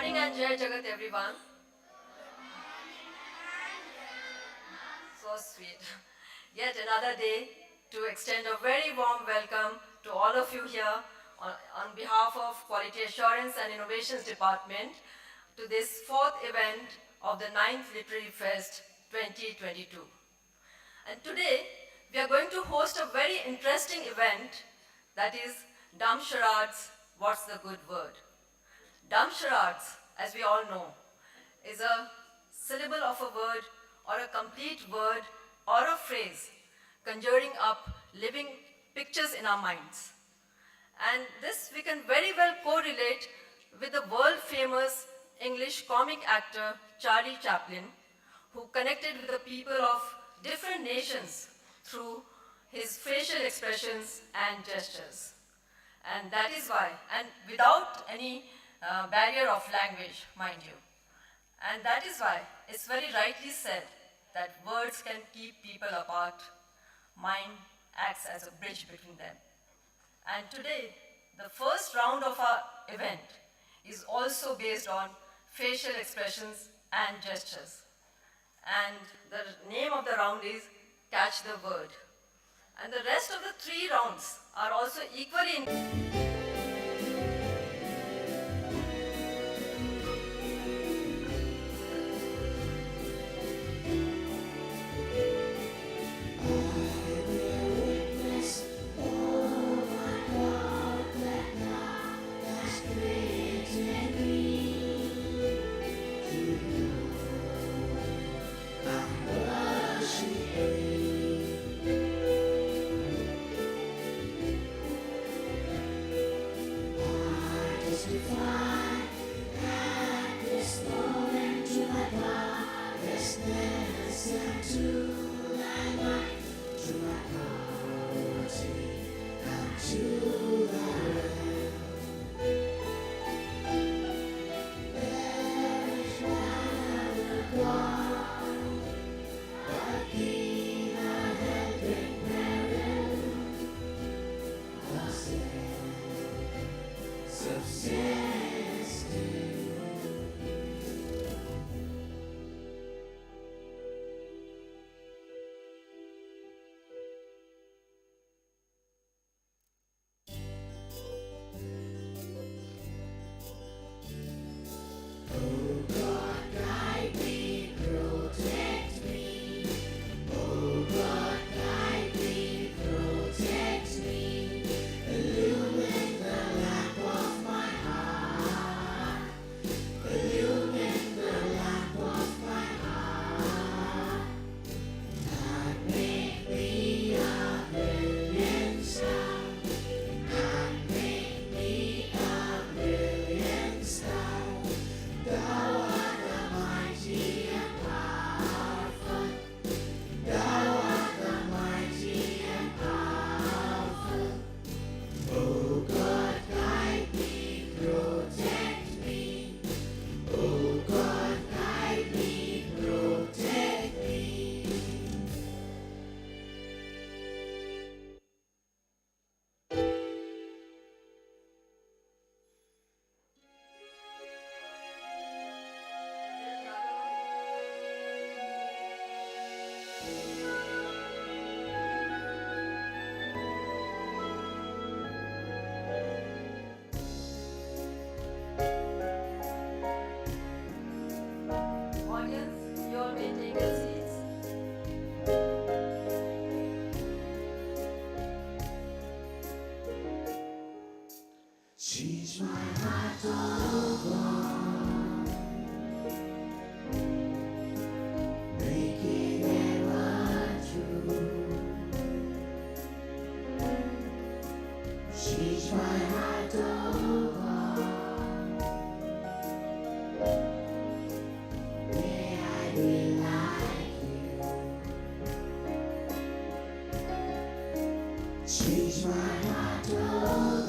morning and Jai Jagat everyone. So sweet. Yet another day to extend a very warm welcome to all of you here on behalf of Quality Assurance and Innovations Department to this fourth event of the 9th Literary Fest 2022. And today we are going to host a very interesting event, that is Dumb Charades, What's the Good Word? Dumb charades, as we all know, is a syllable of a word or a complete word or a phrase conjuring up living pictures in our minds. And this we can very well correlate with the world-famous English comic actor Charlie Chaplin, who connected with the people of different nations through his facial expressions and gestures. And that is why, and without any barrier of language, mind you. And that is why it's very rightly said that words can keep people apart. Mind acts as a bridge between them. And today, the first round of our event is also based on facial expressions and gestures. And the name of the round is Catch the Word. And the rest of the 3 rounds are also equally audience, you all may take your seats. She's my hot dog, making it run through. She's my hot dog, may I be like you. She's my hot dog.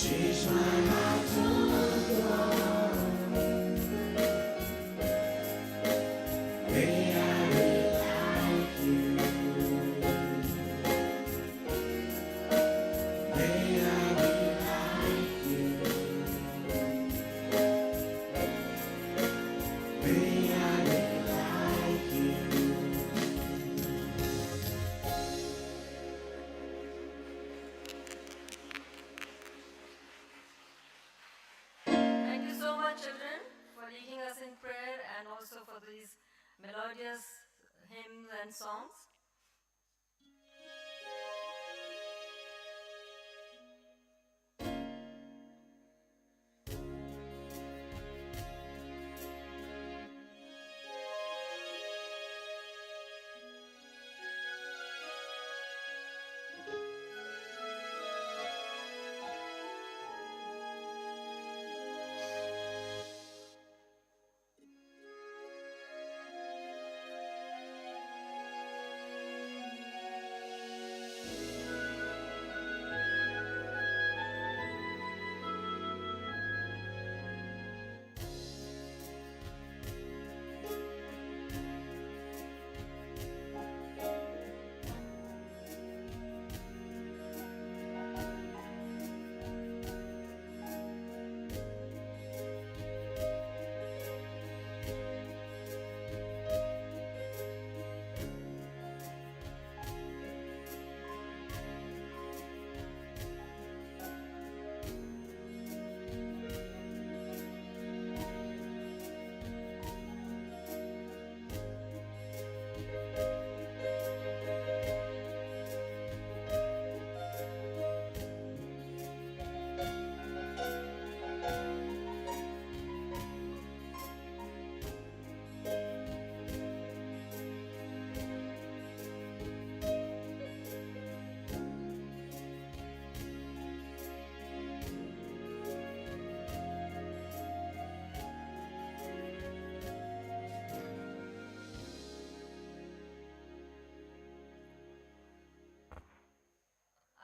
Teach my heart to go. May I be like you. May I be like you. May I be like you. Thank you so much, children, for leading us in prayer and also for these melodious hymns and songs.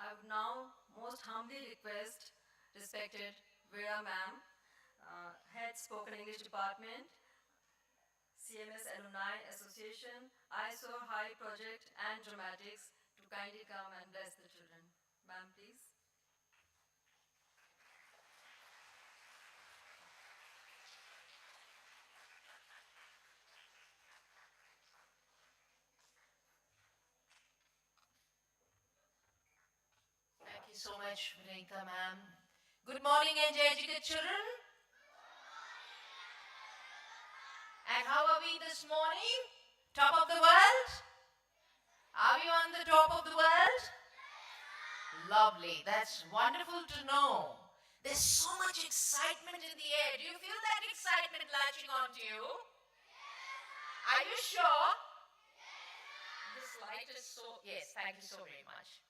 I would now most humbly request respected Vera ma'am, Head Spoken English Department, CMS Alumni Association, ISO High Project and Dramatics to kindly come and bless the children. Ma'am, please. Thank you so much, Vinita ma'am. Good morning, educated children. And how are we this morning? Top of the world? Are we on the top of the world? Lovely. That's wonderful to know. There's so much excitement in the air. Do you feel that excitement latching onto you? Are you sure? This light is so. Yes, thank you so very much.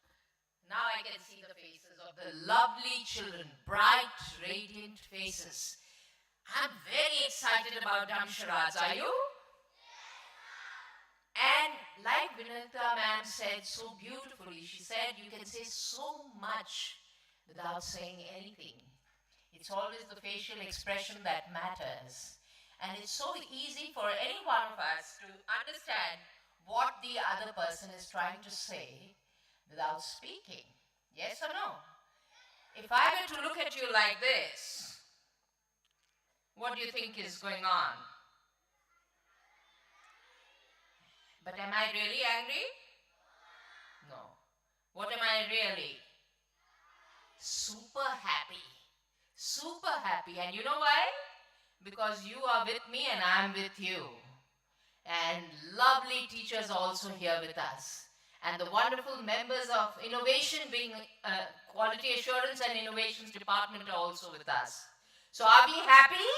Now I can see the faces of the lovely children, bright, radiant faces. I'm very excited about Charades. Are you? And like Vinita ma'am said so beautifully, she said you can say so much without saying anything. It's always the facial expression that matters. And it's so easy for any one of us to understand what the other person is trying to say without speaking. Yes or no? If I were to look at you like this, what do you think is going on? But am I really angry? No. What am I really? Super happy. Super happy. And you know why? Because you are with me and I'm with you. And lovely teachers also here with us. And the wonderful members of innovation being Quality Assurance and Innovations Department are also with us. So are we happy?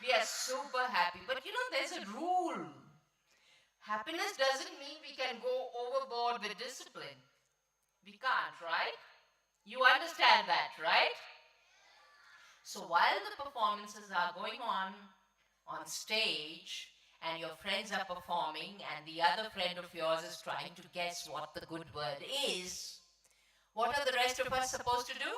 We are super happy. But you know, there's a rule. Happiness doesn't mean we can go overboard with discipline. We can't, right? You understand that, right? So while the performances are going on stage, and your friends are performing, and the other friend of yours is trying to guess what the good word is, what are the rest of us supposed to do?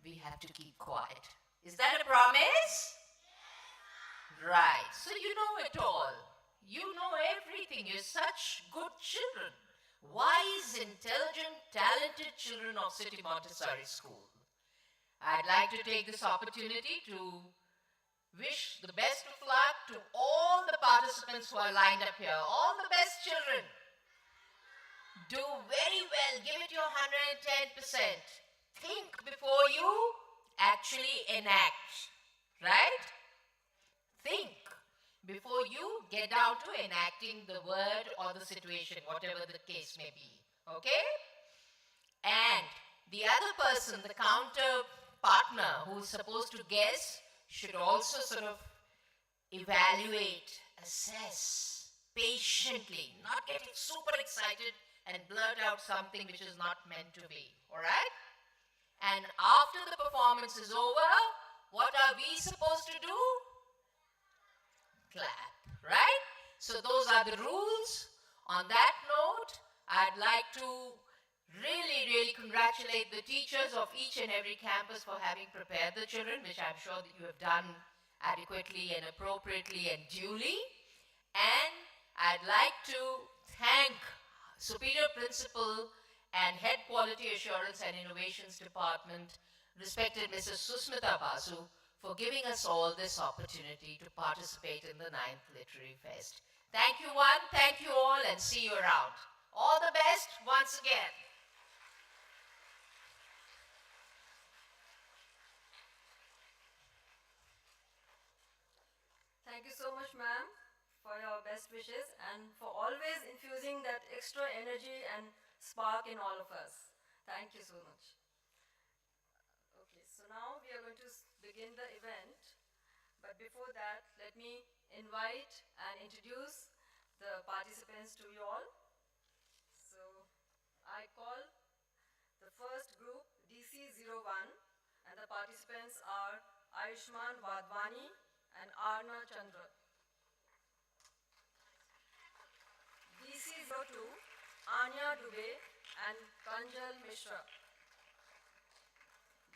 we have to keep quiet. Is that a promise? Right. So you know it all. You know everything. You're such good children. Wise, intelligent, talented children of City Montessori School. I'd like to take this opportunity to wish the best of luck to all the participants who are lined up here. All the best children. Do very well. Give it your 110%. Think before you actually enact. Right? Think before you get down to enacting the word or the situation, whatever the case may be. Okay? And the other person, the counter partner who's supposed to guess, should also sort of evaluate, assess patiently, not getting super excited and blurt out something which is not meant to be. Alright? And after the performance is over, what are we supposed to do? Clap, right? So those are the rules. On that note, I'd like to really congratulate the teachers of each and every campus for having prepared the children, which I'm sure that you have done adequately and appropriately and duly. And I'd like to thank Superior Principal and Head Quality Assurance and Innovations Department, respected Mrs. Susmita Basu, for giving us all this opportunity to participate in the 9th Literary Fest. Thank you one, thank you all, and see you around. All the best once again. Thank you so much, ma'am, for your best wishes and for always infusing that extra energy and spark in all of us. Thank you so much. Okay, so now we are going to begin the event. But before that, let me invite and introduce the participants to you all. So I call the first group DC01, and the participants are Ayushman Vadvani and Arna Chandra. DC02, Anya Dubey and Kanjal Mishra.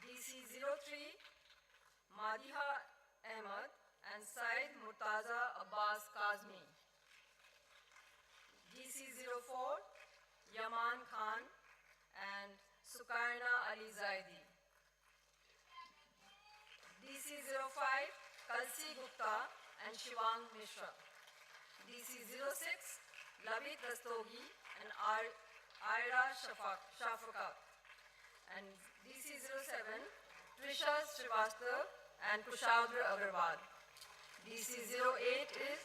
DC03, Madiha Ahmed and Said Murtaza Abbas Kazmi. DC04, Yaman Khan and Sukaina Ali Zaidi. DC05, Kalsi Gupta and Shivang Mishra. DC06, Labit Rastogi and Ira Shafakat. And DC07, Trisha Srivastava and Kushavra Agarwal. DC08 is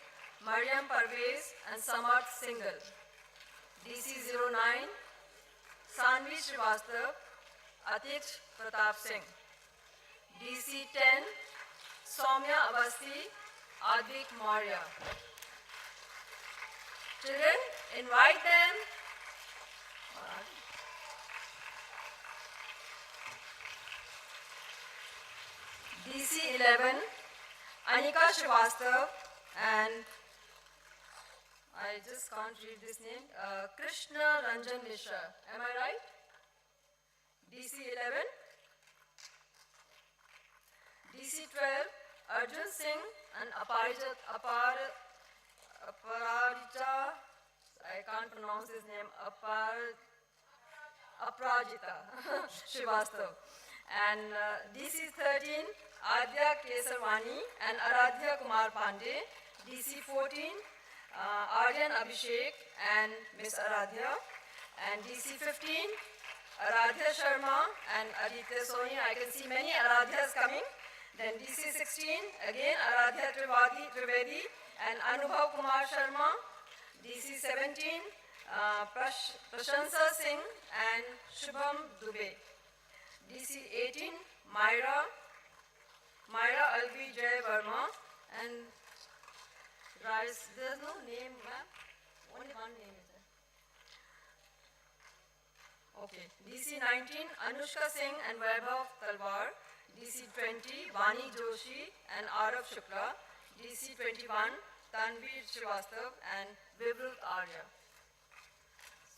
Mariam Parvez and Samarth Singhal. DC09, Sanvi Srivastava, Atich Pratap Singh. DC10, Soumya Avasti, Advik Maurya. Children, invite them. DC11, Anika Srivastava and I just can't read this name, Krishna Ranjan Mishra. Am I right? DC11, DC12, Arjun Singh and Aparajita, I can't pronounce his name, Aprajita Srivastava. And DC13, Adya Kesarwani and Aradhya Kumar Pandey. DC14, Aryan Abhishek and Miss Aradhya. And DC15, Aradhya Sharma and Aditya Soni. I can see many Aradhyas coming. Then DC16, again Aradhya Trivedi and Anubhav Kumar Sharma. DC17, Prashansa Singh and Shubham Dubey. DC18, Myra Alvi Jay Verma and Rice. There's no name, ma'am. Only one name is there. Okay. DC19, Anushka Singh and Vaibhav Talwar. DC20, Vani Joshi and Arav Shukla. DC21, Tanveer Srivastava and Vivrut Arya.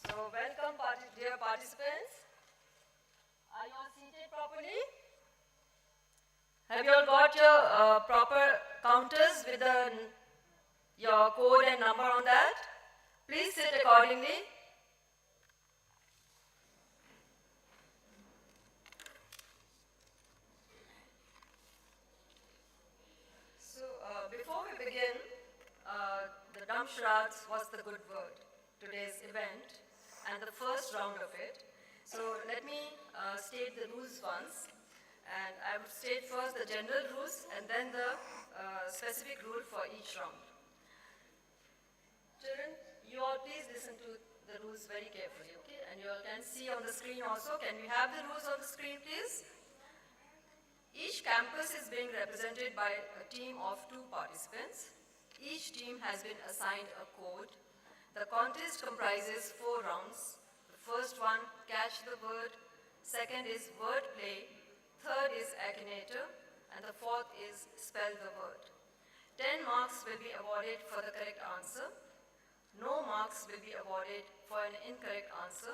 So welcome, dear participants. Are you all seated properly? Have you all got your proper counters with your code and number on that? Please sit accordingly. So before we begin, the dumb charades was the good word, today's event, and the first round of it. So let me state the rules once. And I would state first the general rules and then the specific rule for each round. Children, you all please listen to the rules very carefully, okay? And you all can see on the screen also. Can we have the rules on the screen, please? Each campus is being represented by a team of 2 participants. Each team has been assigned a code. The contest comprises 4 rounds. The first one, catch the word. Second is word play. Third is akinator. And the fourth is spell the word. 10 marks will be awarded for the correct answer. No marks will be awarded for an incorrect answer.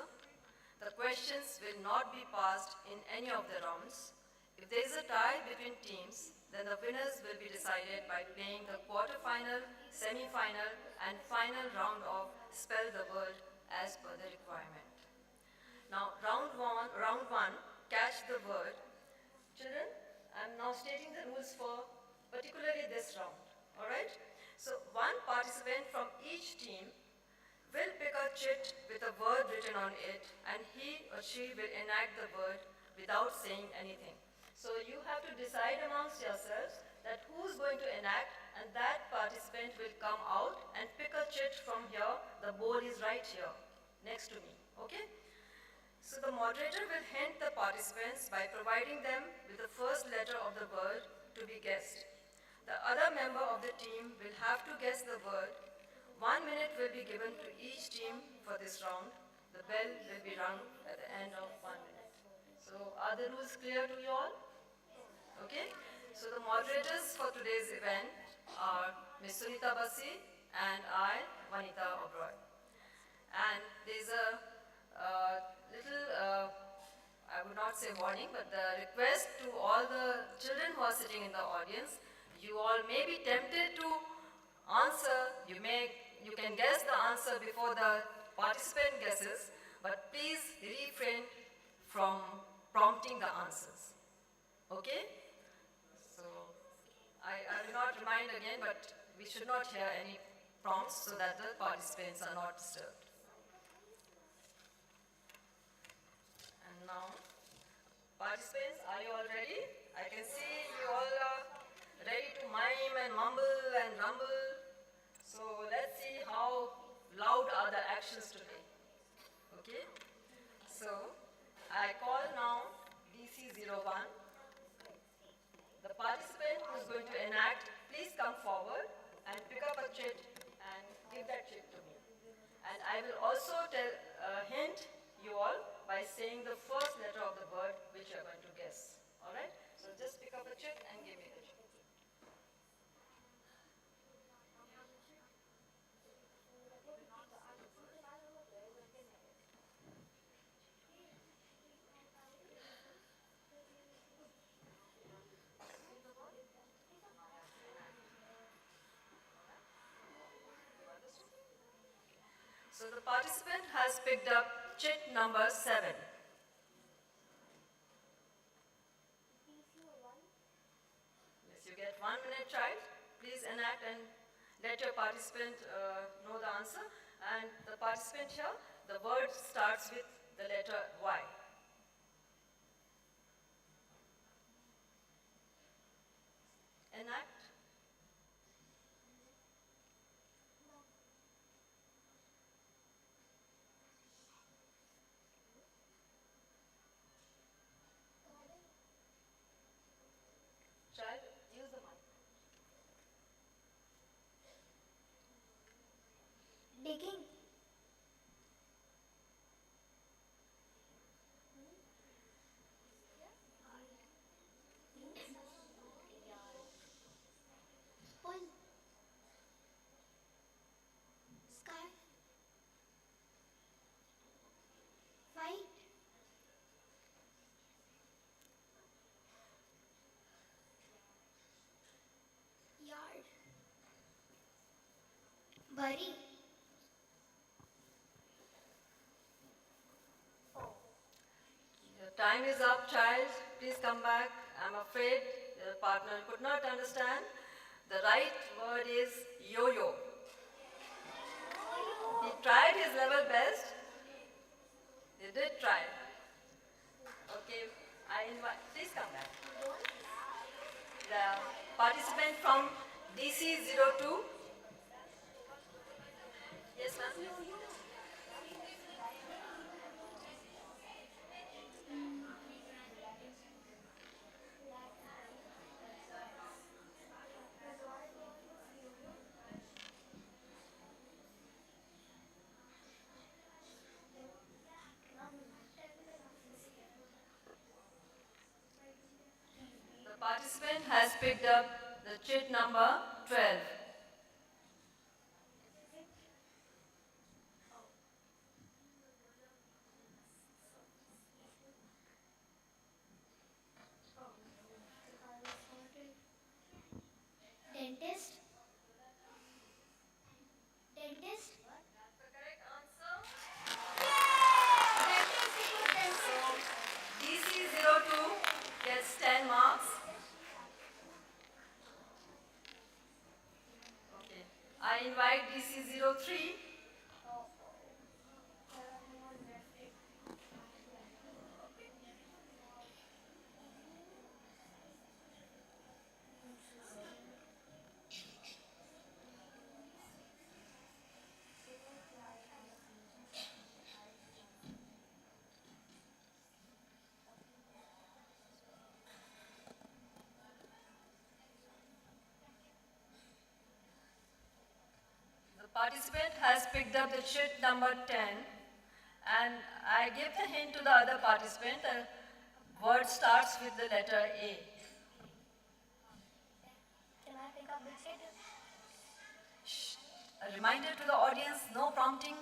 The questions will not be passed in any of the rounds. If there is a tie between teams, then the winners will be decided by playing the quarter-final, semi-final, and final round of Spell the Word as per the requirement. Now, round one, catch the word. Children, I'm now stating the rules for particularly this round, all right? So, one participant from each team will pick a chit with a word written on it, and he or she will enact the word without saying anything. So you have to decide amongst yourselves that who's going to enact, and that participant will come out and pick a chit from here. The board is right here, next to me, okay? So the moderator will hint the participants by providing them with the first letter of the word to be guessed. The other member of the team will have to guess the word. 1 minute will be given to each team for this round. The bell will be rung at the end of 1 minute. So are the rules clear to you all? Okay? So the moderators for today's event are Ms. Sunita Basi and I, Vanita Oberoi. And there's a little, I would not say warning, but the request to all the children who are sitting in the audience, you all may be tempted to answer, you can guess the answer before the participant guesses, but please refrain from prompting the answers. Okay? So, I will not remind again, but we should not hear any prompts so that the participants are not disturbed. And now, participants, are you all ready? I can see you all are ready to mime and mumble and rumble. So let's see how loud are the actions today. Okay? So, I call now DC01. The participant who is going to enact, please come forward and pick up a chit and give that chit to me. And I will also hint you all by saying the first letter of the word which you are going to guess. Alright? So just pick up a chit and give me the chit. So the participant has picked up chit number 7. Yes, you get 1 minute, child. Please enact and let your participant know the answer. And the participant here, the word starts with the letter Y. Enact. Child, use the mic. Digging. Pull. Scarf. Fight. Bari. Your time is up, child. Please come back. I'm afraid your partner could not understand. The right word is yo-yo. He tried his level best. He did try. Okay, I invite, please come back. The participant from DC02. Yes, ma'am. The participant has picked up the chit number 12. Dentist. Dentist. That's the correct answer. Dentist. DC02 gets 10 marks. Okay. I invite DC03. The participant has picked up the chit number 10, and I give the hint to the other participant. The word starts with the letter A. Can I pick up the chit? A reminder to the audience, no prompting.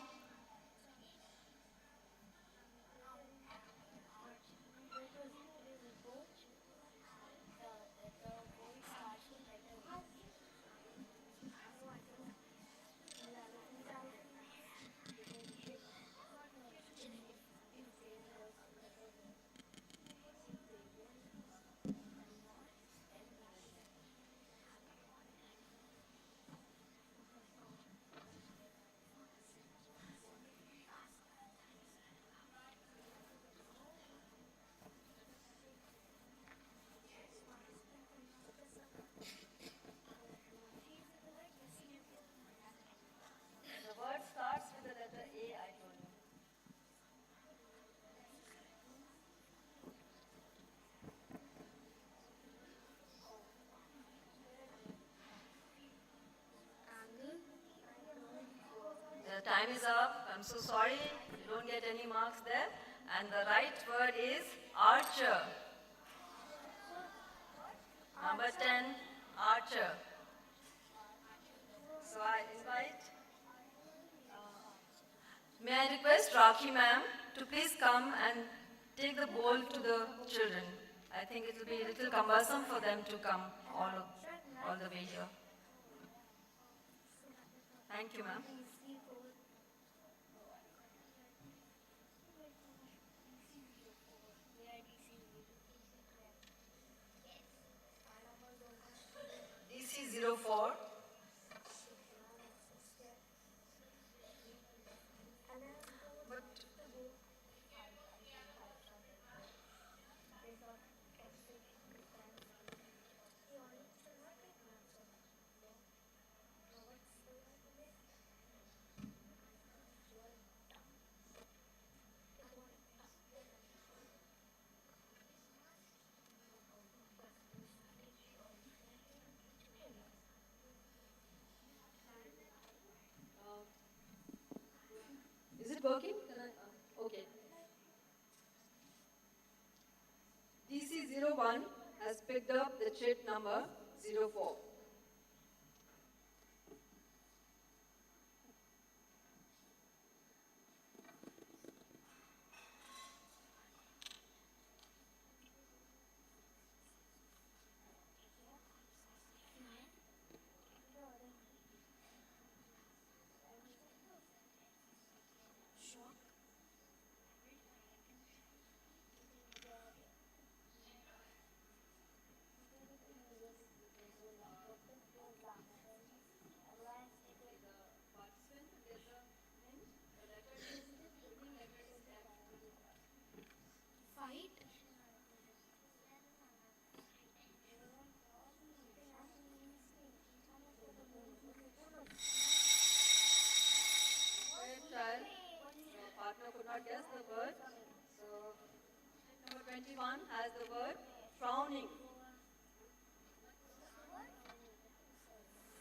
The word starts with the letter A, I told you. The time is up. I'm so sorry. You don't get any marks there. And the right word is archer. Number 10, archer. So I invite, may I request Rakhi ma'am to please come and take the bowl to the children. I think it will be a little cumbersome for them to come all the way here. Thank you, ma'am. DC04. But is it working? Can I? Okay. DC01 has picked up the chit number 04. partner could not guess the word. So number 21 has the word frowning.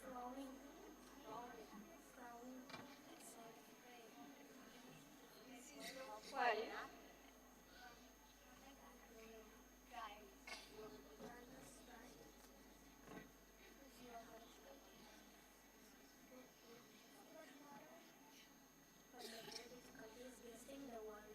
Frowning. Frowning. Frowning. Five. Guessing the word.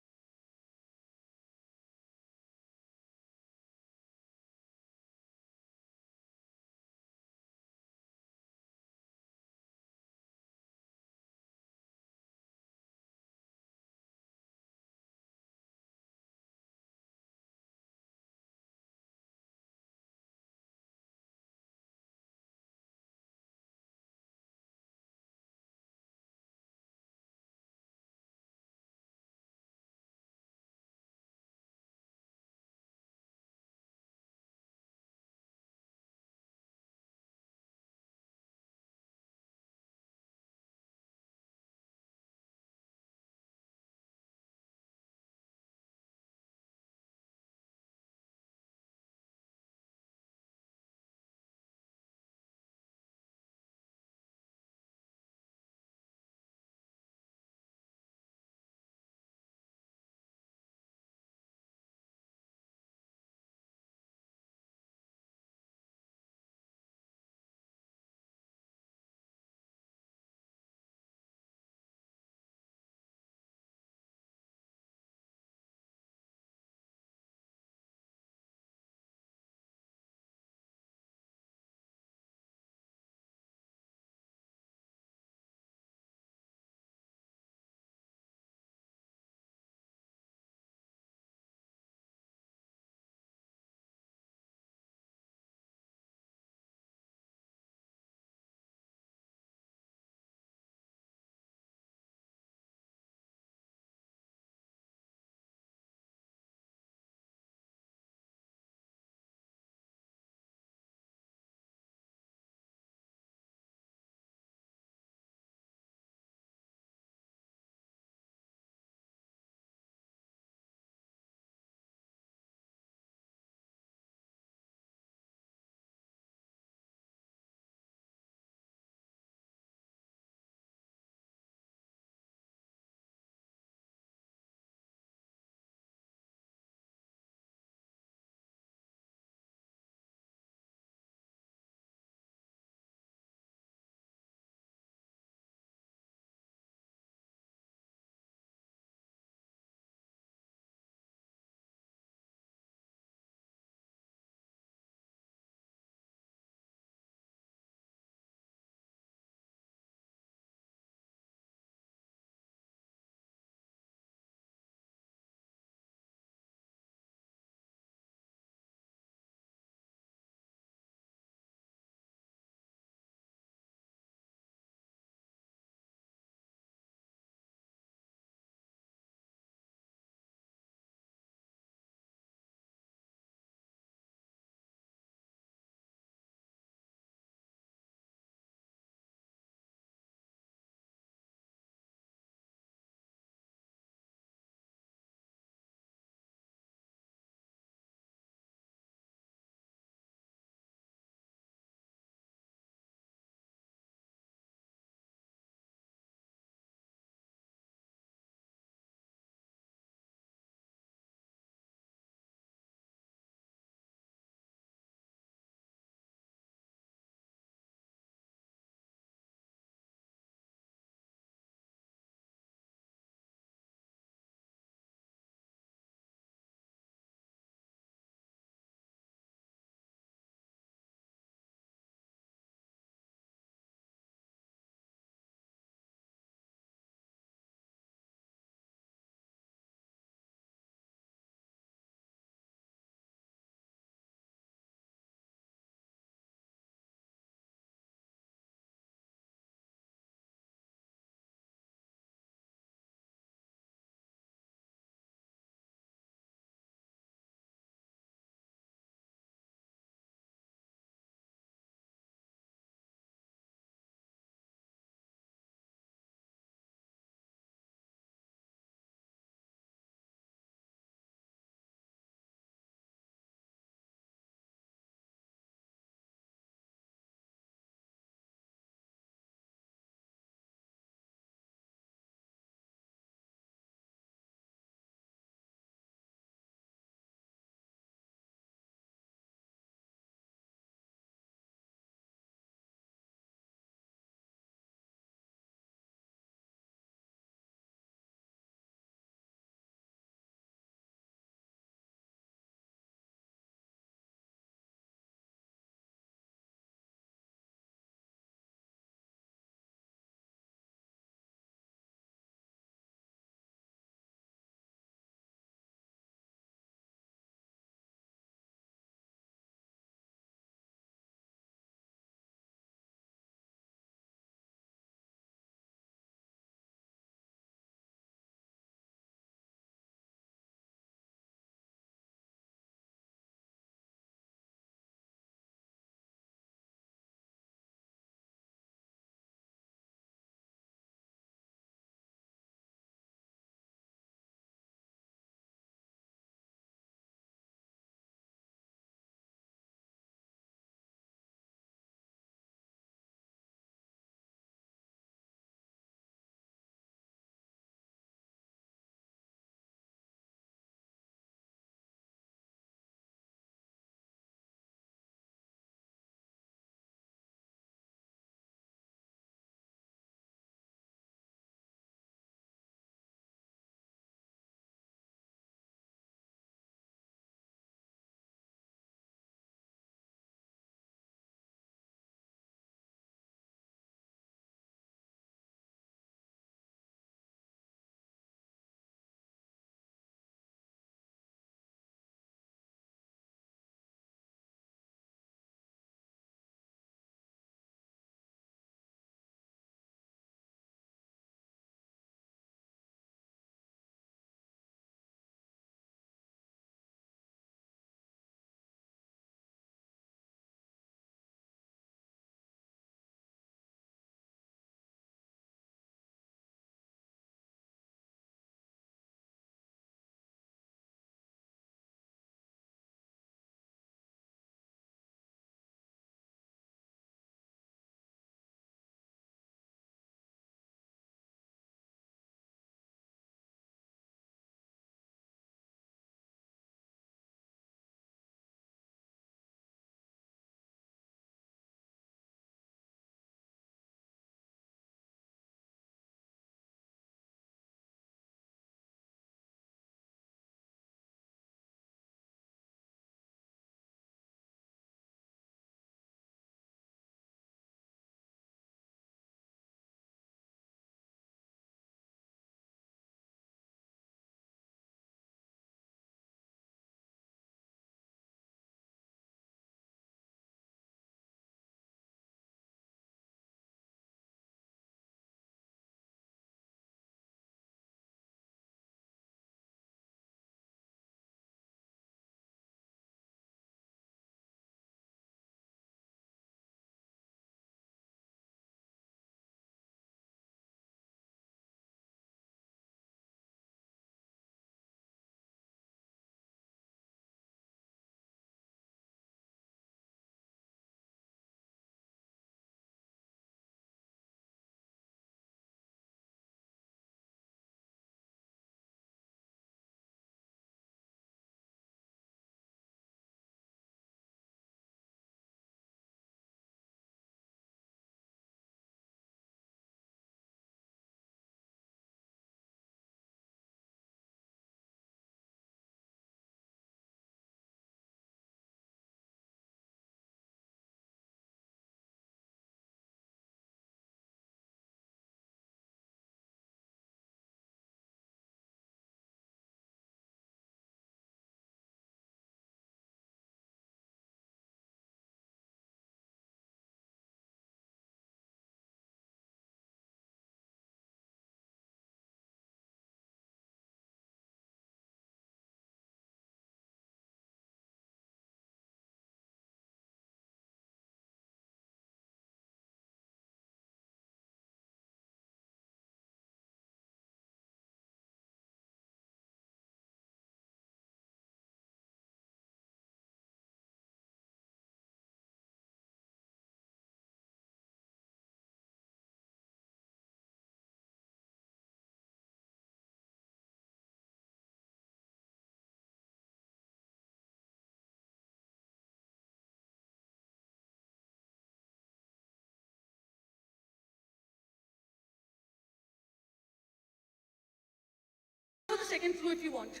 second clue if you want.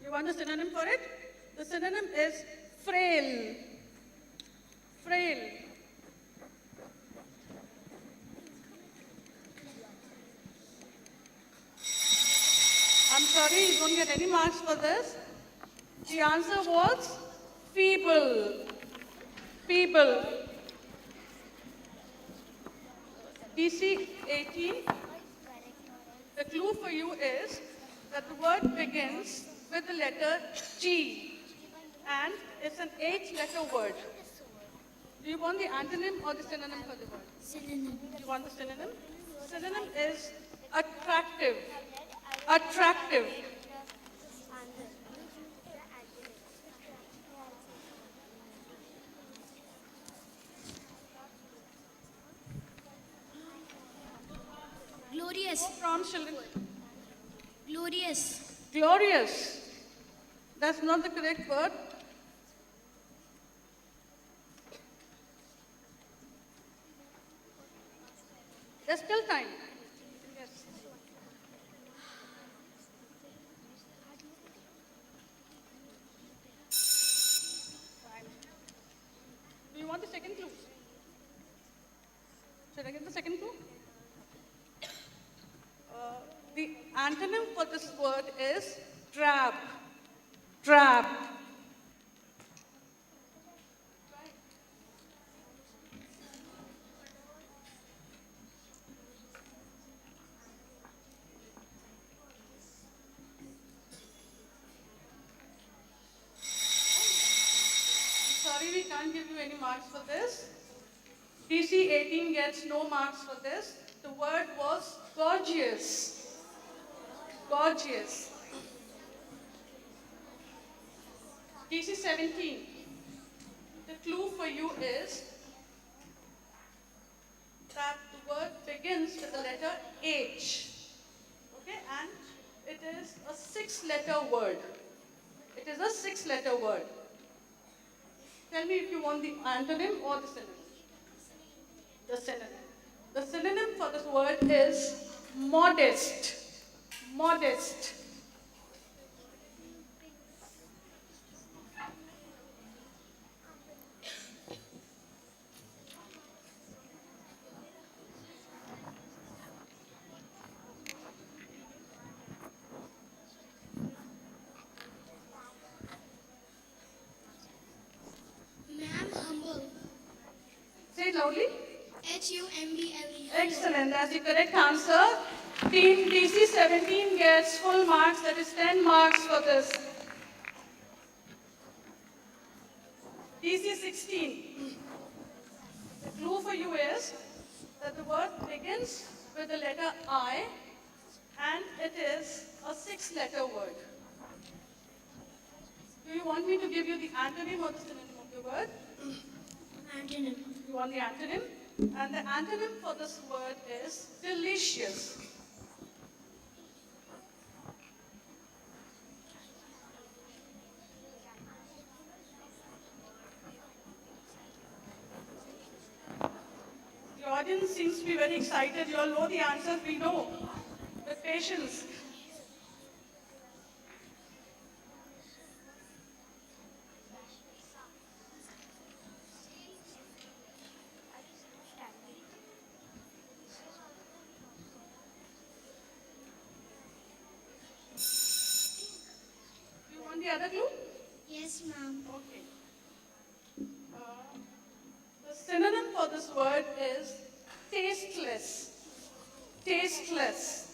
You want the synonym for it? The synonym is frail. Frail. I'm sorry, you don't get any marks for this. The answer was feeble. Feeble. DC 18. The clue for you is that the word begins with the letter G and it's an 8-letter word. Do you want the antonym or the synonym for the word? Synonym. Do you want the synonym? Synonym is attractive. Attractive. Glorious. From children. Glorious. Glorious. That's not the correct word. There's still time. Yes. Fine. Do you want the second clue? Should I get the second clue? The antonym for this word is drab. Drab. Sorry, we can't give you any marks for this. DC 18 gets no marks for this. The word was gorgeous. Gorgeous. DC 17. The clue for you is that the word begins with the letter H. Okay, and it is a 6-letter word. It is a 6-letter word. Tell me if you want the antonym or the synonym. The synonym. The synonym for this word is modest. Modest. Ma'am, humble. Say it loudly. Humble. Excellent. That's the correct answer. Team DC 17 gets full marks. That is 10 marks for this. DC 16. The clue for you is that the word begins with the letter I and it is a 6-letter word. Do you want me to give you the antonym or the synonym of the word? Antonym. You want the antonym? And the antonym for this word is delicious. The audience seems to be very excited. You all know the answers, we know. With patience. You want the other clue? Yes, ma'am. Okay. The synonym for this word is tasteless. Tasteless.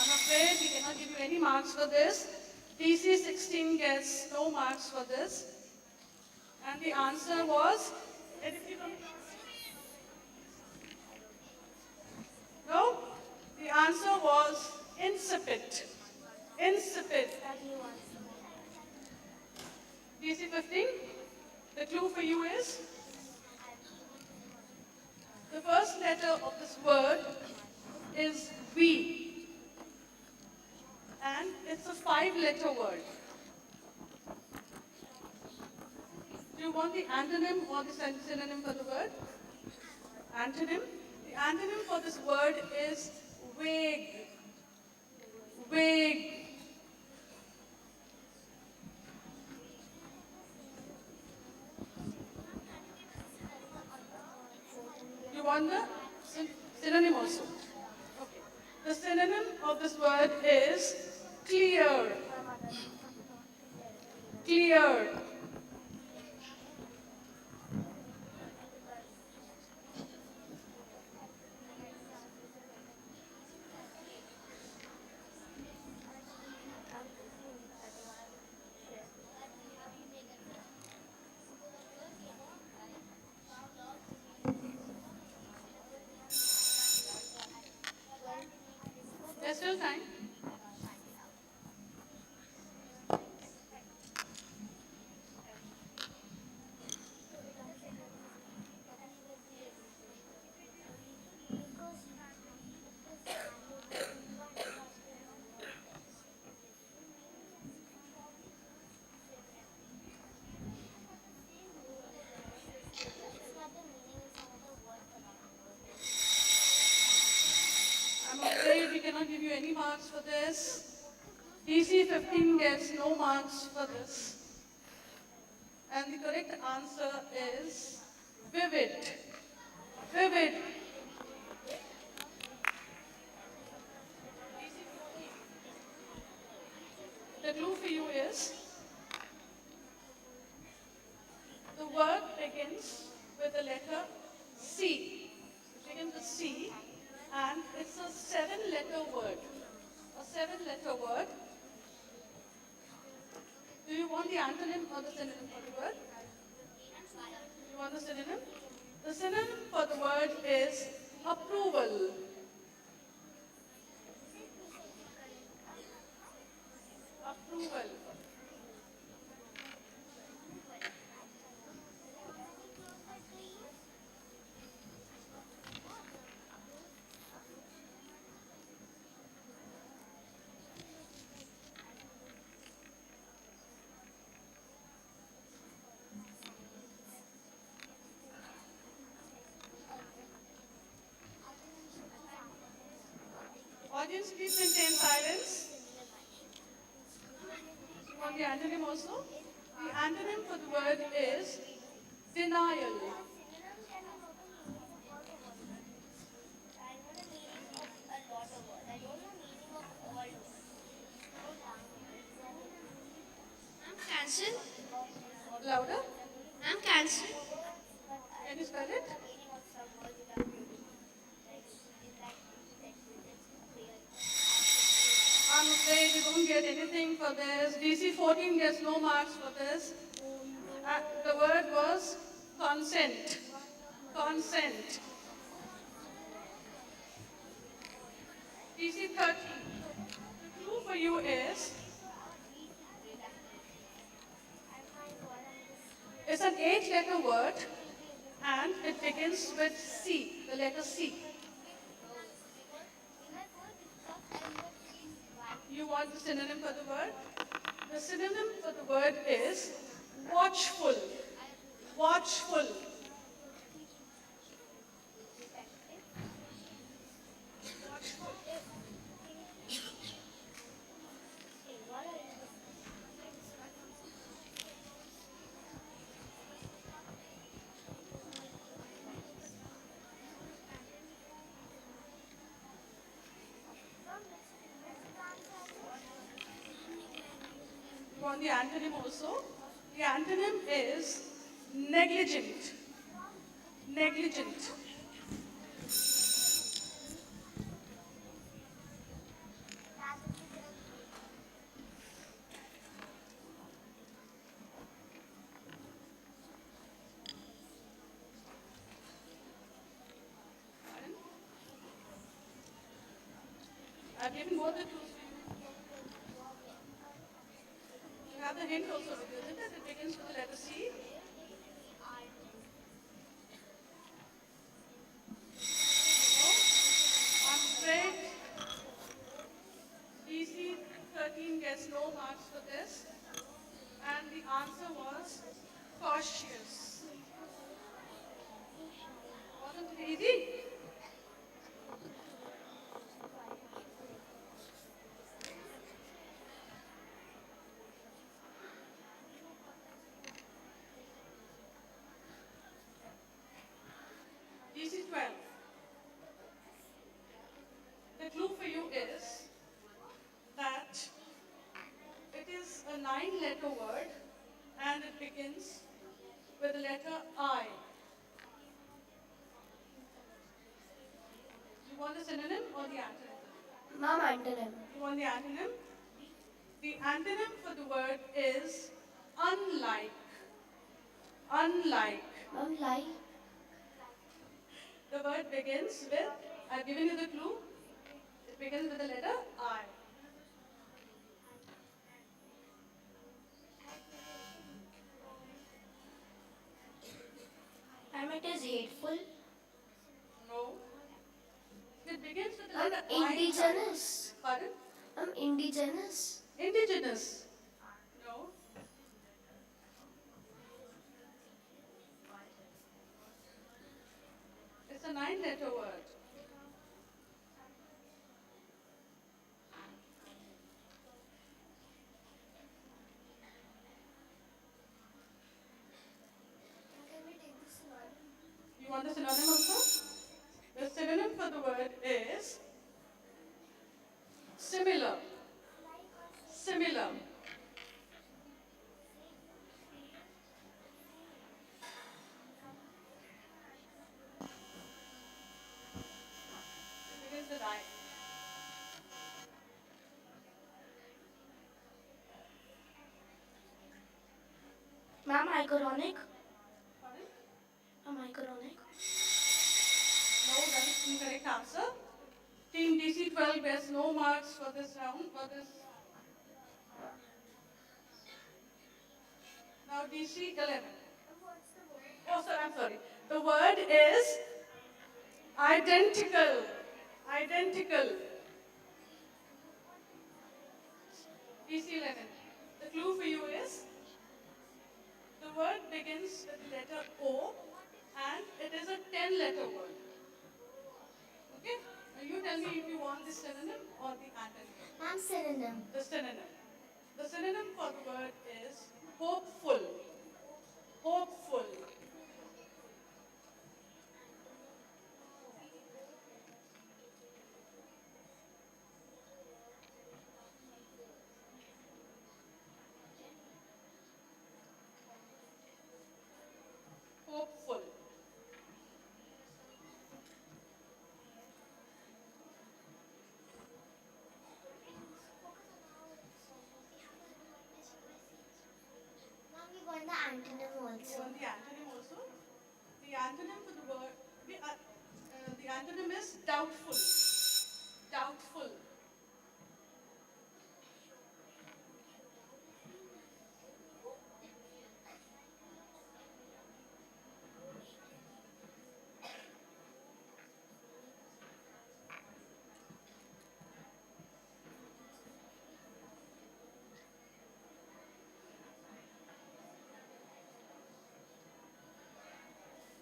I'm afraid we cannot give you any marks for this. DC 16 gets no marks for this. And the answer was, no, the answer was insipid. Insipid. DC 15, the clue for you is, the first letter of this word is letter word. Do you want the antonym or the synonym for the word? Antonym. The antonym for this word is vague. Vague. You want the synonym also? Okay. The synonym of this word is clear. Clear. There's still time. I'm afraid we cannot give you any marks for this. DC 15 gets no marks for this. And the correct answer is vivid. Vivid. The clue for you is the word begins with the letter C. It begins with C, and it's a 7-letter word. A 7-letter word. Do you want the antonym or the synonym for the word? You want the synonym? The synonym for the word is approval. Approval. Audience, please maintain silence. You want the antonym also? The antonym for the word is denial. I'm cancelled. Louder. I'm cancelled. Can you spell it? I'm afraid you don't get anything for this. DC 14 gets no marks for this. The word was consent. Consent. DC 13. The clue for you is it's an 8-letter word and it begins with C, the letter C. You want the synonym for the word? The synonym for the word is watchful. Watchful. You want the antonym also? The antonym is negligent. Negligent. Pardon? I've given both the clues to you. You have the hint also with you, isn't it? It begins with the letter C. I'm afraid DC 13 gets no marks for Cautious. Wasn't it easy? DC 12. The clue for you is that it is a 9-letter word and it begins with the letter I. You want the synonym or the antonym? Mom, antonym. You want the antonym? The antonym for the word is unlike. Unlike. Mom, like. The word begins with, I've given you the clue, it begins with the letter I. It is hateful. No. It begins with the I'm letter I. indigenous. Pardon? I'm indigenous. Indigenous. No. It's a 9-letter word. You want the synonym also? The synonym for the word is similar. Similar. It begins with I. Ma'am, iconic. Pardon? I'm iconic. No, that is incorrect answer. Team DC 12 gets no marks for this round, for this. Now DC 11. Oh, sir, I'm sorry. The word is identical. Identical. DC 11. The clue for you is the word begins with the letter O and it is a 10-letter word. Okay? Now you tell me if you want the synonym or the antonym. I'm synonym. The synonym. The synonym for the word is hopeful. Hopeful. Hopeful. Mom, we want the antonym You also. want the antonym also? The antonym for the word, the antonym is doubtful. Doubtful.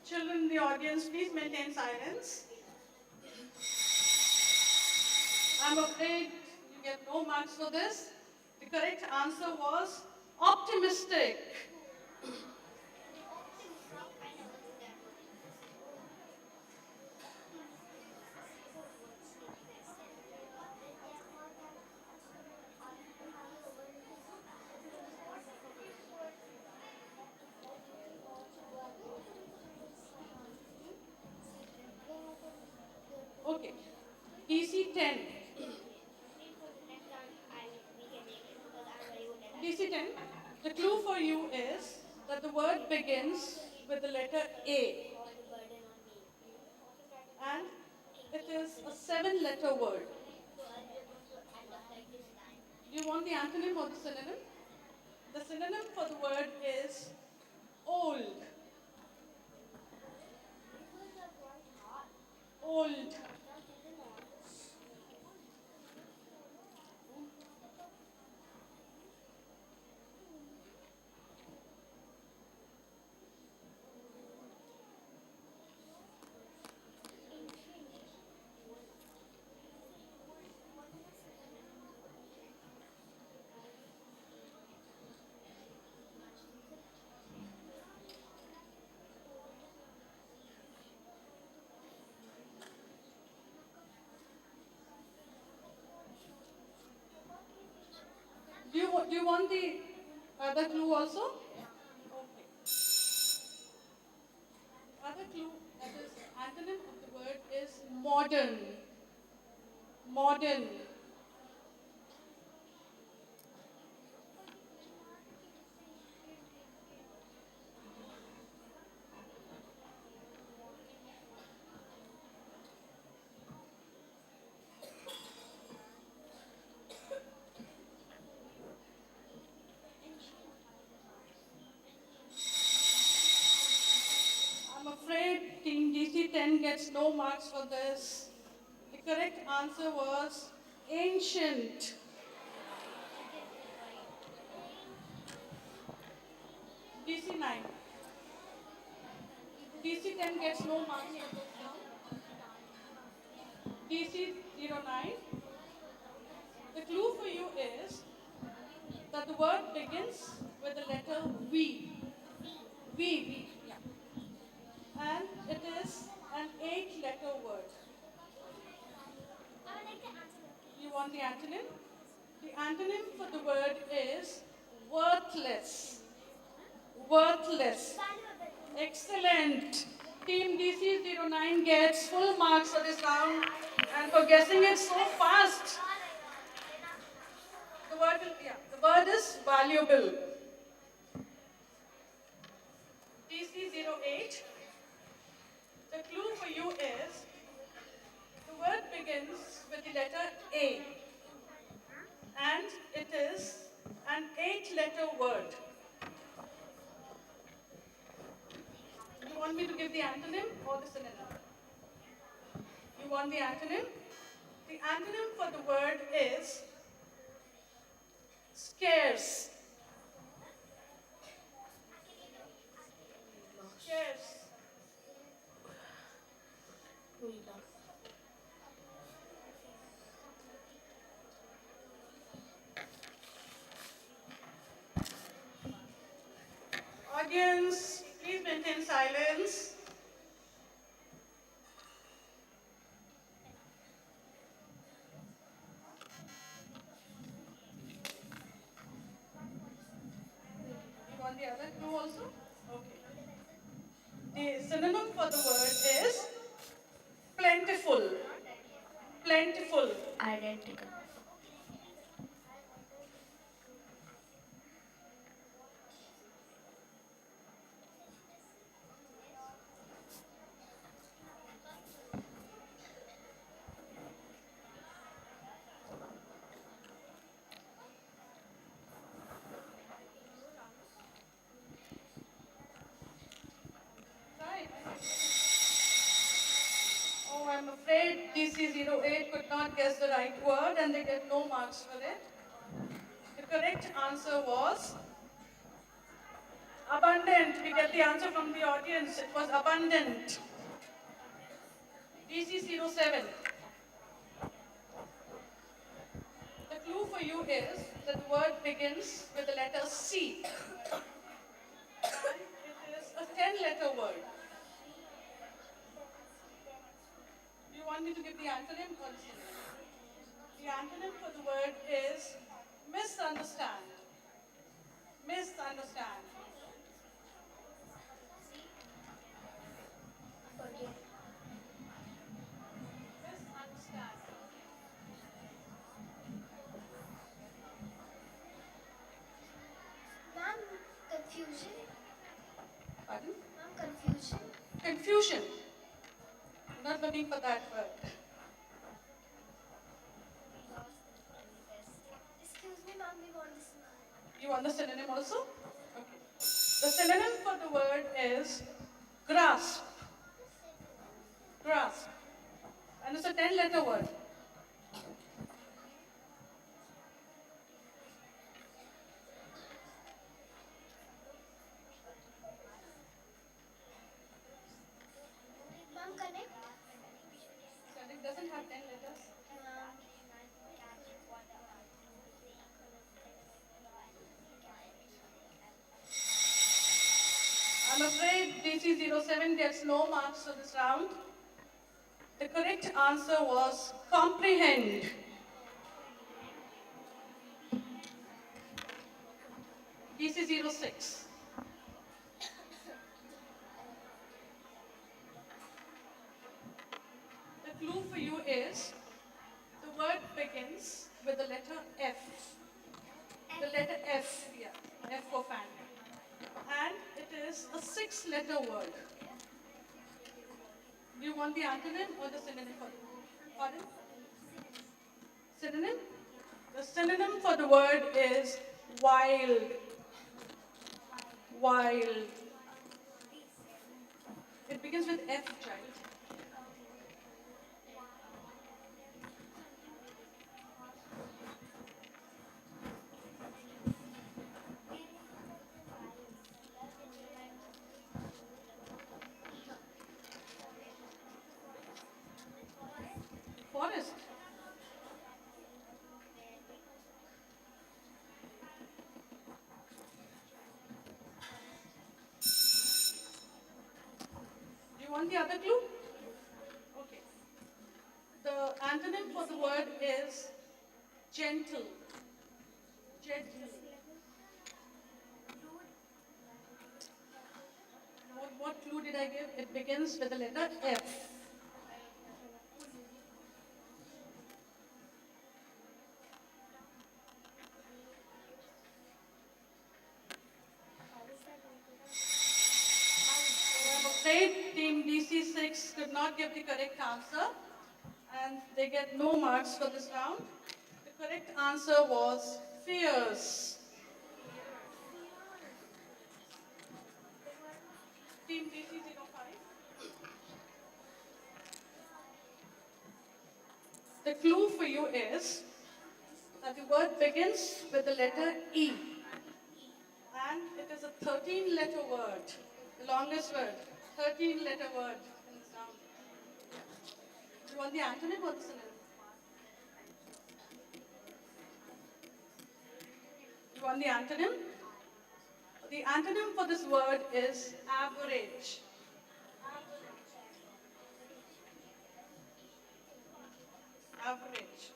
Children in the audience, please maintain silence. I'm afraid you get no marks for this. The correct answer was optimistic. Okay. DC 10. DC 10. The clue for you is that the word begins with the letter A. And it is a 7-letter word. Do you want the antonym or the synonym? The synonym for the word is old. Old. want the other clue also? Okay. Other clue, that is antonym of the word is modern. Modern. I'm afraid Team DC10 gets no marks for this. The correct answer was ancient. DC9. DC10 gets no marks for this now. DC09. The clue for you is that the word begins with the letter V. V. Yeah. And it is an 8-letter word. You want the antonym? The antonym for the word is worthless. Worthless. Excellent. Team DC09 gets full marks for this round and for guessing it so fast. The word is valuable. DC08. The clue for you is the word begins with the letter A and it is an 8-letter word. You want me to give the antonym or the synonym? You want the antonym? The antonym for the word is scarce. Scarce. Audience, please maintain silence. You want the other clue also? Okay. The synonym for the word is plentiful. Plentiful. Identical. Right. Oh, I'm afraid DC08 could not guess the right word and they get no marks for it. The correct answer was abundant. We get the answer from the audience. It was abundant. DC07. The clue for you is that the word begins with the letter C. And it is a 10-letter word. Do you want me to give the antonym or the synonym? The antonym for the word is misunderstand. Misunderstand. Misunderstand. Ma'am, confusion. Pardon? Ma'am, confusion. Confusion. I'm not looking for that word. Excuse me, ma'am, we want this one. You want the synonym also? Okay. The synonym for the word is grasp. Grasp. And it's a 10-letter word. Ma'am, connect. And it doesn't have 10 letters. Ma'am. I'm afraid DC07 gets no marks for this round. The correct answer was comprehend. DC06. The clue for you is the word begins with the letter F. The letter F, yeah, F for fan. And it is a 6-letter word. Do you want the antonym or the synonym for it? Pardon? Synonym? The synonym for the word is wild. Wild. It begins with F, child. Forest. Do you want the other clue? Okay. The antonym for the word is gentle. Gentle. What clue did I give? It begins with the letter F. I'm afraid Team DC6 could not give the correct answer and they get no marks for this round. The correct answer was fierce. Team DC05. The clue for you is that the word begins with the letter E. And it is a 13-letter word, the longest word, 13-letter word in the sound. Do you want the antonym or the synonym? Do you want the antonym? The antonym for this word is average. Average.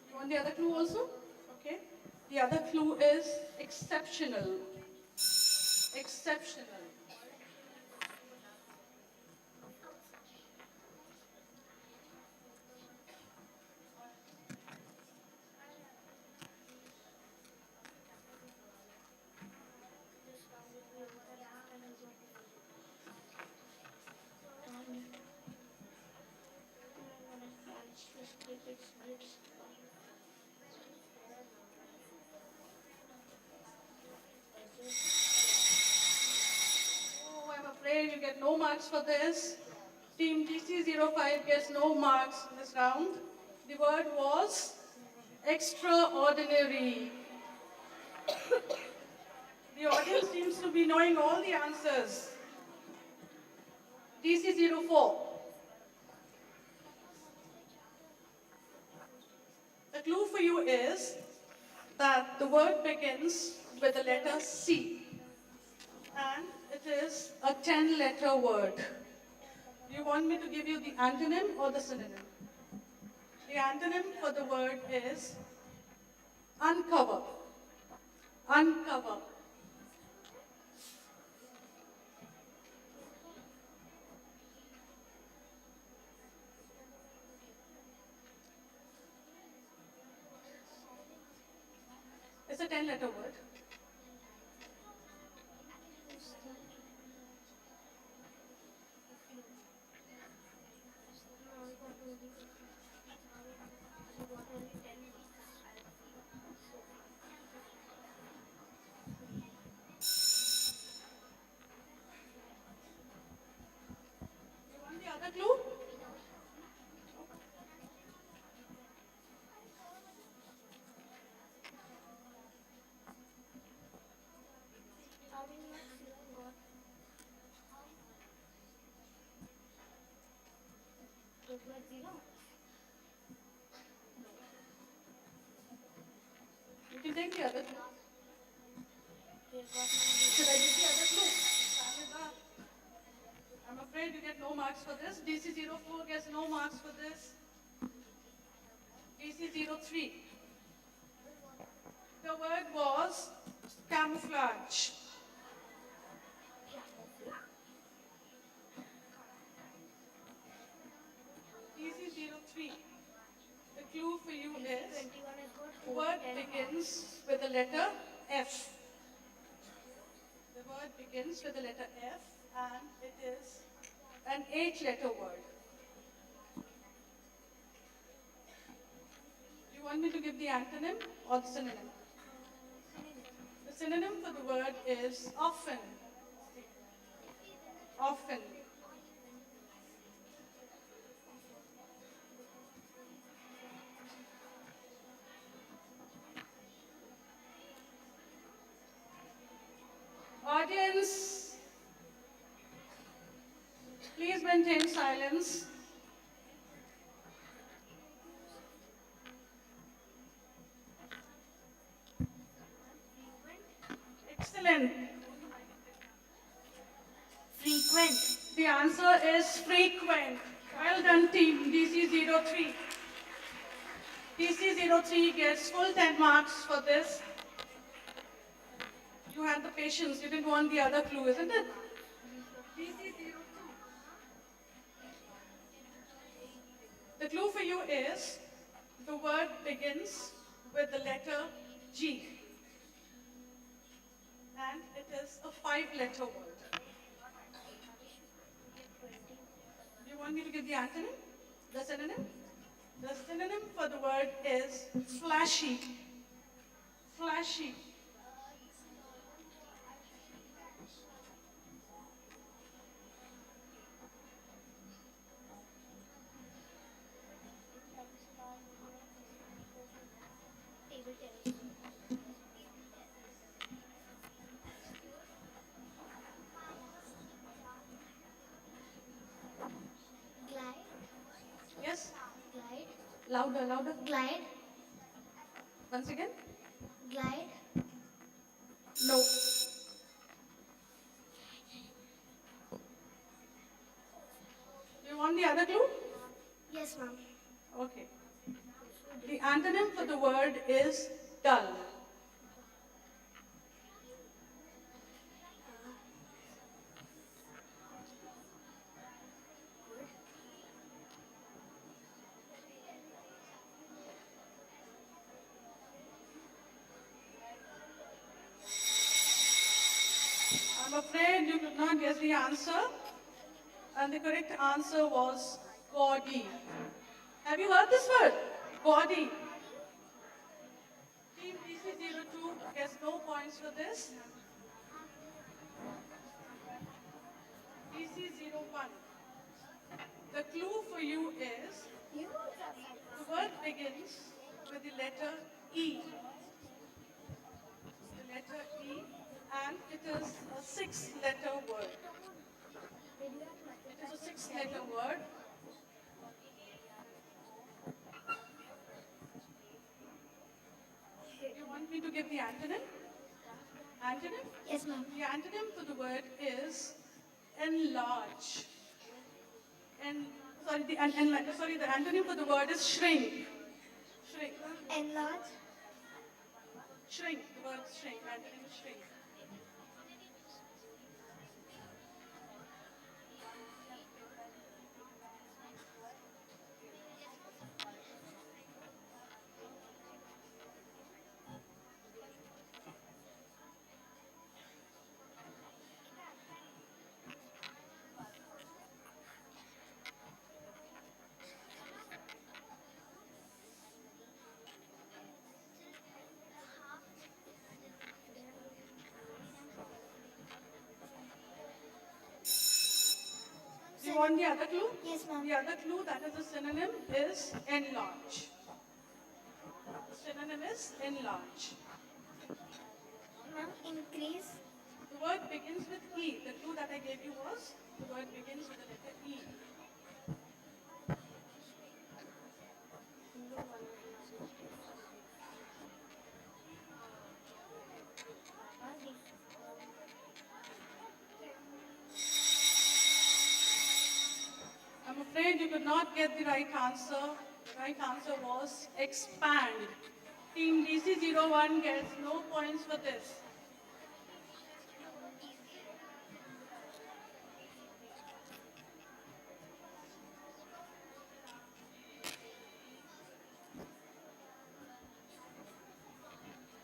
You want the other clue also? Okay. The other clue is exceptional. Exceptional. Oh, I'm afraid you get no marks for this. Team DC05 gets no marks in this round. The word was extraordinary. The audience seems to be knowing all the answers. DC04. The clue for you is that the word begins with the letter C. And it is a 10-letter word. Do you want me to give you the antonym or the synonym? The antonym for the word is uncover. Uncover. It's a 10-letter word. You want the other clue? marks for this. DC03. The word was camouflage. DC03. The clue for you is the word begins with the letter F. The word begins with the letter F and it is an 8-letter word. Do you want me to give the antonym or the synonym? The synonym for the word is often. Often. Audience, please maintain silence. Excellent. Frequent. The answer is frequent. Well done, team DC03. DC03 gets full 10 marks for this. You had the patience, you didn't want the other clue, isn't it? DC02. The clue for you is the word begins with the letter G. And it is a 5-letter word. You want me to give the antonym? The synonym? The synonym for the word is flashy. Flashy. Table tennis. Glide. Yes? Glide. Louder, louder. Glide. Once again? Glide. No. Do you want the other clue? Yes, ma'am. Okay. The antonym for the word is dull. I'm afraid you could not guess the answer. And the correct answer was gaudy. Have you heard this word? Gaudy. Team DC02 gets no points for this. DC01. The clue for you is the word begins with the letter E. The letter E, and it is a 6-letter word. It is a 6-letter word. You want me to give the antonym? Antonym? Yes, ma'am. The antonym for the word is enlarge. The antonym for the word is shrink. Shrink. Enlarge. Shrink. The word shrink. Antonym is shrink. Do you want the other clue? Yes, ma'am. The other clue that is a synonym is enlarge. The synonym is enlarge. Ma'am, increase. The word begins with E. The clue that I gave you was the word begins with the letter E. I'm afraid you could not get the right answer. The right answer was expand. Team DC01 gets no points for this.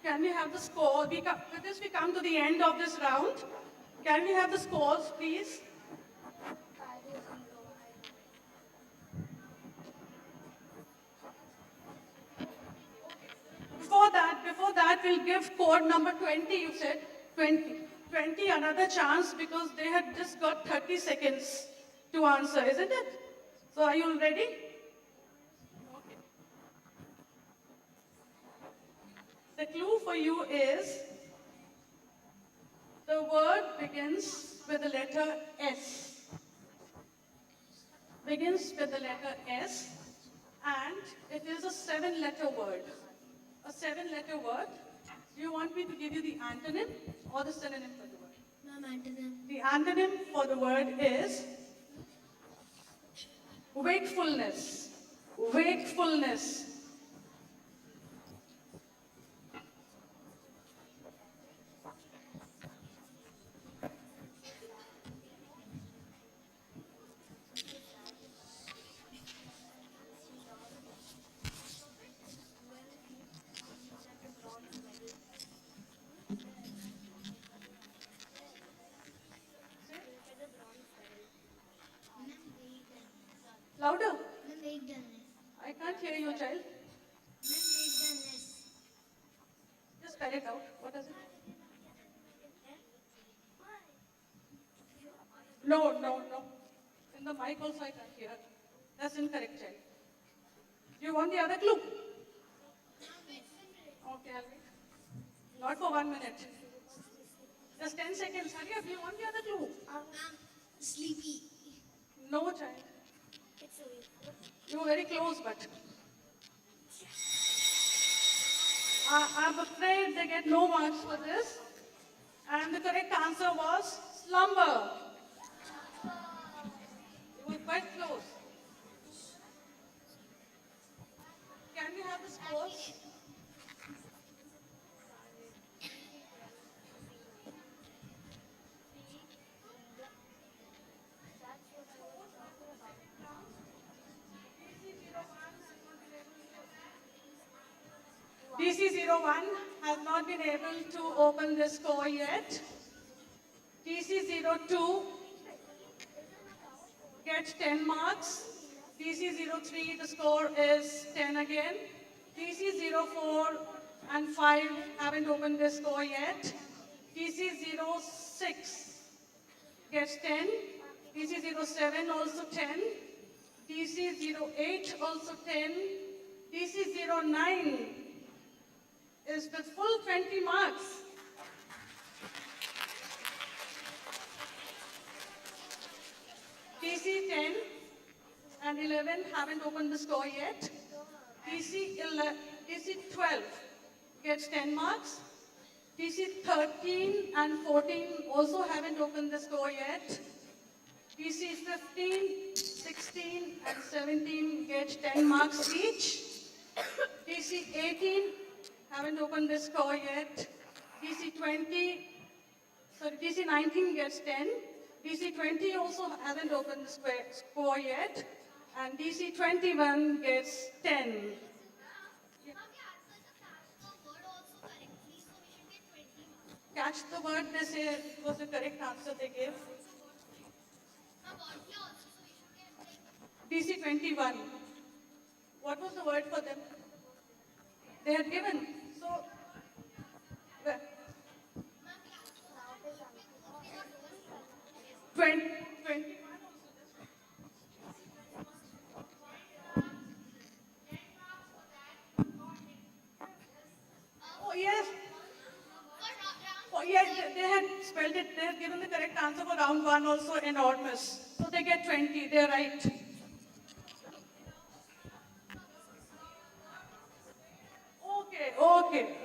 Can we have the score? With this, we come to the end of this round. Can we have the scores, please? Before that, we'll give code number 20, you said. 20. 20 another chance because they had just got 30 seconds to answer, isn't it? So are you ready? Okay. The clue for you is the word begins with the letter S. Begins with the letter S, and it is a 7-letter word. A 7-letter word. Do you want me to give you the antonym or the synonym for the word? Ma'am, antonym. The antonym for the word is wakefulness. Wakefulness. Louder. Ma'am, wakefulness. I can't hear you, child. Ma'am, wakefulness. Just spell it out. What is it? No, no, no. In the mic also I can't hear. That's incorrect, child. Do you want the other clue? Okay, I'll wait. Not for 1 minute. Just 10 seconds. Hurry up. Do you want the other clue? Ma'am, sleepy. No, child. It's a You were very close, but. I'm afraid they get no marks for this. And the correct answer was slumber. It was quite close. Can we have the scores? DC01 has not been able to open the score yet. DC02 gets 10 marks. DC03, the score is 10 again. DC04 and 5 haven't opened the score yet. DC06 gets 10. DC07 also 10. DC08 also 10. DC09 is with full 20 marks. DC 10 and 11 haven't opened the score yet. DC 12 gets 10 marks. DC 13 and 14 also haven't opened the score yet. DC 15, 16 and 17 get 10 marks each. DC 18 haven't opened the score yet. DC 19 gets 10. DC 20 also hasn't opened the score yet. And DC 21 gets 10. Catch the word, they say it was the correct answer they gave. DC 21. What was the word for them? They had given. So, where? 21. Oh, yes. Oh, yes, they had spelled it. They had given the correct answer for round 1 also, enormous. So they get 20. They're right.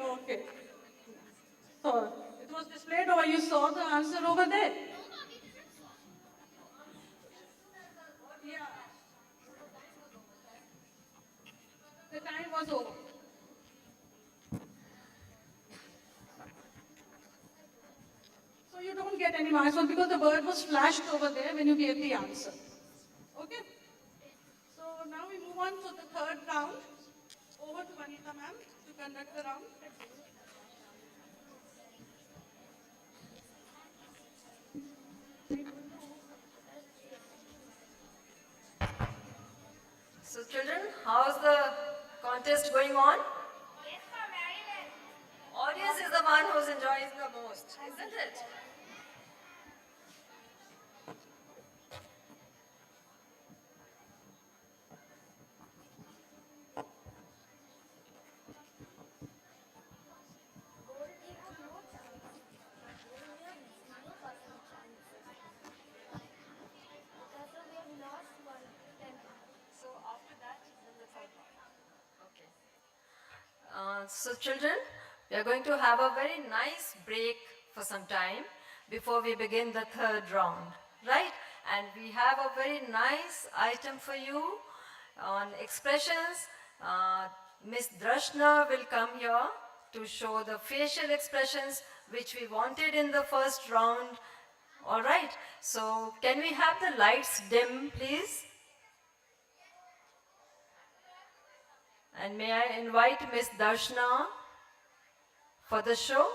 Okay. So it was displayed over. You saw the answer over there. Yeah. don't get any marks because the word was flashed over there when you gave the answer. Okay? So now we move on to the third round. Over to Vanita ma'am to conduct the round. So children, how's the contest going on? Audience is the one who's enjoying the most, isn't it? So after that, then the third one. Okay. So children, we are going to have a very nice break for some time before we begin the third round, right? And we have a very nice item for you on expressions. Miss Drashna will come here to show the facial expressions which we wanted in the first round. All right, so can we have the lights dim, please? And may I invite Miss Darshna for the show?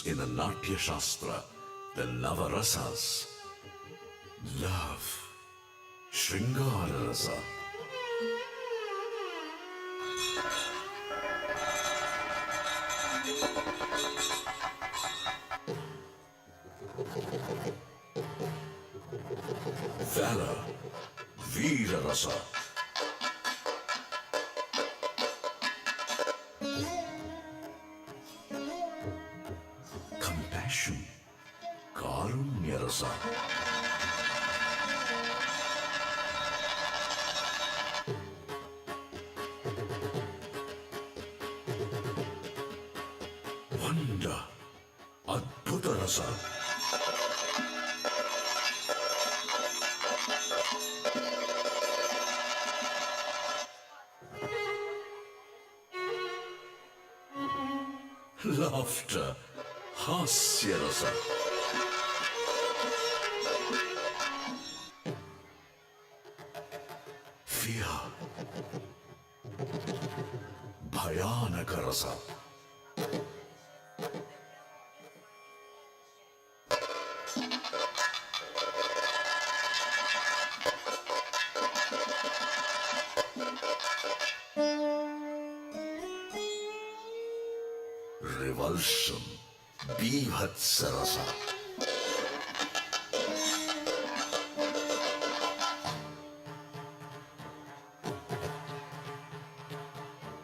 In a Natya Shastra, the Navarasas, love, Shringara Rasa, valor, Veera Rasa, compassion, Karunya Rasa, wonder, Adbhuta Rasa, laughter, Hasya Rasa, fear, Bhayanaka Rasa, revulsion, Bhivhatsa Rasa,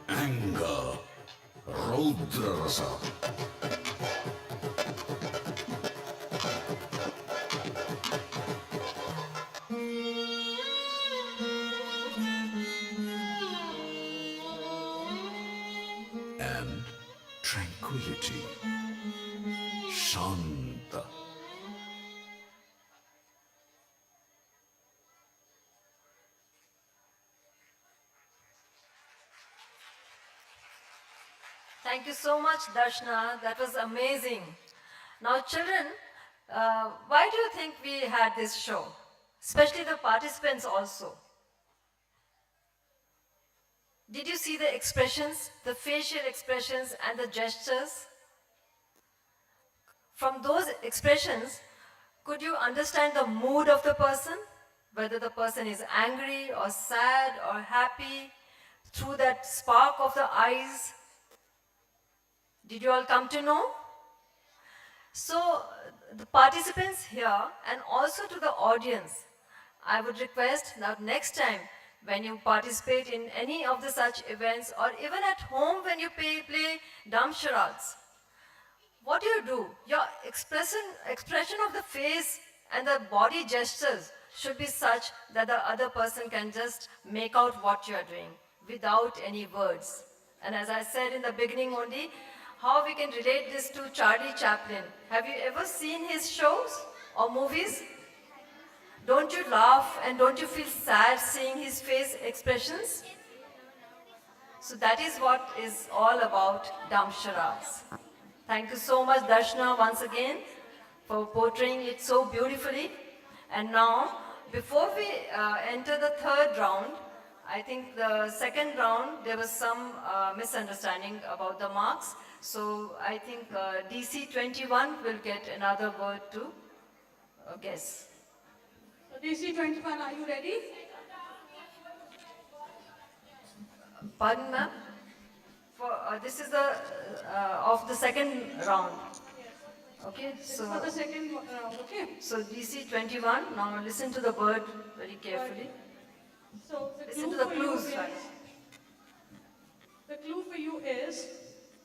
anger, Raudra Rasa, and tranquility, Shanta. Thank you so much, Darshna. That was amazing. Now, children, why do you think we had this show? Especially the participants also. Did you see the expressions, the facial expressions and the gestures? From those expressions, could you understand the mood of the person? Whether the person is angry or sad or happy, through that spark of the eyes? Did you all come to know? So, the participants here and also to the audience, I would request now next time when you participate in any of the such events, or even at home when you play dumb charades, what do? Your expression of the face and the body gestures should be such that the other person can just make out what you are doing without any words. And as I said in the beginning only, how we can relate this to Charlie Chaplin. Have you ever seen his shows or movies? Don't you laugh and don't you feel sad seeing his face expressions? So that is what is all about dumb charades. Thank you so much, Darshana, once again, for portraying it so beautifully. And now, before we enter the third round, I think the second round, there was some misunderstanding about the marks. So I think DC 21 will get another word to guess. So DC 21, are you ready? Pardon, ma'am? For, this is the of the second round. Okay, so For the second round, okay? so DC 21. Now listen to the word very carefully. So the Listen clue to the for you clues, is, right? the clue for you is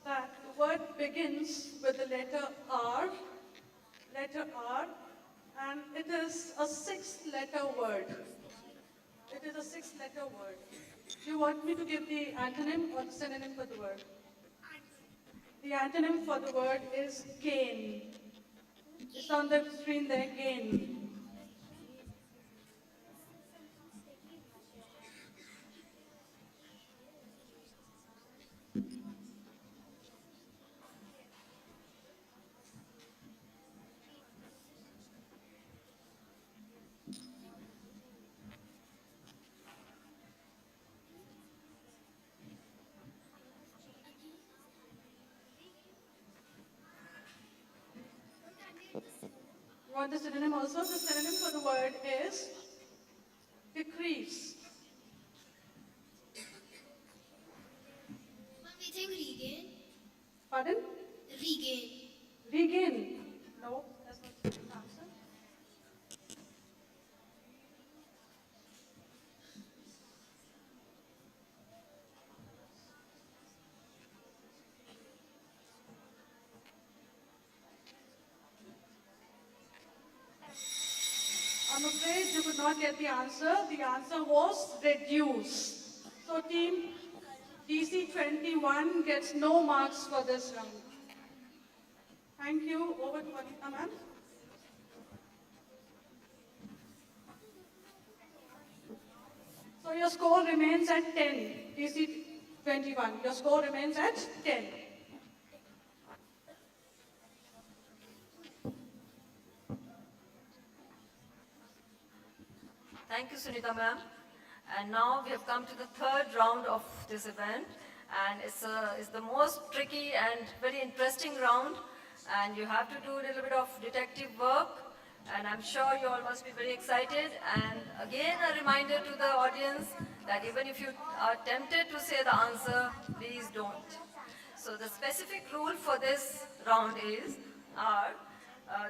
that the word begins with the letter R, and it is a 6-letter word. It is a 6-letter word. Do you want me to give the antonym or the synonym for the word? The antonym for the word is gain. It's on the screen there, gain. You want the synonym also? The synonym for the word is decrease. We think regain. Pardon? Regain. Regain. No, that's not the answer. I'm afraid you could not get the answer. The answer was reduce. So team DC 21 gets no marks for this round. Thank you. Over to Anita, ma'am. So your score remains at 10. DC 21. Your score remains at 10. Thank you, Sunita ma'am. And now we have come to the third round of this event. And it's the most tricky and very interesting round. And you have to do a little bit of detective work. And I'm sure you all must be very excited. And again, a reminder to the audience that even if you are tempted to say the answer, please don't. So the specific rule for this round is,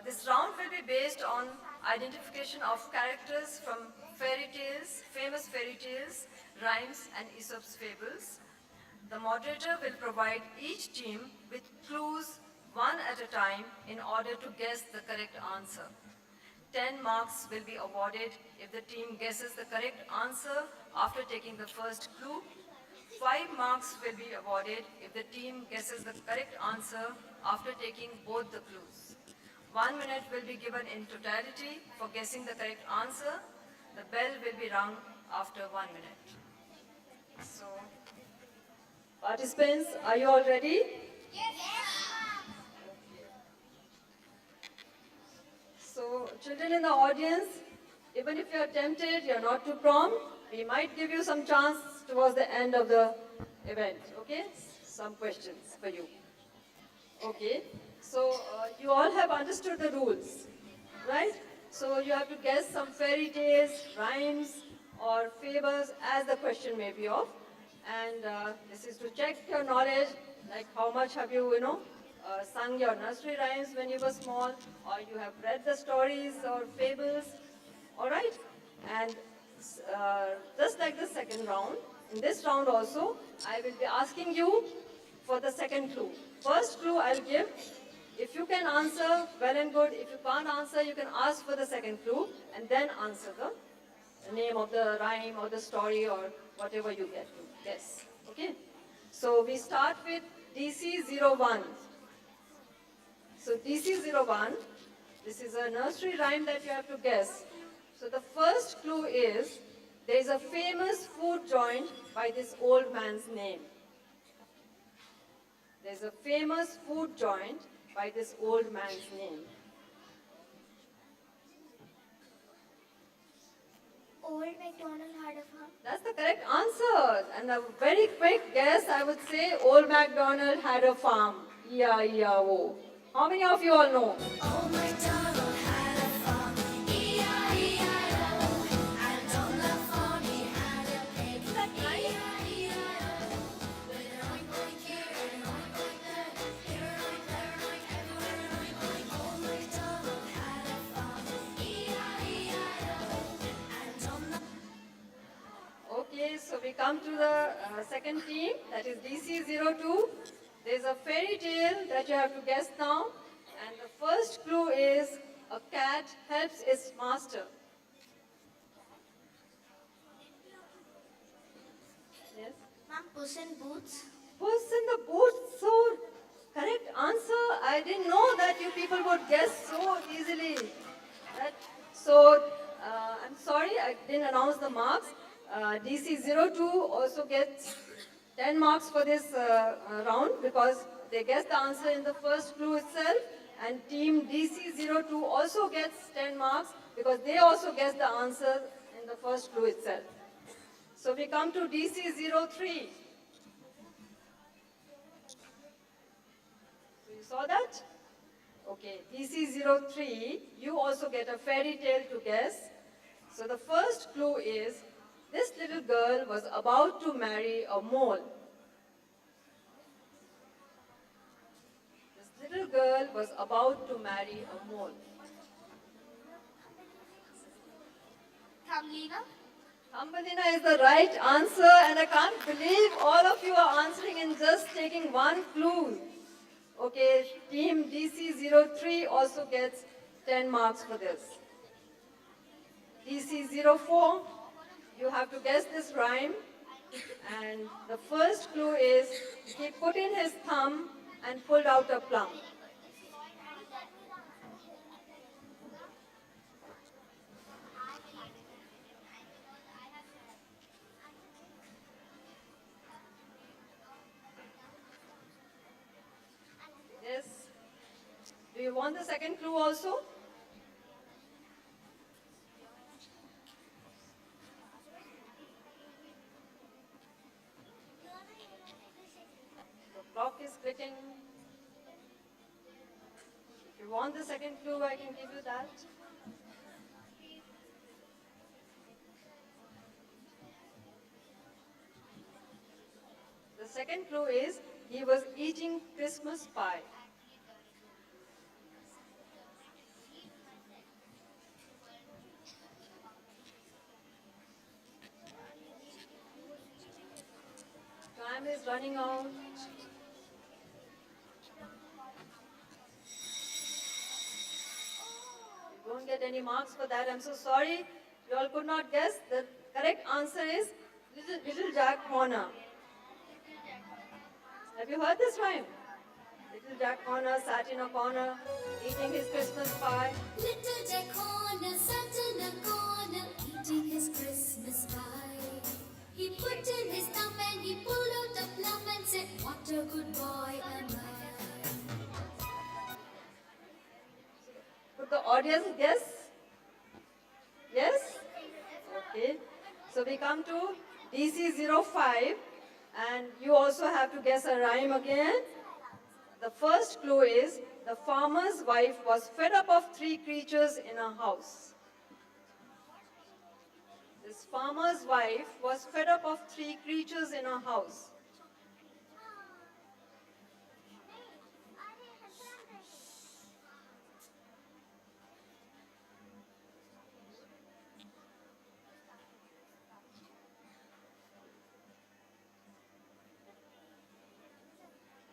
this round will be based on identification of characters from fairy tales, famous fairy tales, rhymes and Aesop's fables. The moderator will provide each team with clues one at a time in order to guess the correct answer. 10 marks will be awarded if the team guesses the correct answer after taking the first clue. 5 marks will be awarded if the team guesses the correct answer after taking both the clues. 1 minute will be given in totality for guessing the correct answer. The bell will be rung after 1 minute. So, participants, are you all ready? So, children in the audience, even if you are tempted, you are not too prompt, we might give you some chance towards the end of the event, okay? Some questions for you. Okay, so you all have understood the rules, right? So you have to guess some fairy tales, rhymes, or fables as the question may be of. And this is to check your knowledge, like how much have you, sung your nursery rhymes when you were small, or you have read the stories or fables, all right? And just like the second round, in this round also, I will be asking you for the second clue. First clue I'll give. If you can answer, well and good. If you can't answer, you can ask for the second clue and then answer the name of the rhyme or the story or whatever you get to guess. Okay? So we start with DC01. So DC01, this is a nursery rhyme that you have to guess. So the first clue is, there is a famous food joint by this old man's name. There's a famous food joint by this old man's name. Old MacDonald had a farm. That's the correct answer. And a very quick guess, I would say Old MacDonald had a farm. E-I-E-I-O. How many of you all know? Old MacDonald had a farm. E-I-E-I-O. And on the farm he had a pig. E-I-E-I-O. With an oink oink here and an oink oink there. Here an oink, there an oink, everywhere an oink oink. Old MacDonald had a farm. E-I-E-I-O. And on the Okay, so we come to the second team, that is DC02. There's a fairy tale that you have to guess now. And the first clue is, a cat helps its master. Yes? Ma'am, Puss in Boots. Puss in the Boots. So, correct answer. I didn't know that you people would guess so easily. I'm sorry, I didn't announce the marks. DC02 also gets 10 marks for this round because they guessed the answer in the first clue itself. And team DC02 also gets 10 marks because they also guessed the answer in the first clue itself. So we come to DC03. So you saw that? Okay, DC03, you also get a fairy tale to guess. So the first clue is, this little girl was about to marry a mole. This little girl was about to marry a mole. Thumbelina. Thumbelina is the right answer, and I can't believe all of you are answering in just taking one clue. Okay, team DC03 also gets 10 marks for this. DC04, you have to guess this rhyme. And the first clue is, he put in his thumb and pulled out a plum. Yes. Do you want the second clue also? The clock is clicking. If you want the second clue, I can give you that. The second clue is, he was eating Christmas pie. Time is running out. You don't get any marks for that. I'm so sorry. You all could not guess. The correct answer is Little Jack Horner. Have you heard this rhyme? Little Jack Horner sat in a corner eating his Christmas pie. Little Jack Horner sat in a corner eating his Christmas pie. He put in his thumb and he pulled out a plum and said, "What a good boy am I." Could the audience guess? Yes? Okay. So we come to DC05, and you also have to guess a rhyme again. The first clue is, the farmer's wife was fed up of three creatures in a house. This farmer's wife was fed up of three creatures in a house.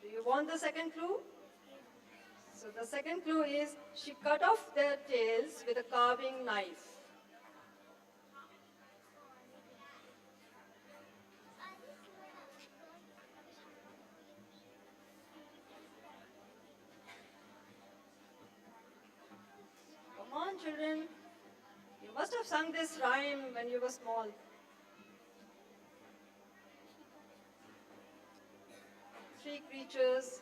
Do you want the second clue? So the second clue is she cut off their tails with a carving knife. Come on, children. You must have sung this rhyme when you were small. Three creatures.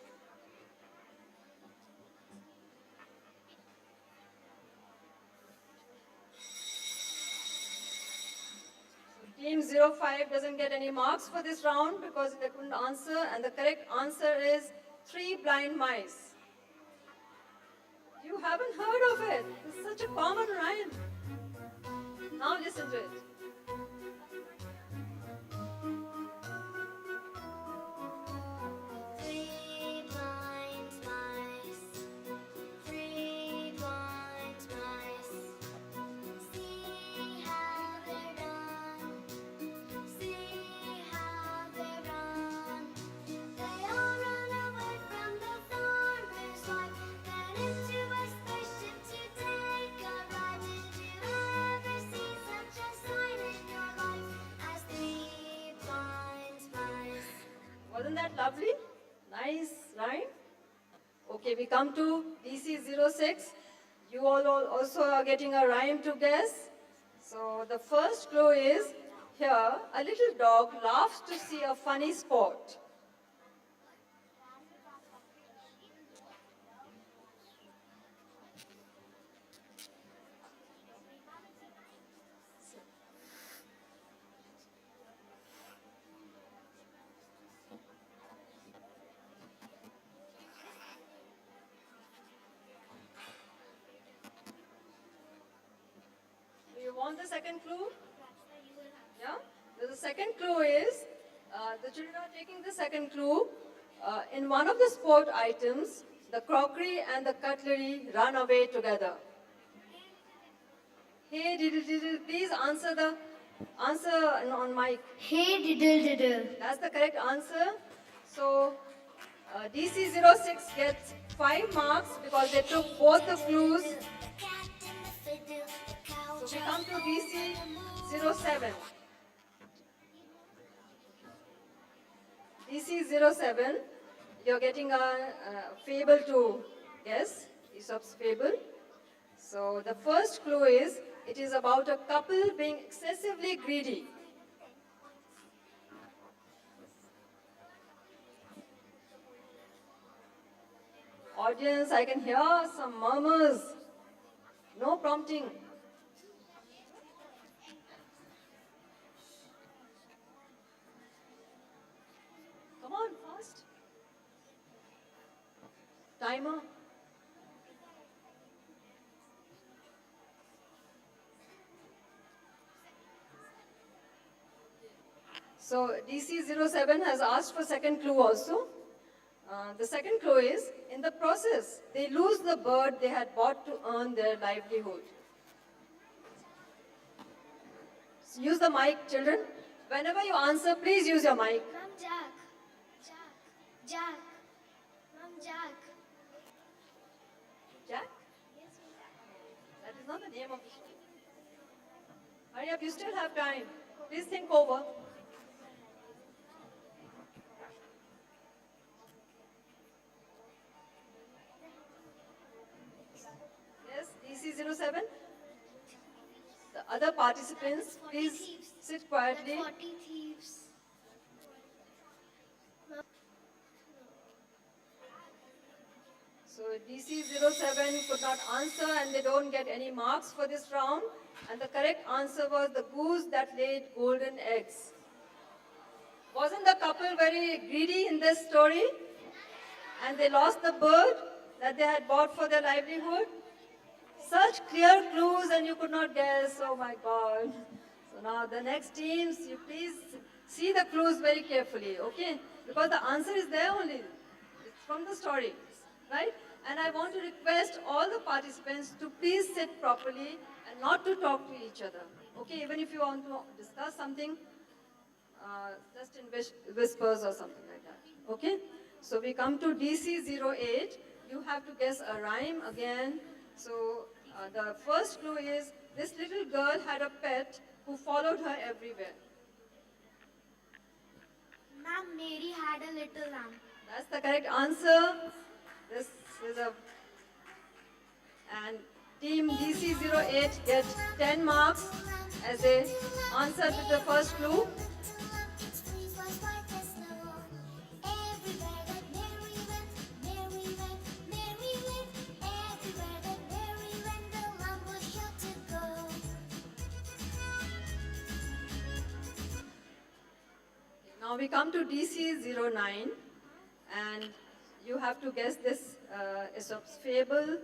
Team 05 doesn't get any marks for this round because they couldn't answer, and the correct answer is three blind mice. You haven't heard of it. It's such a common rhyme. Now listen to it. Three blind mice, three blind mice. See how they run, see how they run. They all run away from the farmer's wife, then into a spaceship to take a ride. Did you ever see such a sight in your life as three blind mice? Wasn't that lovely? Nice rhyme. Okay, we come to DC 06. You all also are getting a rhyme to guess. So the first clue is here a little dog laughs to see a funny spot. Do you want the second clue? Yeah? The second clue is, the children are taking the second clue. In one of the sport items, the crockery and the cutlery run away together. Hey, diddle, please answer on mic. Hey diddle diddle. That's the correct answer. So, DC 06 gets 5 marks because they took both the clues. So we come to DC 07. DC 07, you're getting a fable to guess, Aesop's fable. So the first clue is, it is about a couple being excessively greedy. Audience, I can hear some murmurs. No prompting. Come on, fast. Timer. So DC 07 has asked for second clue also. The second clue is, in the process, they lose the bird they had bought to earn their livelihood. So use the mic, children. Whenever you answer, please use your mic. Mom, Jack. Jack. Mom, Jack. Jack? That is not the name of the show. Hurry up, you still have time. Please think over. Yes, DC 07. The other participants, please sit quietly. 40 thieves. So DC 07 could not answer and they don't get any marks for this round. And the correct answer was the goose that laid golden eggs. Wasn't the couple very greedy in this story? And they lost the bird that they had bought for their livelihood? Such clear clues and you could not guess. Oh my God. So now the next teams, you please see the clues very carefully, okay? Because the answer is there only. It's from the story, right? And I want to request all the participants to please sit properly and not to talk to each other. Okay, even if you want to discuss something, just in whispers or something like that. Okay? So we come to DC08. You have to guess a rhyme again. So the first clue is this little girl had a pet who followed her everywhere. Ma'am, Mary had a little lamb. That's the correct answer. This is a and team DC08 get 10 marks as they answered with the first clue. Its face was white as snow. Everywhere that Mary went, Mary went, Mary went. Everywhere that Mary went, the lamb was sure to go. Now we come to DC09 and you have to guess this Aesop's fable.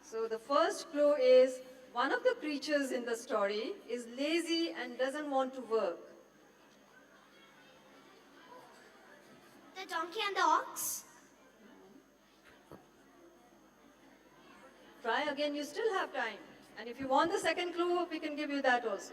So the first clue is one of the creatures in the story is lazy and doesn't want to work. The donkey and the ox. Try again, you still have time. And if you want the second clue, we can give you that also.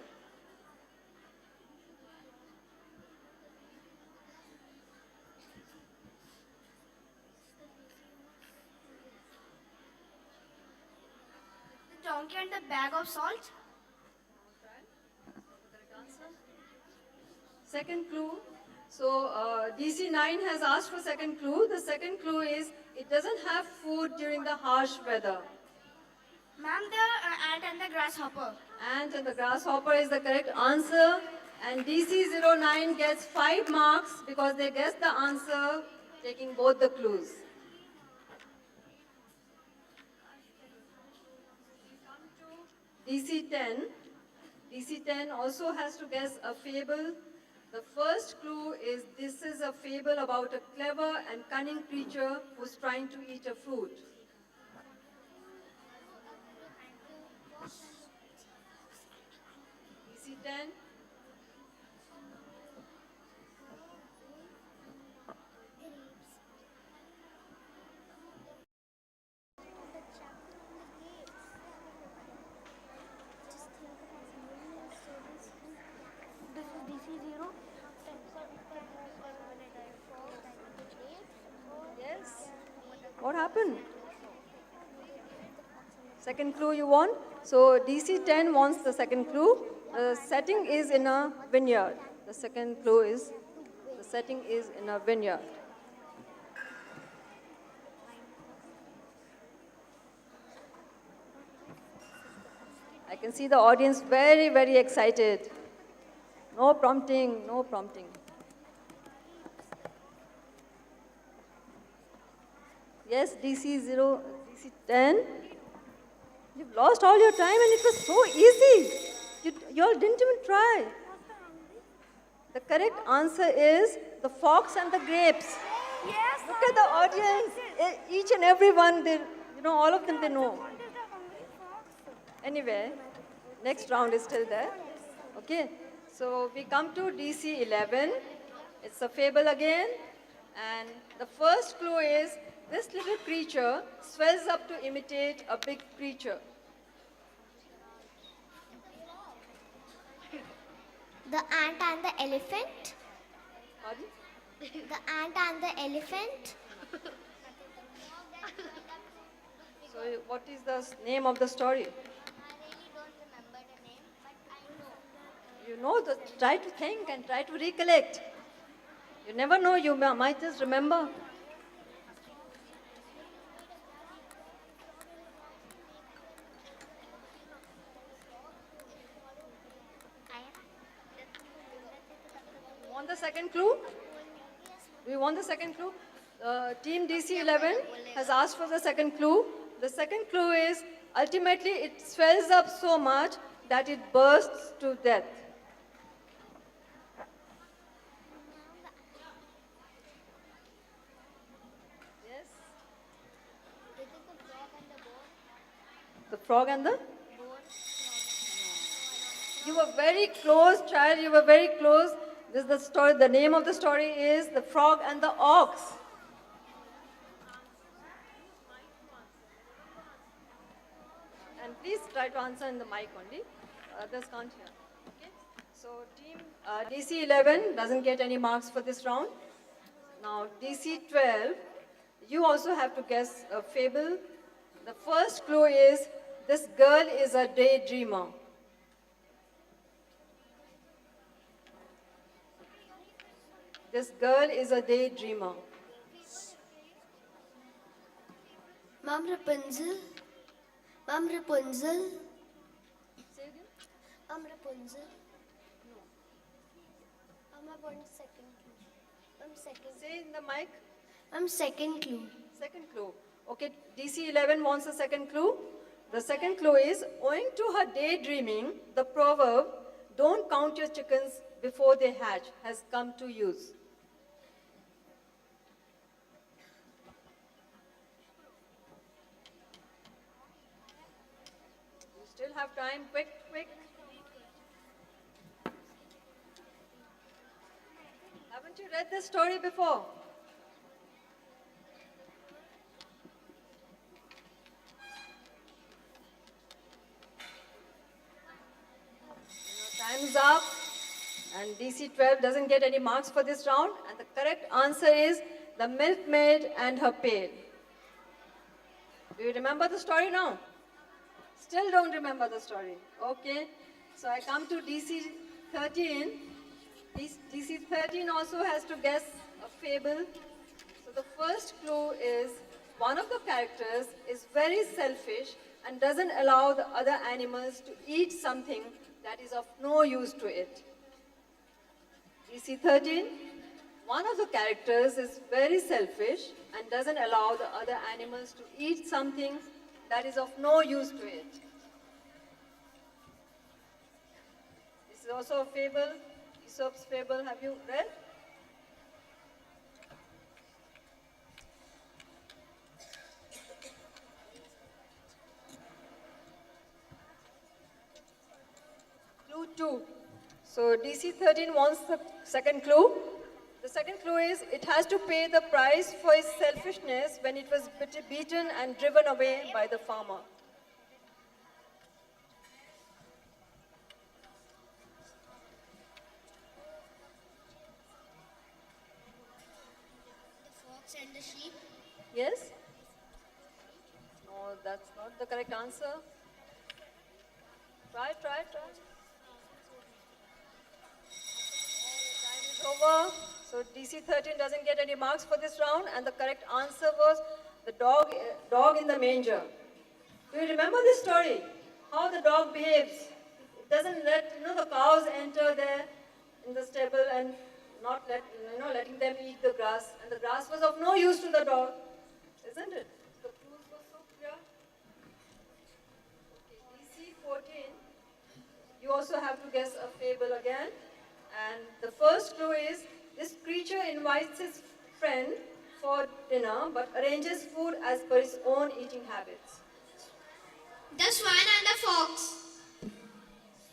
The donkey and the bag of salt. Second clue. So DC9 has asked for second clue. The second clue is it doesn't have food during the harsh weather. Ma'am, the ant and the grasshopper. Ant and the grasshopper is the correct answer. And DC09 gets 5 marks because they guessed the answer taking both the clues. DC10. DC10 also has to guess a fable. The first clue is this is a fable about a clever and cunning creature who's trying to eat a fruit. DC10. This is DC0. Yes. What happened? Second clue you want? So DC10 wants the second clue. The setting is in a vineyard. The second clue is the setting is in a vineyard. I can see the audience very, very excited. No prompting, no prompting. Yes, DC0, DC10. You've lost all your time and it was so easy. You all didn't even try. The correct answer is the fox and the grapes. Yes. Look at the audience. Each and every one, all of them they know. Anyway, next round is still there. Okay, so we come to DC11. It's a fable again. And the first clue is this little creature swells up to imitate a big creature. The ant and the elephant. Pardon? The ant and the elephant. So what is the name of the story? I really don't remember the name, but I know. You know, try to think and try to recollect. You never know, you might just remember. Want the second clue? Do you want the second clue? Team DC11 has asked for the second clue. The second clue is ultimately it swells up so much that it bursts to death. Yes? The frog and the? You were very close, child. You were very close. This is the story. The name of the story is The Frog and the Ox. And please try to answer in the mic only. Others can't hear. Okay? So team DC11 doesn't get any marks for this round. Now, DC 12, you also have to guess a fable. The first clue is this girl is a daydreamer. This girl is a daydreamer. Mom Rapunzel. Mom Rapunzel. Say again. Mom Rapunzel. Mom, I want second clue. Mom, second. Say in the mic. Mom, second clue. Second clue. Okay, DC 11 wants a second clue. The second clue is owing to her daydreaming, the proverb, don't count your chickens before they hatch, has come to use. You still have time. Quick, quick. Haven't you read this story before? Time's up. And DC 12 doesn't get any marks for this round. And the correct answer is The Milkmaid and Her Pail. Do you remember the story now? Still don't remember the story. Okay. So I come to DC 13. DC 13 also has to guess a fable. So the first clue is one of the characters is very selfish and doesn't allow the other animals to eat something that is of no use to it. DC 13, one of the characters is very selfish and doesn't allow the other animals to eat something that is of no use to it. This is also a fable, Aesop's fable. Have you read? Clue 2. So DC 13 wants the second clue. The second clue is it has to pay the price for its selfishness when it was beaten and driven away by the farmer. The fox and the sheep. Yes? No, that's not the correct answer. Try. Time is over. So DC 13 doesn't get any marks for this round, and the correct answer was the dog in the manger. Do you remember this story? How the dog behaves? It doesn't let the cows enter there in the stable and not letting them eat the grass, and the grass was of no use to the dog, isn't it? The clues were so clear. Okay, DC 14. You also have to guess a fable again. And the first clue is this creature invites his friend for dinner but arranges food as per his own eating habits. The swan and the fox.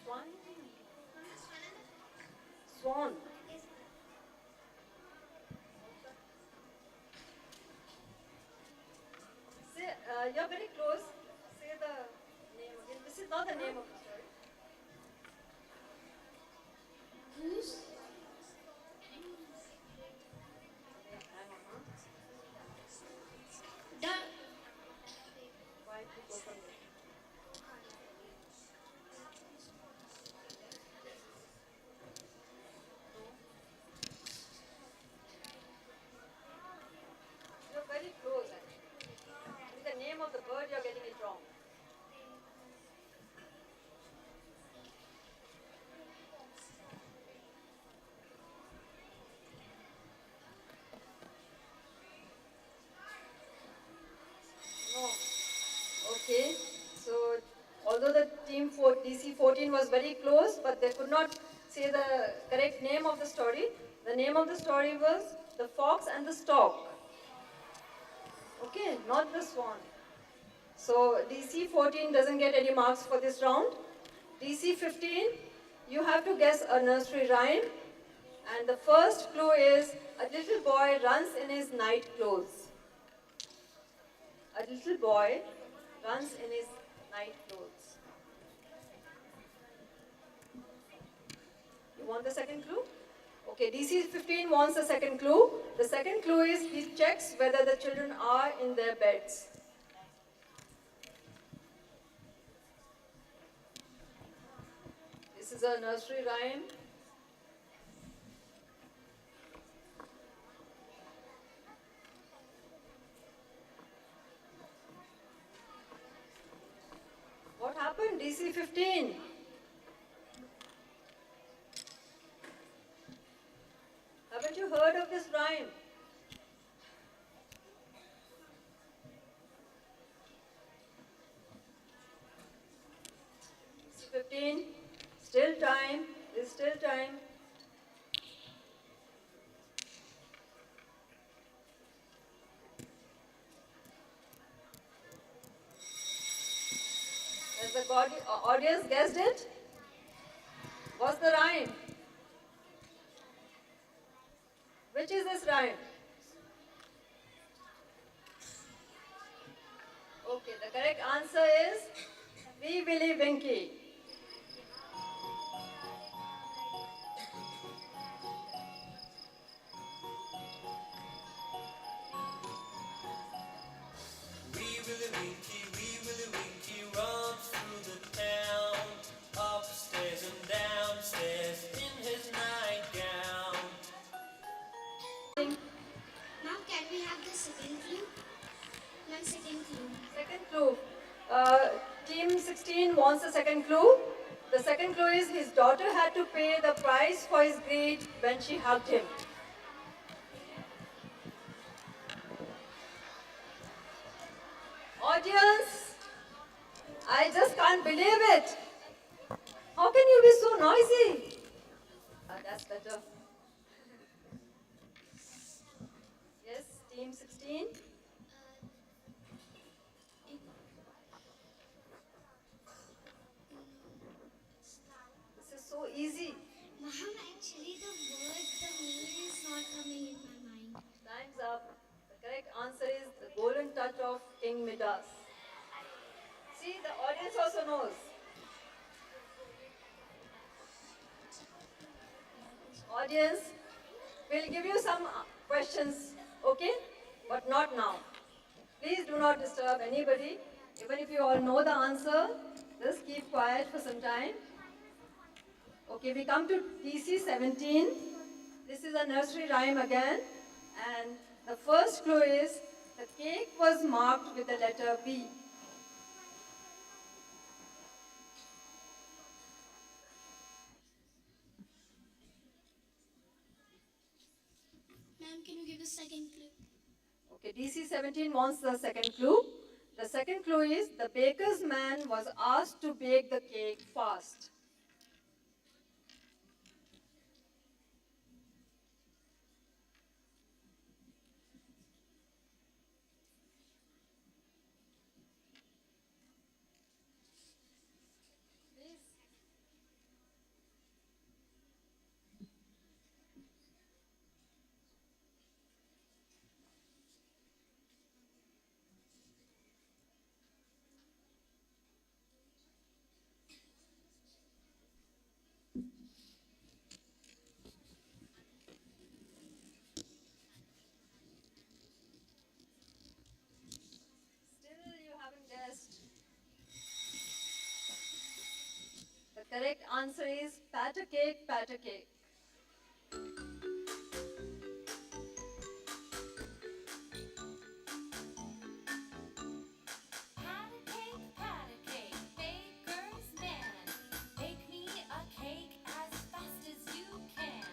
Swan? Swan. Say, you're very close. Say the name again. This is not the name of the story. Goose. Hang on, huh? The Why keep open it? You're very close, actually. With the name of the bird, you're getting it wrong. No. Okay. So, although the team for DC 14 was very close, but they could not say the correct name of the story. The name of the story was The Fox and the Stork. Okay, not the swan. So, DC 14 doesn't get any marks for this round. DC 15, you have to guess a nursery rhyme. And the first clue is a little boy runs in his night clothes. A little boy runs in his night clothes. You want the second clue? Okay, DC 15 wants a second clue. The second clue is he checks whether the children are in their beds. This is a nursery rhyme. What happened? DC 15. Haven't you heard of this rhyme? DC 15. Still time. There's still time. Has the audience guessed it? What's the rhyme? Which is this rhyme? Okay, the correct answer is Wee Willie Winky. Wee Willie Winky runs through the town, upstairs and downstairs in his nightgown. Ma'am, can we have the second clue? Ma'am, second clue. Second clue. Team 16 wants a second clue. The second clue is his daughter had to pay the price for his greed when she hugged him. Audience, I just can't believe it. How can you be so noisy? That's better. Yes, team 16. This is so easy. Ma'am, actually the word, the meaning is not coming in my mind. Time's up. The correct answer is the golden touch of King Midas. See, the audience also knows. Audience, we'll give you some questions, okay? But not now. Please do not disturb anybody. Even if you all know the answer, just keep quiet for some time. Okay, we come to DC 17. This is a nursery rhyme again. And the first clue is the cake was marked with the letter B. Ma'am, can you give the second clue? Okay, DC 17 wants the second clue. The second clue is the baker's man was asked to bake the cake fast. Still you haven't guessed. The correct answer is pat a cake, pat a cake. Pat a cake, baker's man. Bake me a cake as fast as you can.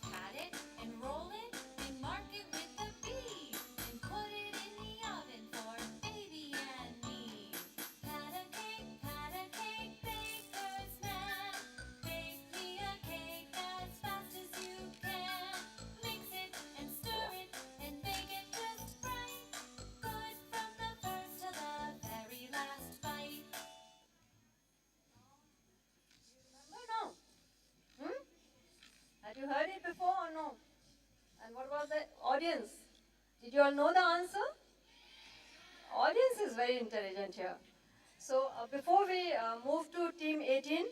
Pat it and roll it and mark it with a B. And put it in the oven for baby and me. Pat a cake, baker's man. Bake me a cake as fast as you can. Mix it and stir it and bake it just right. Good from the first to the very last bite. Remember now? Had you heard it before or no? And what about the audience? Did you all know the answer? Audience is very intelligent here. So before we move to team 18,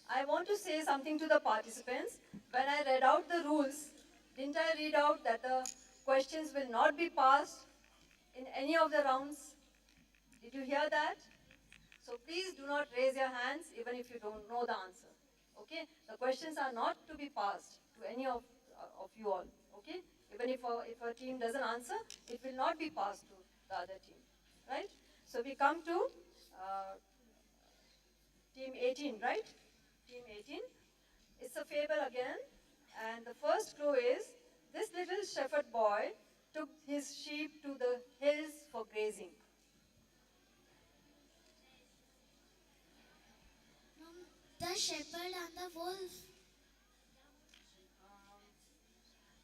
I want to say something to the participants. When I read out the rules, didn't I read out that the questions will not be passed in any of the rounds? Did you hear that? So please do not raise your hands even if you don't know the answer. Okay? The questions are not to be passed to any of you all. Okay? Even if a team doesn't answer, it will not be passed to the other team. Right? So we come to team 18, right? Team 18. It's a fable again. And the first clue is this little shepherd boy took his sheep to the hills for grazing. The shepherd and the wolf.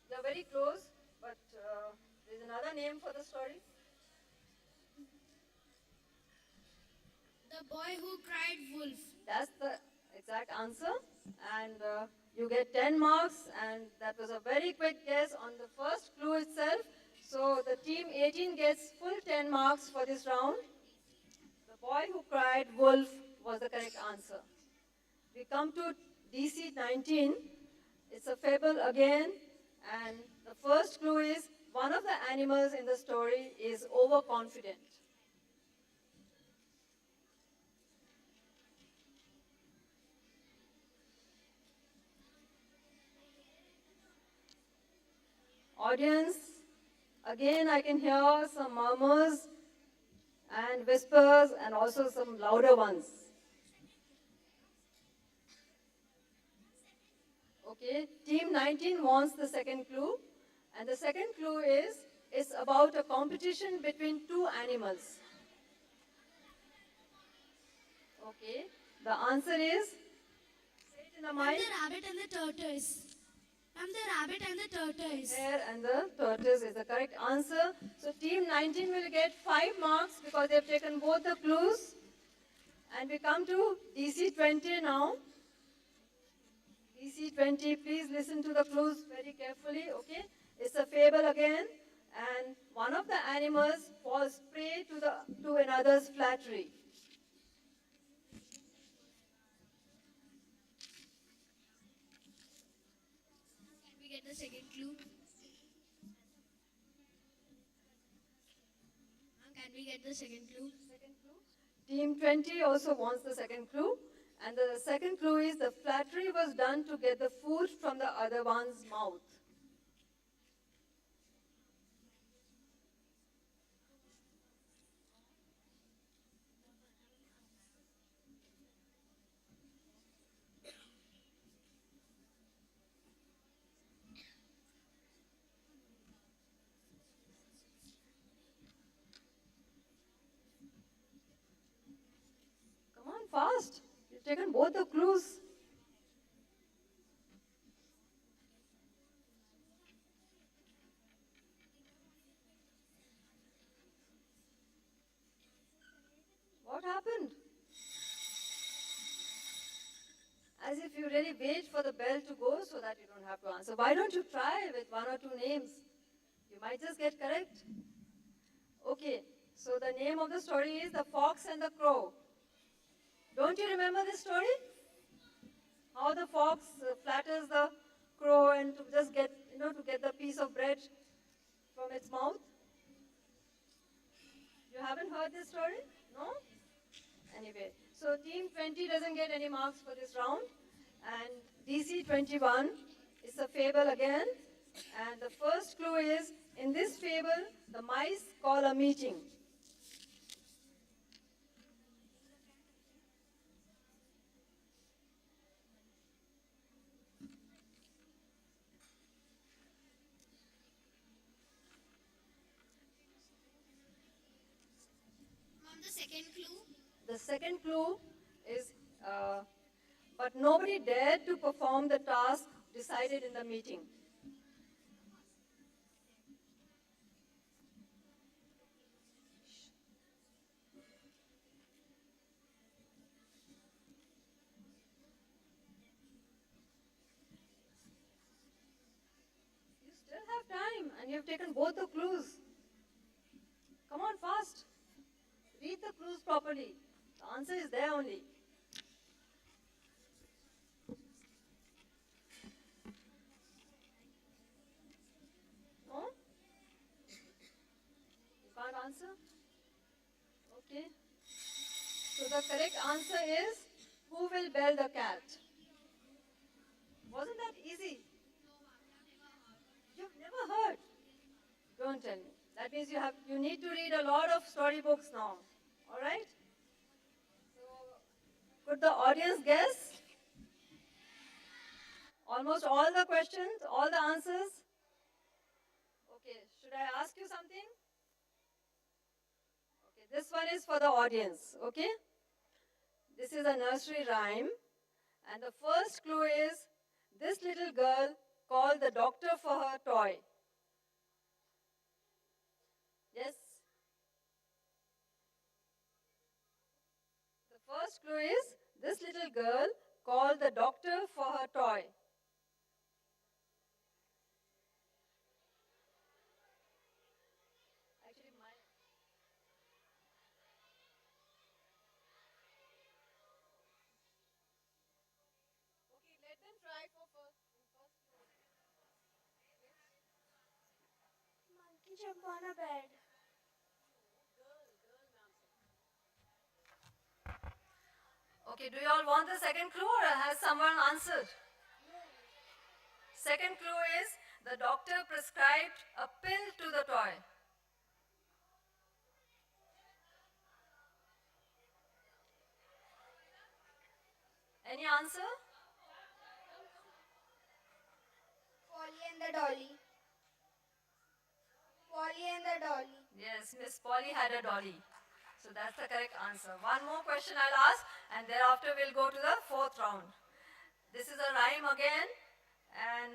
They're very close, but there's another name for the story. The boy who cried wolf. That's the exact answer. And you get 10 marks, and that was a very quick guess on the first clue itself. So the team 18 gets full 10 marks for this round. The boy who cried wolf was the correct answer. We come to DC 19. It's a fable again, and the first clue is one of the animals in the story is overconfident. Audience, again I can hear some murmurs and whispers and also some louder ones. Okay, team 19 wants the second clue, and the second clue is it's about a competition between two animals. Okay, the answer is, say it in the I'm mic, the rabbit and the tortoise. I'm the rabbit and the tortoise. hare and the tortoise is the correct answer. So team 19 will get 5 marks because they've taken both the clues. And we come to DC 20 now. DC 20, please listen to the clues very carefully, okay? It's a fable again, and one of the animals falls prey to another's flattery. Can we get the second clue? Can we get the second clue? Team 20 also wants the second clue. And the second clue is the flattery was done to get the food from the other one's mouth. Come on, fast. You've taken both the clues. What happened? As if you really wait for the bell to go so that you don't have to answer. Why don't you try with 1 or 2 names? You might just get correct. Okay, so the name of the story is The Fox and the Crow. Don't you remember this story? How the fox flatters the crow and to just get, to get the piece of bread from its mouth? You haven't heard this story? No? Anyway, so team 20 doesn't get any marks for this round. And DC 21 is a fable again. And the first clue is, in this fable, the mice call a meeting. The second clue. The second clue is, but nobody dared to perform the task decided in the meeting. You still have time and you've taken both the clues. Come on, fast. Read the clues properly. The answer is there only. answer? Okay. So the correct answer is, who will bell the cat? Wasn't that easy? You've never heard? Don't tell me. That means you need to read a lot of storybooks now. All right? So, could the audience guess? Almost all the questions, all the answers? Okay, should I ask you something? Okay, this one is for the audience, okay? This is a nursery rhyme, and the first clue is, this little girl called the doctor for her toy. Yes? The first clue is, this little girl called the doctor for her toy. Actually, okay, let them try for first clue. Monkey jump on a bed. Okay, do you all want the second clue or has someone answered? Second clue is, the doctor prescribed a pill to the toy. Any answer? Polly and the dolly. Polly and the dolly. Yes, Miss Polly had a dolly. So that's the correct answer. One more question I'll ask, and thereafter we'll go to the fourth round. This is a rhyme again, and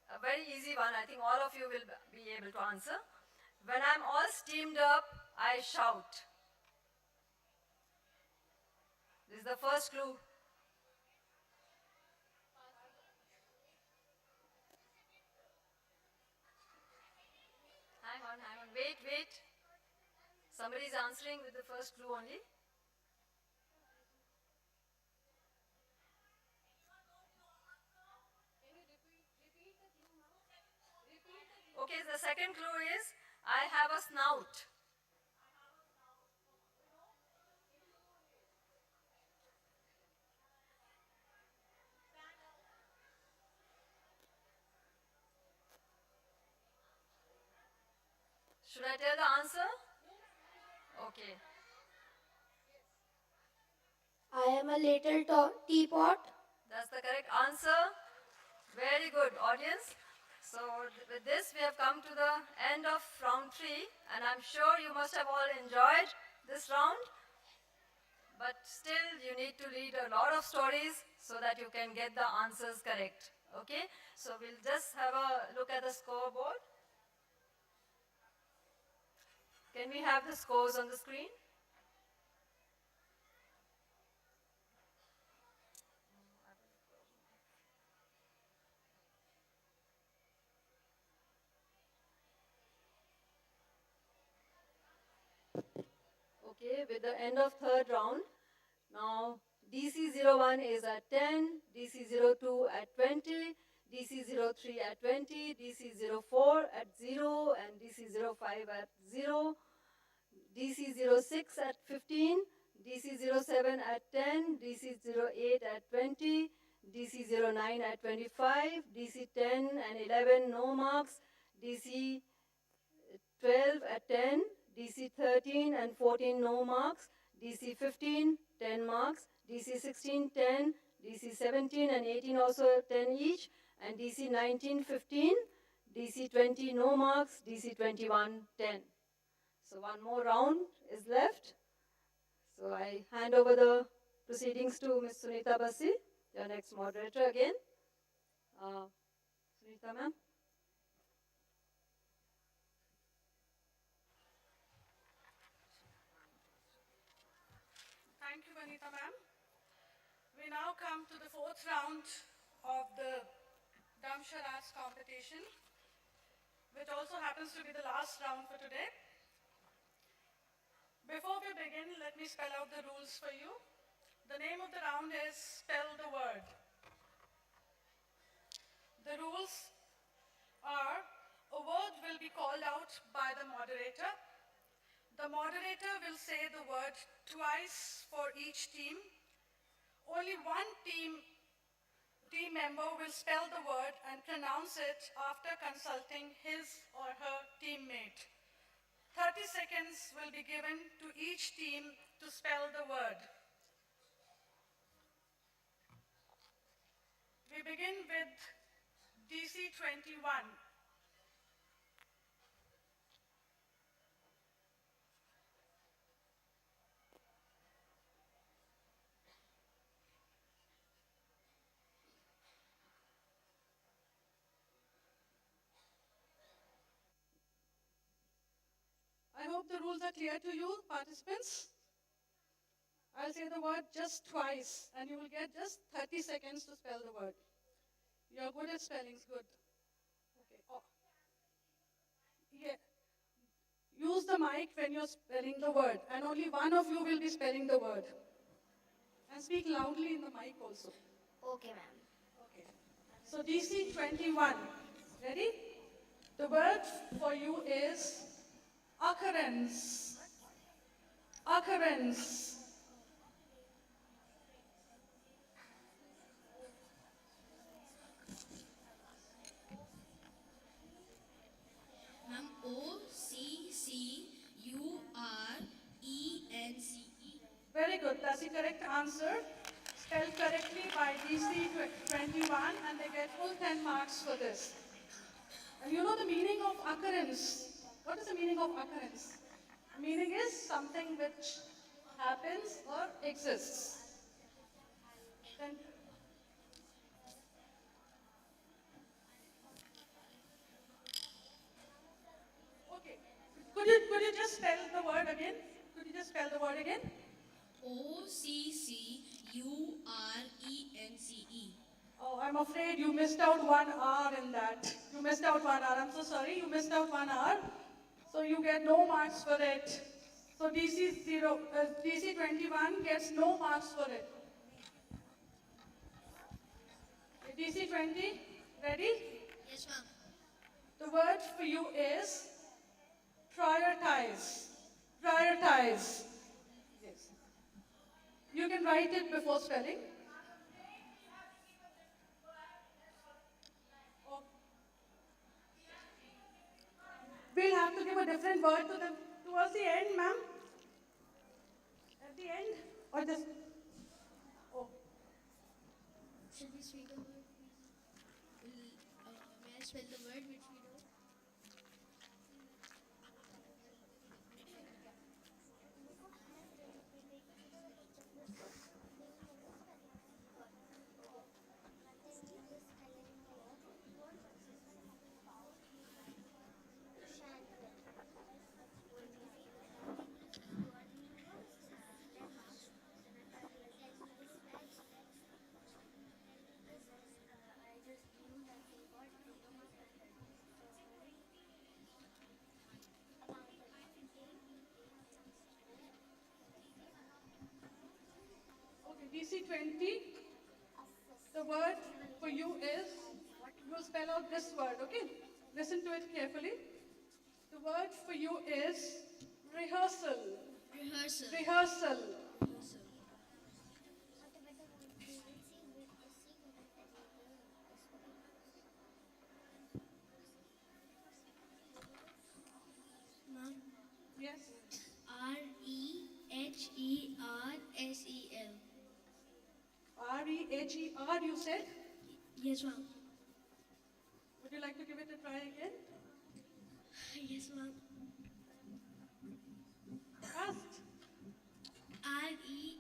a very easy one. I think all of you will be able to answer. When I'm all steamed up, I shout. This is the first clue. Hang on, hang on. Wait. Somebody's answering with the first clue only. Okay, the second clue is, I have a snout. Should I tell the answer? Okay. I am a little teapot. That's the correct answer. Very good, audience. So with this, we have come to the end of round 3, and I'm sure you must have all enjoyed this round. But still, you need to read a lot of stories so that you can get the answers correct. Okay? So we'll just have a look at the scoreboard. Can we have the scores on the screen? Okay, with the end of third round, now DC01 is at 10, DC02 at 20, DC03 at 20, DC04 at 0, and DC05 at 0, DC06 at 15, DC07 at 10, DC08 at 20, DC09 at 25, DC10 and 11 no marks, DC 12 at 10, DC 13 and 14 no marks, DC 15 10 marks, DC 16 10, DC 17 and 18 also 10 each, and DC 19 15, DC 20 no marks, DC 21 10. So one more round is left. So I hand over the proceedings to Ms. Sunita Basi, your next moderator again. Sunita ma'am. Thank you, Vanita ma'am. We now come to the fourth round of the Dumb Charades competition, which also happens to be the last round for today. Before we begin, let me spell out the rules for you. The name of the round is Spell the Word. The rules are, a word will be called out by the moderator. The moderator will say the word twice for each team. Only one team member will spell the word and pronounce it after consulting his or her teammate. 30 seconds will be given to each team to spell the word. We begin with DC 21. I hope the rules are clear to you, participants. I'll say the word just twice, and you will get just 30 seconds to spell the word. You're good at spellings, good. Okay. Oh. Yeah. Use the mic when you're spelling the word, and only one of you will be spelling the word. And speak loudly in the mic also. Okay, ma'am. Okay. So DC 21. Ready? The word for you is occurrence. Occurrence. Ma'am, OCCURENCE. Very good. That's the correct answer. Spelled correctly by DC 21, and they get full 10 marks for this. And you know the meaning of occurrence. What is the meaning of occurrence? Meaning is something which happens or exists. Then, okay. Could you just spell the word again? Could you just spell the word again? OCCURENCE. Oh, I'm afraid you missed out one R in that. You missed out one R. I'm so sorry. You missed out one R. So you get no marks for it. So DC 21 gets no marks for it. Okay, DC 20, ready? Yes, ma'am. The word for you is prioritize. Prioritize. Yes. You can write it before spelling. Oh. We'll have to give a different word to them towards the end, ma'am. At the end, or just. Oh. Should we speak the word, please? May I spell the word which we know? Okay, DC 20. The word for you is, you'll spell out this word, okay? Listen to it carefully. The word for you is rehearsal. Rehearsal. Rehearsal. Rehearsal. Ma'am, Yes. REHERSEL. REHER, you said? Yes, ma'am. Would you like to give it a try again? Yes, ma'am. Fast.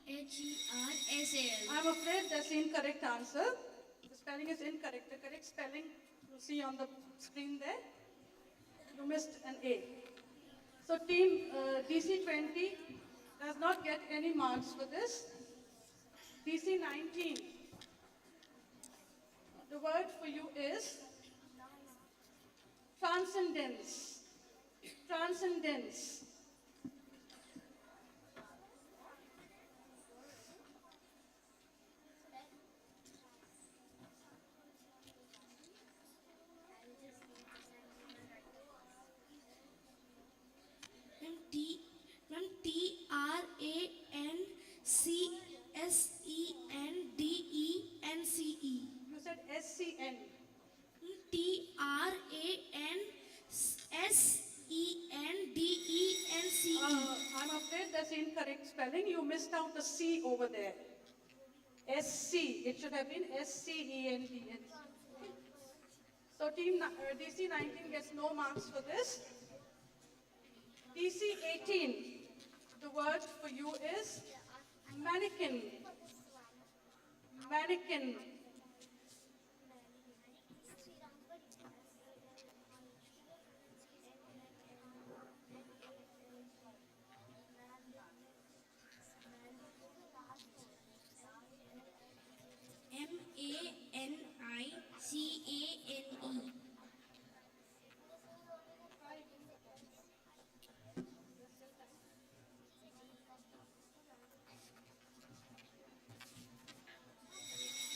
REHERSAL. I'm afraid that's the incorrect answer. The spelling is incorrect. The correct spelling you see on the screen there. You missed an A. So team DC 20 does not get any marks for this. DC 19. The word for you is transcendence. Transcendence. Ma'am, I'm afraid that's incorrect spelling. You missed out the C over there. SC. It should have been SCENT. So team DC 19 gets no marks for this. DC 18. The word for you is mannequin. Mannequin. MANICANE.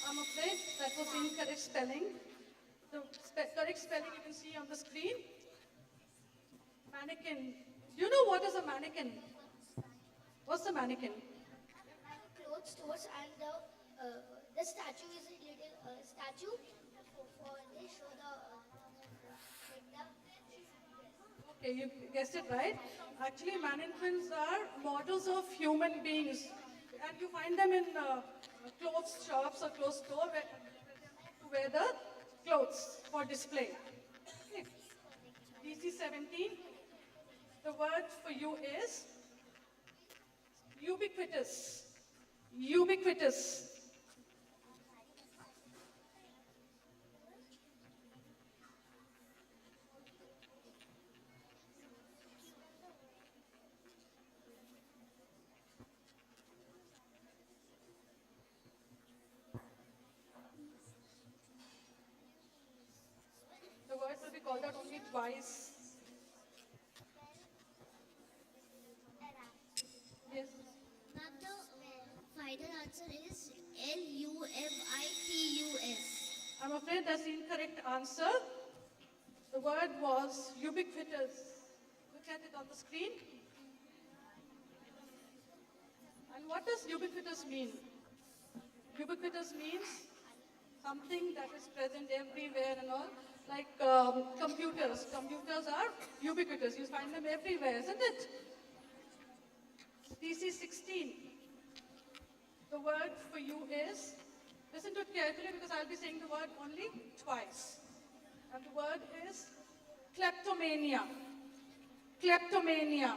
I'm afraid that was incorrect spelling. The correct spelling you can see on the screen. Mannequin. Do you know what is a mannequin? What's a mannequin? Clothes stores and the statue is a little statue for they show the Okay, you guessed it right. Actually, mannequins are models of human beings. And you find them in clothes shops or clothes store where, to wear the clothes for display. Okay. DC 17. The word for you is ubiquitous. Ubiquitous. The word will be called out only twice. Yes. Now the final answer is LUMITUS. I'm afraid that's the incorrect answer. The word was ubiquitous. Look at it on the screen. And what does ubiquitous mean? Ubiquitous means something that is present everywhere and all. Like computers. Computers are ubiquitous. You find them everywhere, isn't it? DC 16. The word for you is, listen to it carefully because I'll be saying the word only twice. And the word is kleptomania. Kleptomania.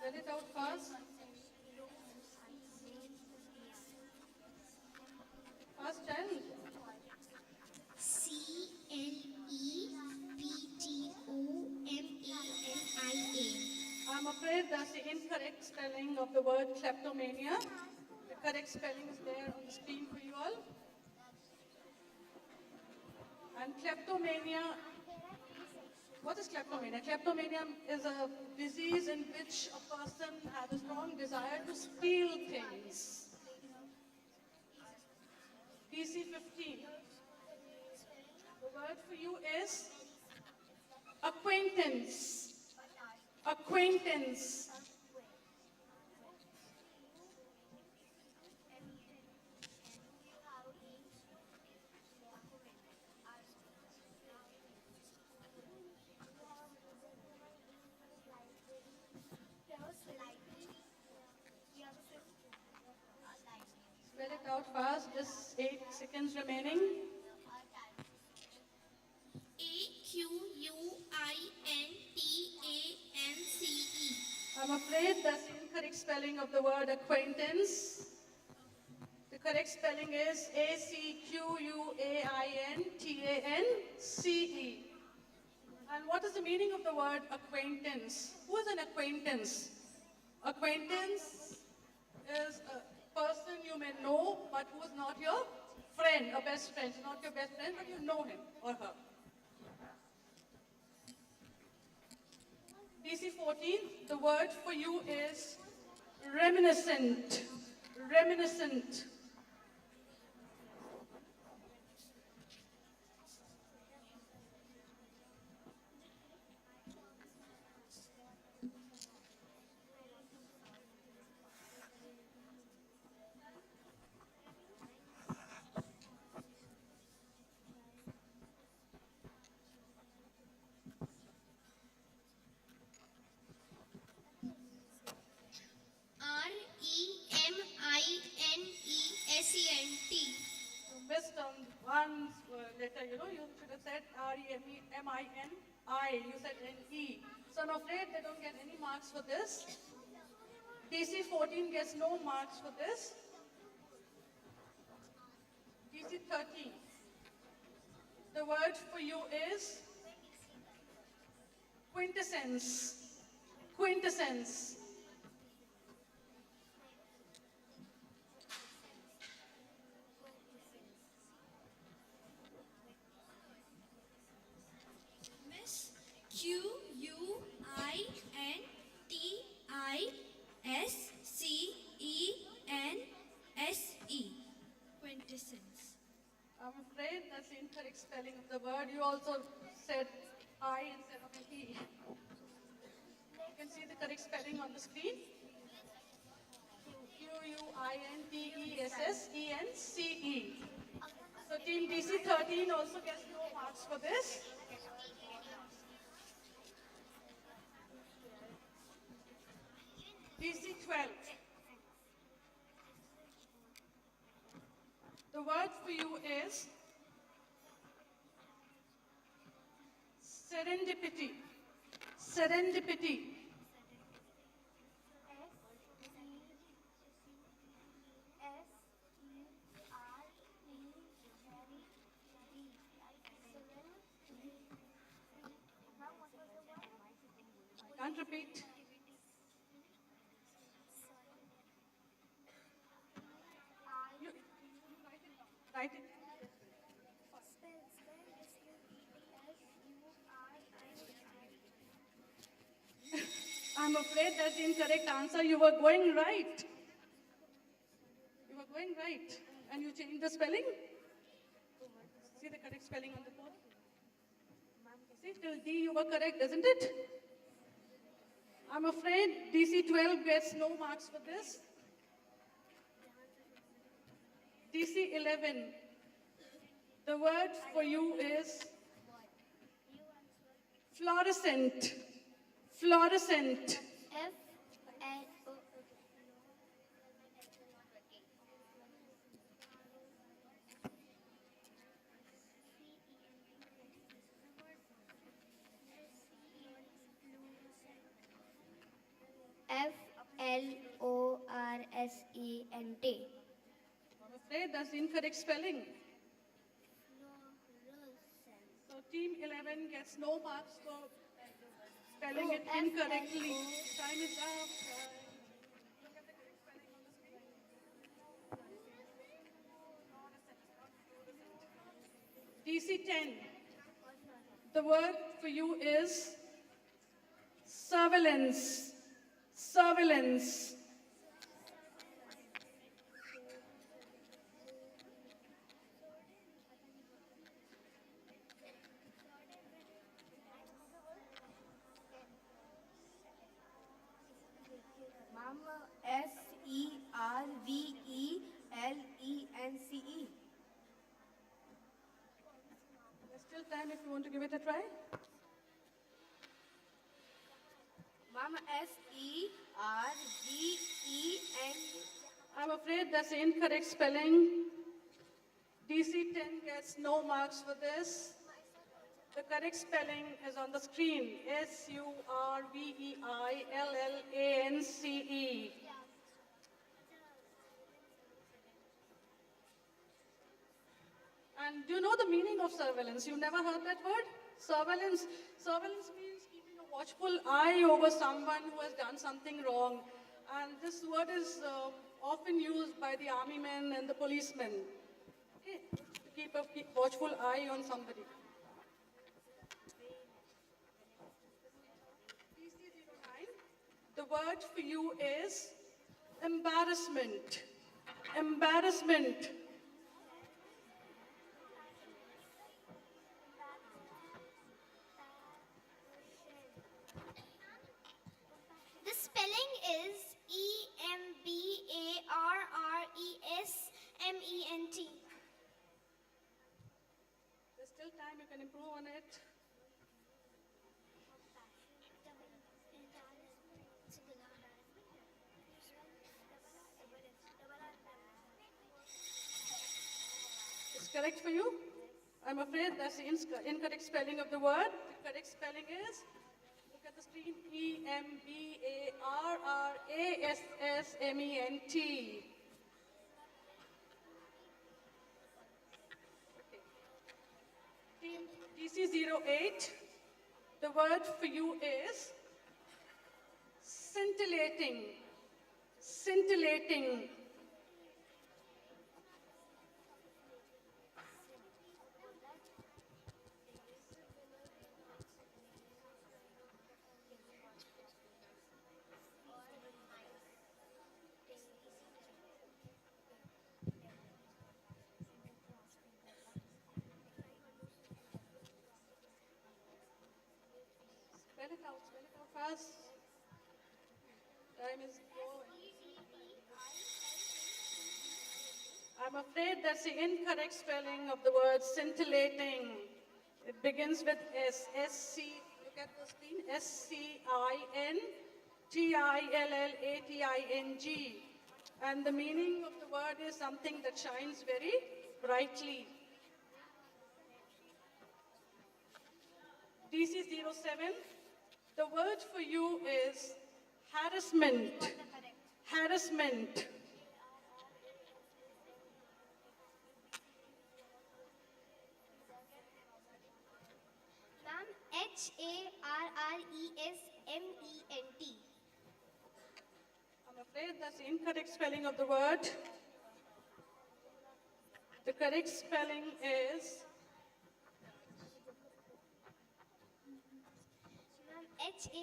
Spell it out fast. Fast, child. CLEPTOMANIA. I'm afraid that's the incorrect spelling of the word kleptomania. The correct spelling is there on the screen for you all. And kleptomania, what is kleptomania? Kleptomania is a disease in which a person has a strong desire to steal things. DC 15. The word for you is acquaintance. Acquaintance. Spell it out fast, just 8 seconds remaining. AQUINTANCE. I'm afraid that's the incorrect spelling of the word acquaintance. The correct spelling is ACQUAINTANCE. And what is the meaning of the word acquaintance? Who is an acquaintance? Acquaintance is a person you may know, but who is not your friend, a best friend. Not your best friend, but you know him or her. DC 14, the word for you is reminiscent. Reminiscent. one letter, you should have said R-E-M-E-M-I-N-I. You said N-E. So I'm afraid they don't get any marks for this. DC 14 gets no marks for this. DC 13. The word for you is quintessence. Quintessence. Miss Quintessence. Quintessence. I'm afraid that's the incorrect spelling of the word. You also said I instead of an E. You can see the correct spelling on the screen. Quintessence. So team DC 13 also gets no marks for this. DC 12. The word for you is serendipity. Serendipity. I can't repeat. You write it. I'm afraid that's the incorrect answer. You were going right. You were going right. And you changed the spelling? See the correct spelling on the board? See, till D you were correct, isn't it? I'm afraid DC 12 gets no marks for this. DC 11. The word for you is fluorescent. Fluorescent. Fluorescent. I'm afraid that's the incorrect spelling. So team 11 gets no marks for spelling it incorrectly. Time is up. Look at the correct spelling on the screen. DC 10. The word for you is surveillance. Surveillance. Serveillance. There's still time if you want to give it a try. Mama, Serven. I'm afraid that's the incorrect spelling. DC 10 gets no marks for this. The correct spelling is on the screen. Surveillance. And do you know the meaning of surveillance? You've never heard that word? Surveillance. Surveillance means keeping a watchful eye over someone who has done something wrong. And this word is often used by the army men and the policemen. Okay? To keep a watchful eye on somebody. PC09. The word for you is embarrassment. Embarrassment. The spelling is Embarrassment. There's still time, you can improve on it. It's correct for you? I'm afraid that's the incorrect spelling of the word. The correct spelling is, look at the screen, Embarrassment. Team DC08, the word for you is scintillating. Scintillating. Spell it out fast. Time is going. I'm afraid that's the incorrect spelling of the word scintillating. It begins with S. S-C, look at the screen, Scintillating. And the meaning of the word is something that shines very brightly. DC07, the word for you is harassment. Harassment. Ma'am, Harressment. I'm afraid that's the incorrect spelling of the word. The correct spelling is Ma'am, Harressment.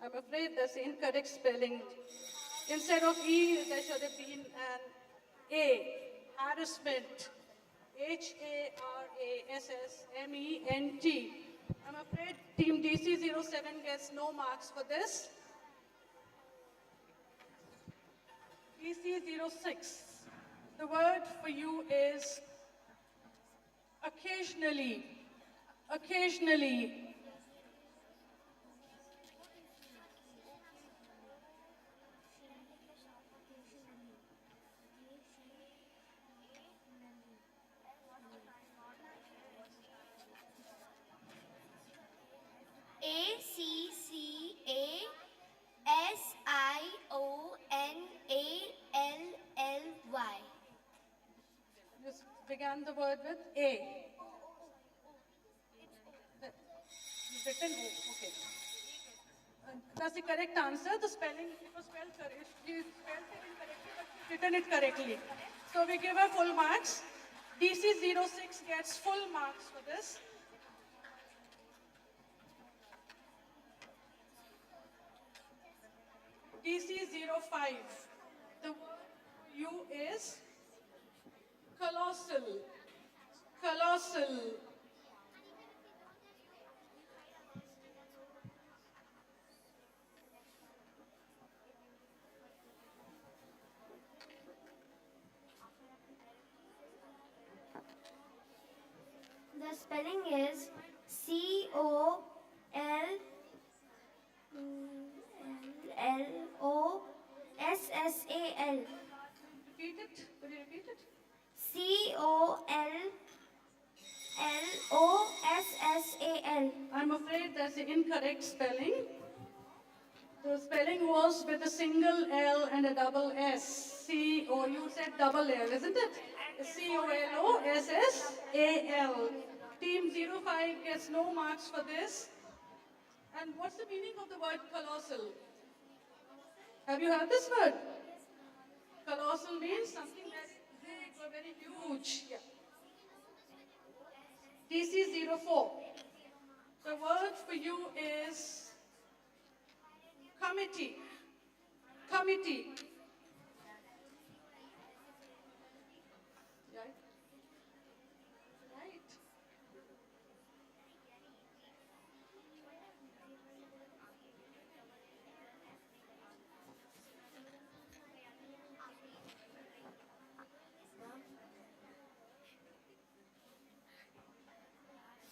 I'm afraid that's the incorrect spelling. Instead of E, there should have been an A. Harassment. Harassment. I'm afraid Team DC07 gets no marks for this. DC06, the word for you is occasionally. Occasionally. Accionally. Just began the word with A. Written O, okay. That's the correct answer. The spelling, it was spelled correct. She spelled it incorrectly, but she's written it correctly. So we give her full marks. DC06 gets full marks for this. DC05, the word for you is colossal. Colossal. The spelling is Collssal. Repeat it. Could you repeat it? Collssal. I'm afraid that's the incorrect spelling. The spelling was with a single L and a double S. C-O, you said double L, isn't it? Collossal. Team 05 gets no marks for this. And what's the meaning of the word colossal? Have you heard this word? Colossal means something very big or very huge. Yeah. DC04. The word for you is committee. Committee. Right? Right.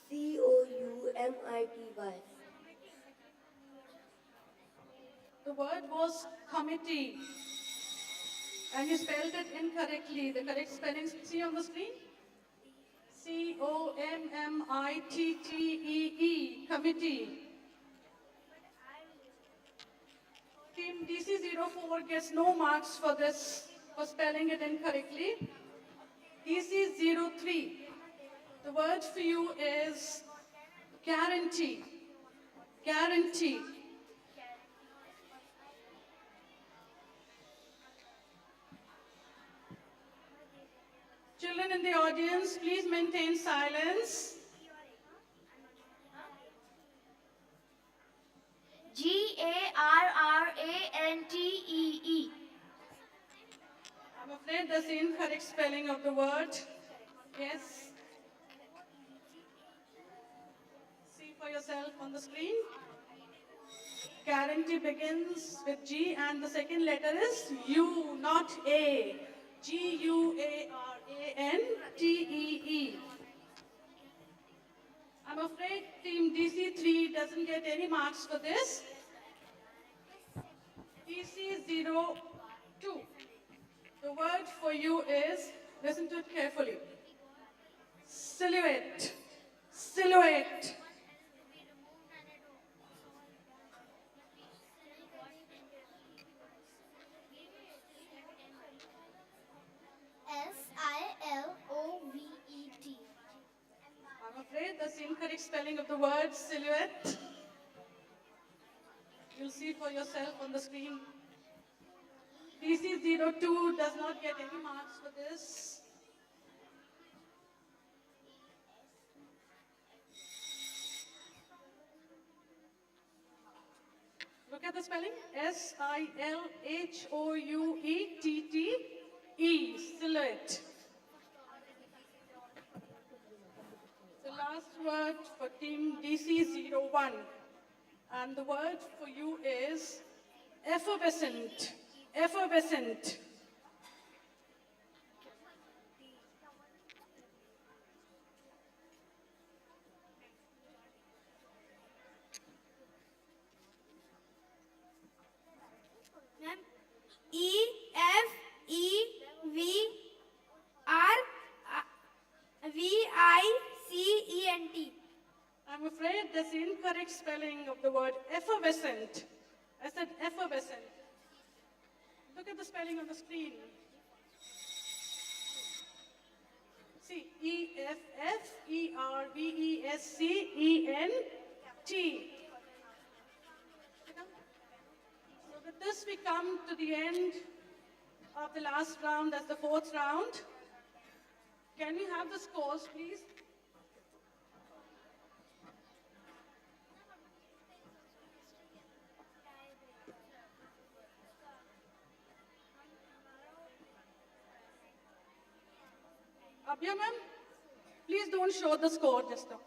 Coumity. The word was committee. And you spelled it incorrectly. The correct spelling, see on the screen? Committee, committee. Team DC04 gets no marks for this, for spelling it incorrectly. DC03, the word for you is guarantee, guarantee. Children in the audience, please maintain silence. Garrantee. I'm afraid that's the incorrect spelling of the word. Yes. See for yourself on the screen. Guarantee begins with G and the second letter is U, not A. Guarantee. I'm afraid team DC3 doesn't get any marks for this. DC02. The word for you is, listen to it carefully. Silhouette. Silhouette. Silhouette. I'm afraid that's the incorrect spelling of the word silhouette. You'll see for yourself on the screen. DC02 does not get any marks for this. Look at the spelling. Silhouette. Silhouette. The last word for team DC01. And the word for you is effervescent. Effervescent. Ma'am, Effervicent. I'm afraid that's the incorrect spelling of the word effervescent. I said effervescent. Look at the spelling on the screen. See, Effervescent. So with this we come to the end of the last round, that's the fourth round. Can we have the scores, please? Abhya ma'am, please don't show the score just now.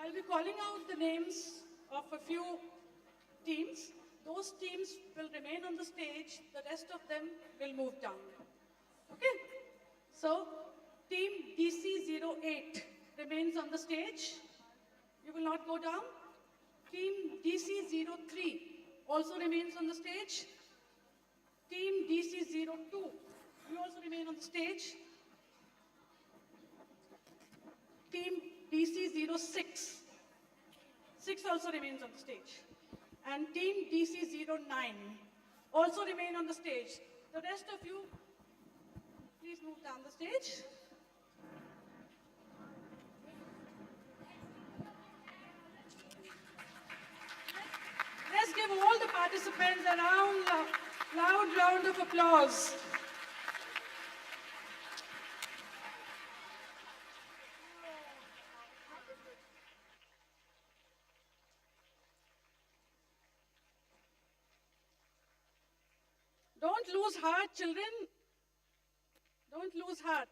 I'll be calling out the names of a few teams. Those teams will remain on the stage. The rest of them will move down. Okay? So, team DC08 remains on the stage. You will not go down. Team DC03 also remains on the stage. Team DC02, you also remain on the stage. Team DC06, 6 also remains on the stage. And team DC09 also remain on the stage. The rest of you, please move down the stage. Let's give all the participants a loud round of applause. Don't lose heart, children. Don't lose heart.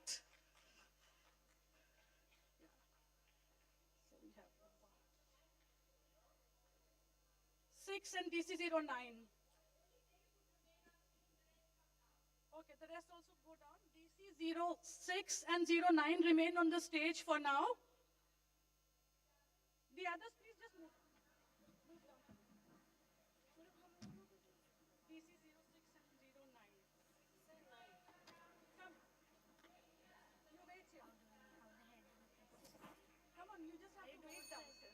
So we have 6 and DC09. Okay, the rest also go down. DC06 and 09 remain on the stage for now. The others, please just move down. DC06 and 09. Come. You wait here. Come on, you just have to wait downstairs.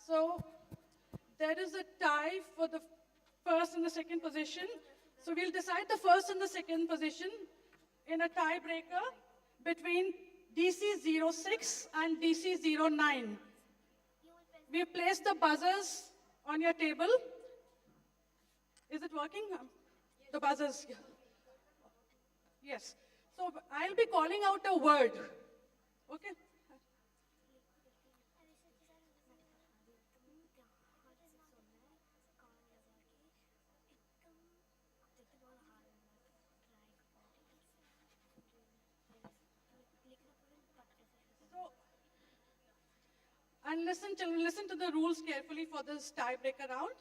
So there is a tie for the first and the second position. So we'll decide the first and the second position in a tiebreaker between DC06 and DC09. We place the buzzers on your table. Is it working? The buzzers. Yes. So I'll be calling out a word. Okay? And listen to the rules carefully for this tiebreaker round.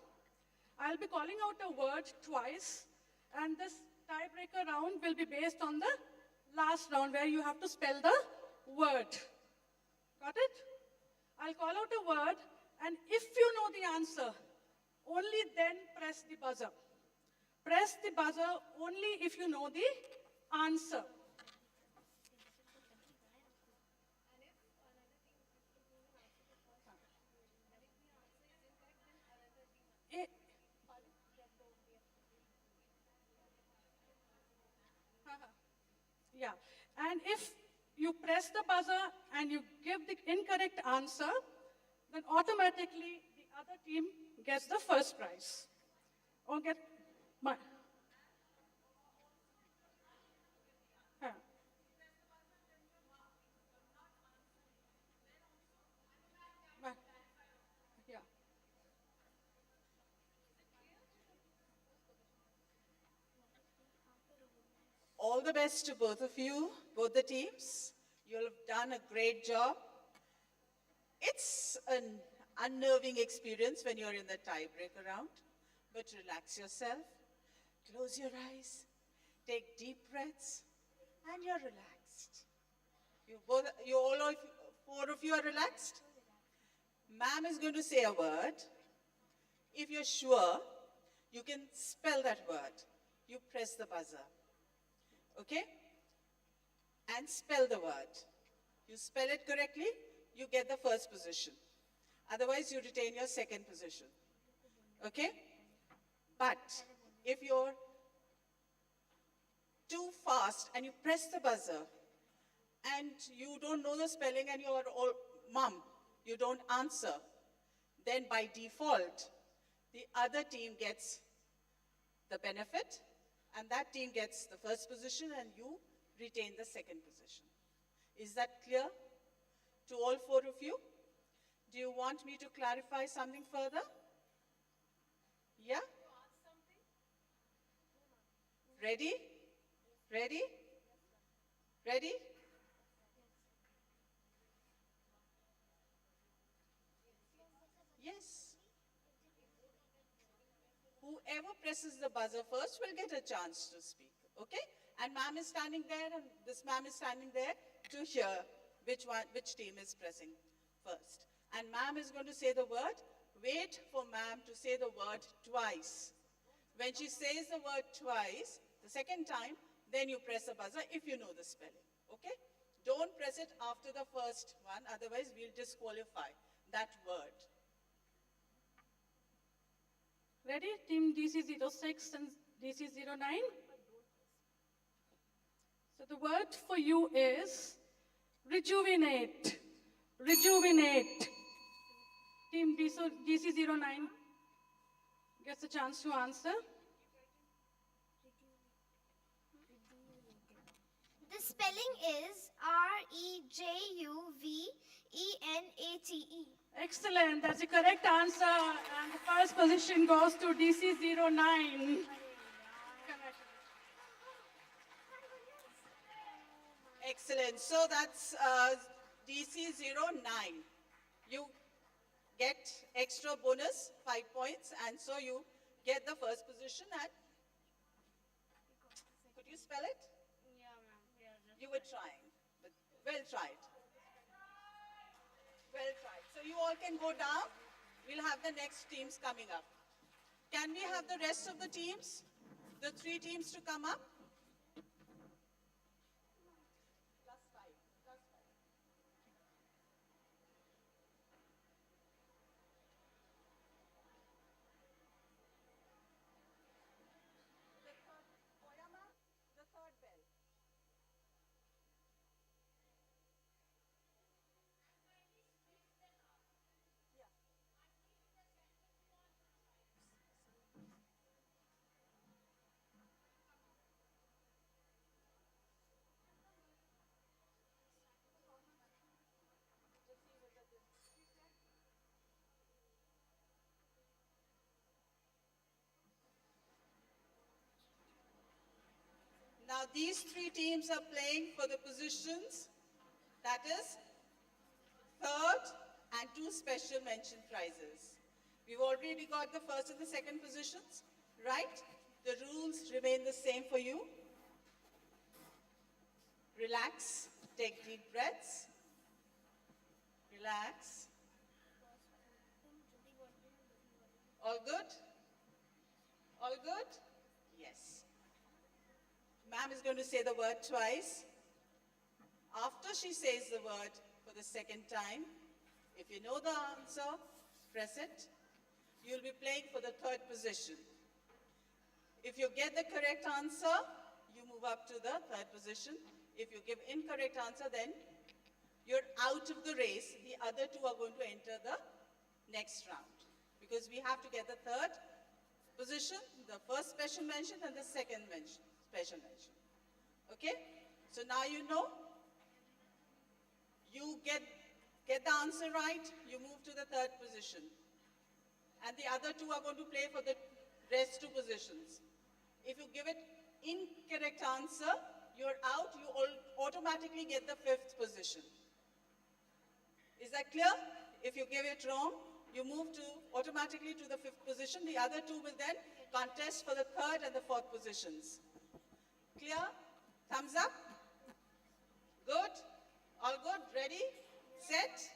I'll be calling out a word twice, and this tiebreaker round will be based on the last round where you have to spell the word. Got it? I'll call out a word, and if you know the answer, only then press the buzzer. Press the buzzer only if you know the answer. Yeah, and if you press the buzzer and you give the incorrect answer, then automatically the other team gets the first prize. Or get my. Yeah. All the best to both of you, both the teams. You'll have done a great job. It's an unnerving experience when you're in the tiebreaker round, but relax yourself, close your eyes, take deep breaths, and you're relaxed. Four of you are relaxed? Ma'am is going to say a word. If you're sure, you can spell that word. You press the buzzer. Okay? And spell the word. You spell it correctly, you get the first position. Otherwise, you retain your second position. Okay? But if you're fast and you press the buzzer and you don't know the spelling and you're all, mum, you don't answer, then by default, the other team gets the benefit and that team gets the first position and you retain the second position. Is that clear to all four of you? Do you want me to clarify something further? Yeah? Ready? Ready? Ready? Yes. Whoever presses the buzzer first will get a chance to speak, okay? And ma'am is standing there and this ma'am is standing there to hear which team is pressing first. And ma'am is going to say the word. Wait for ma'am to say the word twice. When she says the word twice, the second time, then you press the buzzer if you know the spelling, okay? Don't press it after the first one, otherwise we'll disqualify that word. Ready? Team DC06 and DC09. So the word for you is rejuvenate. Rejuvenate. Team DC09 gets a chance to answer. The spelling is Rejuvenate. Excellent. That's the correct answer. And the first position goes to DC09. Excellent. So that's DC09. You get extra bonus, 5 points, and so you get the first position at. Could you spell it? You were trying, but well tried. Well tried. So you all can go down. We'll have the next teams coming up. Can we have the rest of the teams? The 3 teams to come up? +5. The third, Oyama, the third bell. Now these 3 teams are playing for the positions, that is, third and 2 special mention prizes. We've already got the first and the second positions, right? The rules remain the same for you. Relax, take deep breaths. Relax. All good? All good? Yes. Ma'am is going to say the word twice. After she says the word for the second time, if you know the answer, press it. You'll be playing for the third position. If you get the correct answer, you move up to the third position. If you give incorrect answer, then you're out of the race. The other 2 are going to enter the next round. Because we have to get the third position, the first special mention and the second special mention. Okay? So now you know. You get the answer right, you move to the third position. And the other 2 are going to play for the rest 2 positions. If you give it incorrect answer, you're out, you automatically get the 5th position. Is that clear? If you give it wrong, you move automatically to the 5th position. The other 2 will then contest for the 3rd and the 4th positions. Clear? Thumbs up? Good? All good? Ready? Set?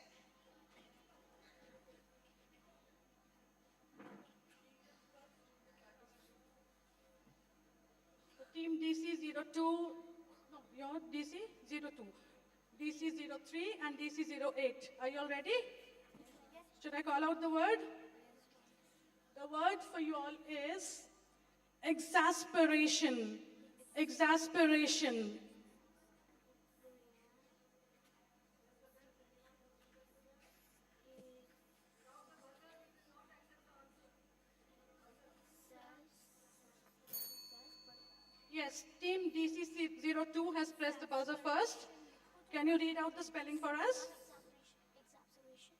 Team DC02, no, your DC02, DC03 and DC08. Are you all ready? Should I call out the word? The word for you all is exasperation. Exasperation. Yes, team DCC02 has pressed the buzzer first. Can you read out the spelling for us? Exaspera. Exapseration.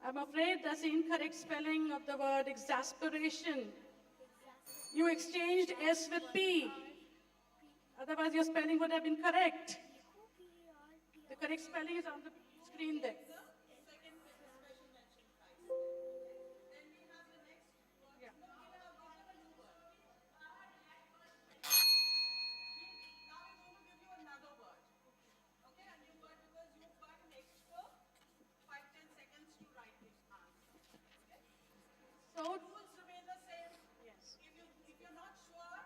I'm afraid that's the incorrect spelling of the word exasperation. You exchanged S with P. Otherwise, your spelling would have been correct. The correct spelling is on the screen there. Yeah. Now we're going to give you another word. Okay, a new word because you've got an extra 5-10 seconds to write the answer. Okay? So, Rules remain the same. yes. If you're not sure,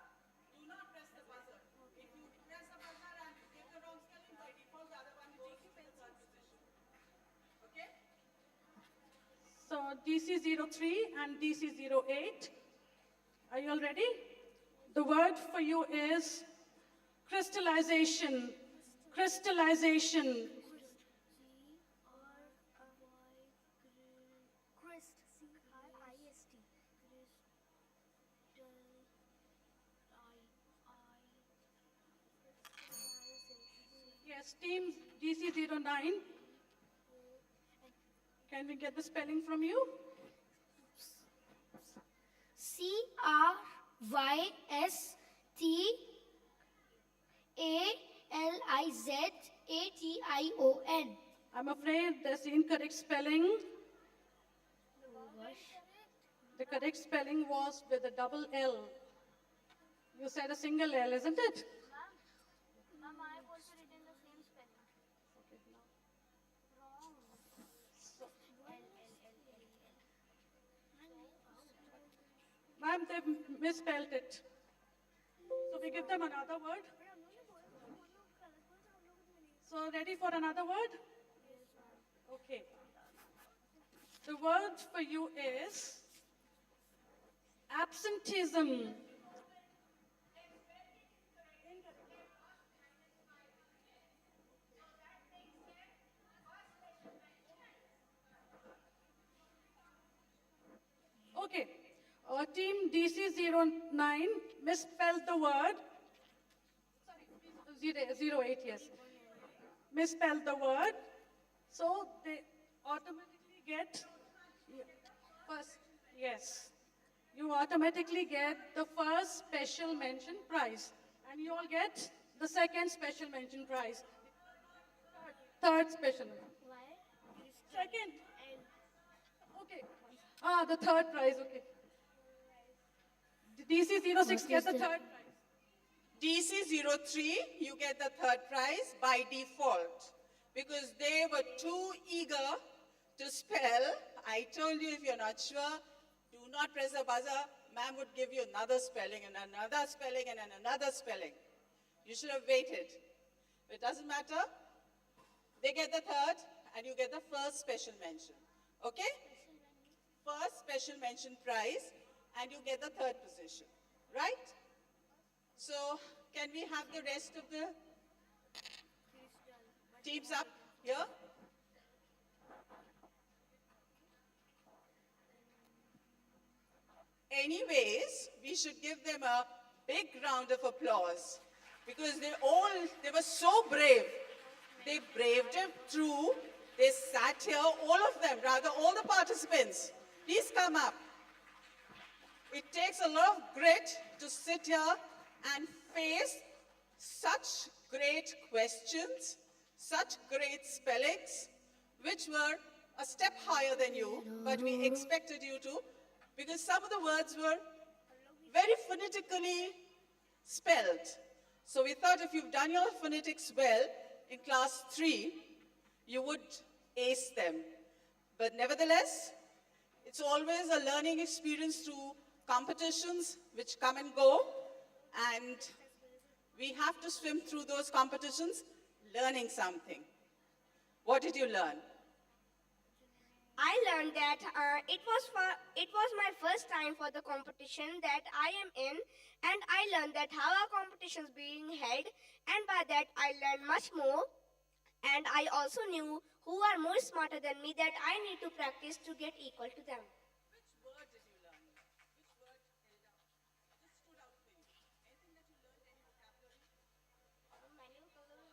do not press the buzzer. If you press the buzzer and give the wrong spelling, by default the other one goes to the third position. Okay? So DC03 and DC08. Are you all ready? The word for you is crystallization. Crystallization. Yes, team DC09. Can we get the spelling from you? Crystallization. I'm afraid that's the incorrect spelling. The correct spelling was with a double L. You said a single L, isn't it? Ma'am, I have also written the same spelling. Wrong. Ma'am, they've misspelled it. So we give them another word. So ready for another word? Okay. The word for you is absenteeism. Okay. Team DC09 misspelled the word. Sorry, 08, yes. Misspelled the word. So they automatically get first, yes. You automatically get the first special mention prize. And you all get the second special mention prize. Third special. Second. Okay. The third prize, okay. DC06 gets the third prize. DC03, you get the third prize by default because they were too eager to spell. I told you if you're not sure, do not press the buzzer. Ma'am would give you another spelling and another spelling and another spelling. You should have waited. But it doesn't matter. They get the third and you get the first special mention. Okay? First special mention prize and you get the third position. Right? So, can we have the rest of the teams up here? Anyways, we should give them a big round of applause because they were so brave. They braved it through. They sat here, all of them, rather all the participants. Please come up. It takes a lot of grit to sit here and face such great questions, such great spellings, which were a step higher than you, but we expected you to, because some of the words were very phonetically spelled. So we thought if you've done your phonetics well in class 3, you would ace them. But nevertheless, it's always a learning experience through competitions which come and go, and We have to swim through those competitions learning something. What did you learn? I learned that it was my first time for the competition that I am in, and I learned that how are competitions being held, and by that I learned much more, and I also knew who are more smarter than me that I need to practice to get equal to them. Which word did you learn? Which word held out? Just stood out for you? Anything that you learned, any vocabulary? Many vocabulary,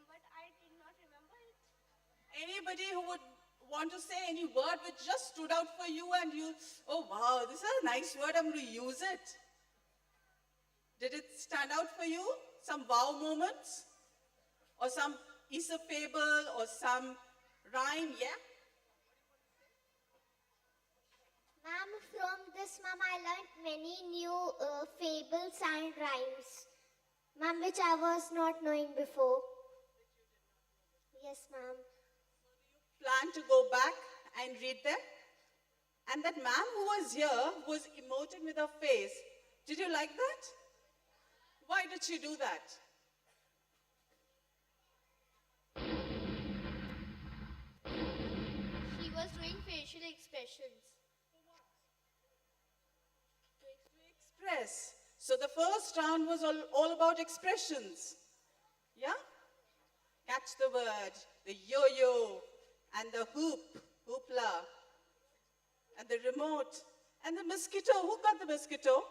but I did not remember it. Anybody who would want to say any word which just stood out for you and you, oh wow, this is a nice word, I'm going to use it. Did it stand out for you? Some wow moments? Or some Aesop fable or some rhyme, yeah? Ma'am, from this, ma'am, I learned many new fables and rhymes, ma'am, which I was not knowing before. Yes, ma'am. Plan to go back and read them? And that ma'am who was here was emoting with her face. Did you like that? Why did she do that? She was doing facial expressions. Express. So the first round was all about expressions. Yeah? Catch the word, the yo-yo, and the hoopla, and the remote, and the mosquito. Who got the mosquito?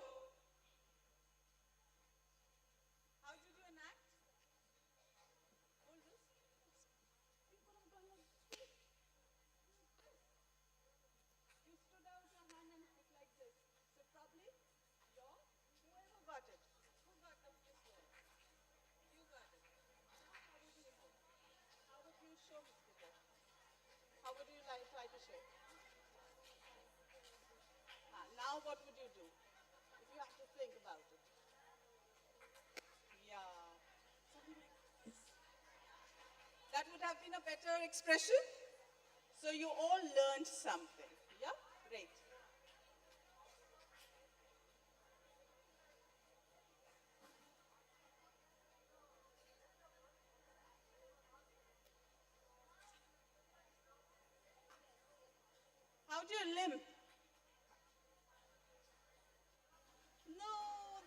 How did you enact? Hold this. You stood out your hand and put like this. So probably whoever got it. Who got this word? You got it. How would you know? How would you show mosquito? How would you try to show? Now what would you do? If you have to think about it. Yeah. Something like this. That would have been a better expression. So you all learned something. Yeah? Great. How do you limp? No,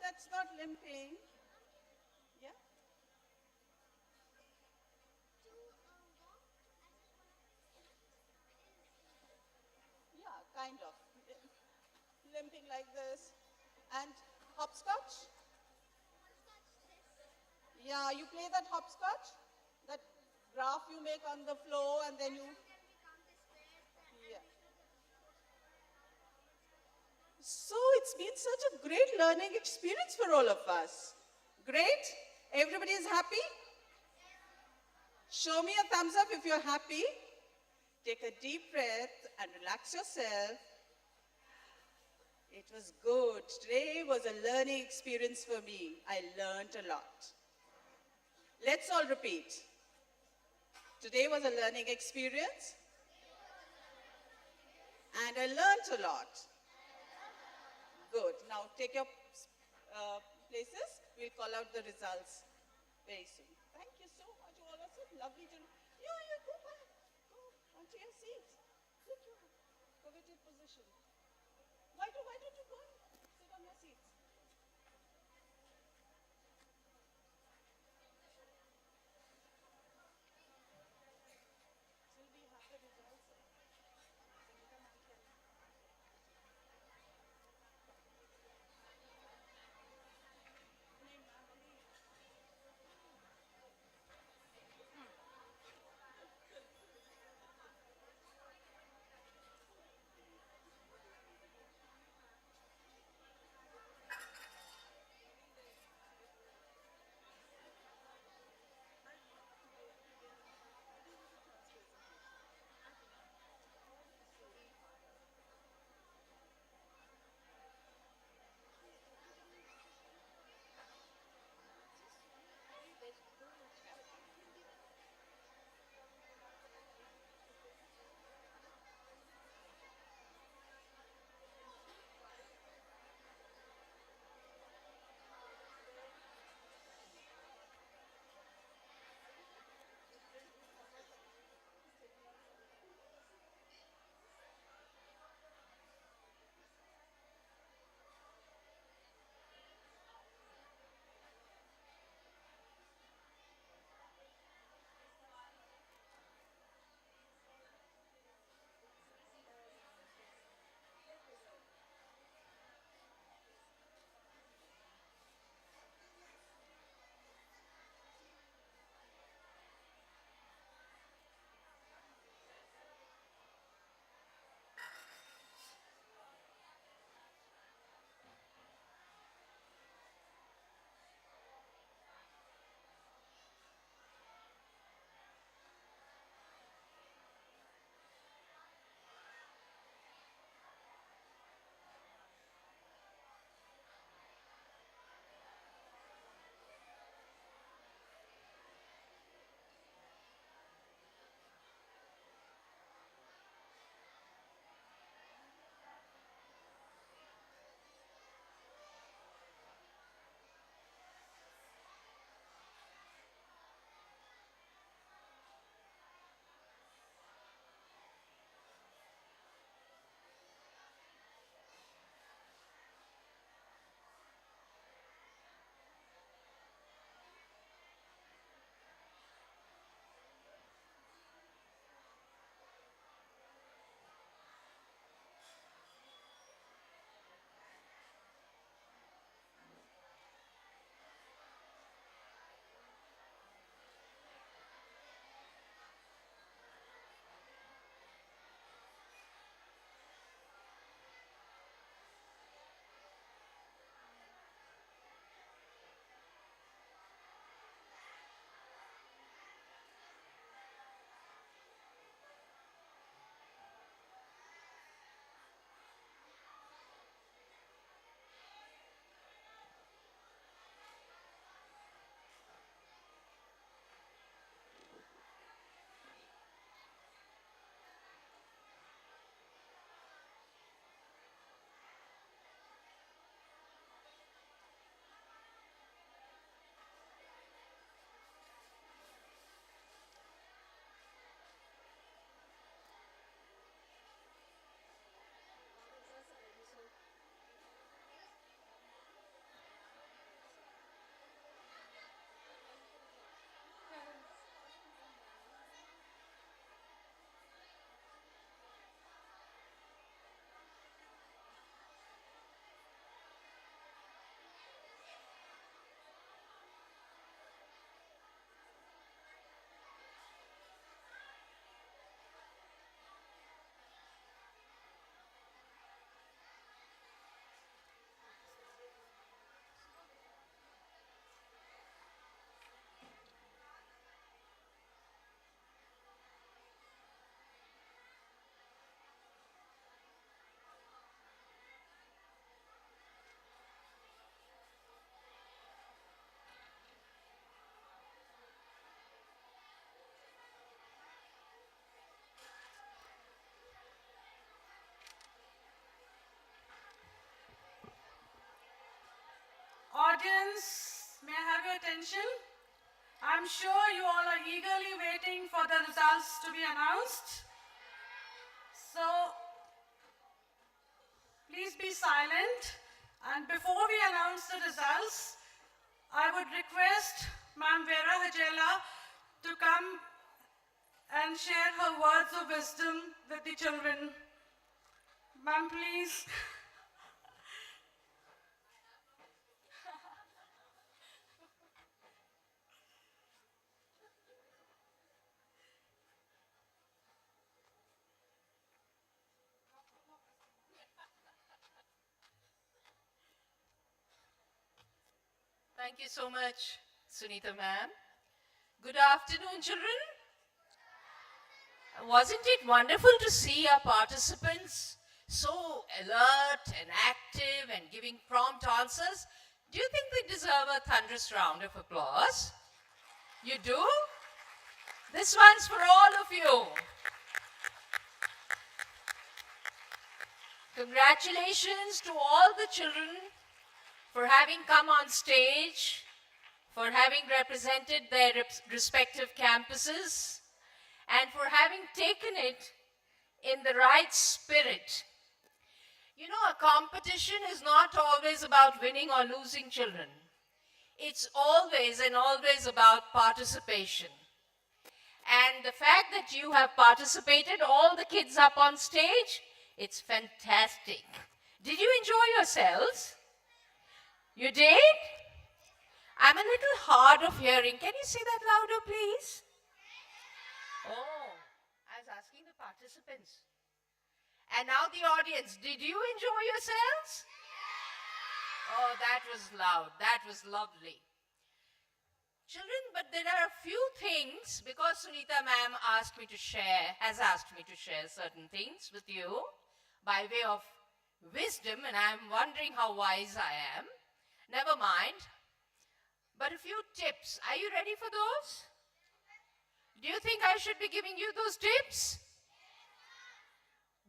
that's not limping. Yeah? Yeah, kind of. Limping like this. And hopscotch? Yeah, you play that hopscotch? That graph you make on the floor and then you. Yeah. So it's been such a great learning experience for all of us. Great? Everybody is happy? Show me a thumbs up if you're happy. Take a deep breath and relax yourself. It was good. Today was a learning experience for me. I learned a lot. Let's all repeat. Today was a learning experience. And I learned a lot. Good. Now take your places. We'll call out the results very soon. Thank you so much. All of you. Lovely to. You go back. Go onto your seats. Sit down. Coveted position. Why don't you go and sit on your seats? Till we have the results. Audience, may I have your attention? I'm sure you all are eagerly waiting for the results to be announced. So, please be silent. And before we announce the results, I would request Ma'am Vera Hajela to come and share her words of wisdom with the children. Ma'am, please. Thank you so much, Sunita ma'am. Good afternoon, children. Wasn't it wonderful to see our participants so alert and active and giving prompt answers? Do you think they deserve a thunderous round of applause? You do? This one's for all of you. Congratulations to all the children for having come on stage, for having represented their respective campuses, and for having taken it in the right spirit. You know, a competition is not always about winning or losing, children. It's always and always about participation. And the fact that you have participated, all the kids up on stage, it's fantastic. Did you enjoy yourselves? You did? I'm a little hard of hearing. Can you say that louder, please? Oh, I was asking the participants. And now the audience, did you enjoy yourselves? Oh, that was loud. That was lovely. Children, but there are a few things, because Sunita ma'am has asked me to share certain things with you by way of wisdom, and I'm wondering how wise I am. Never mind. But a few tips. Are you ready for those? Do you think I should be giving you those tips?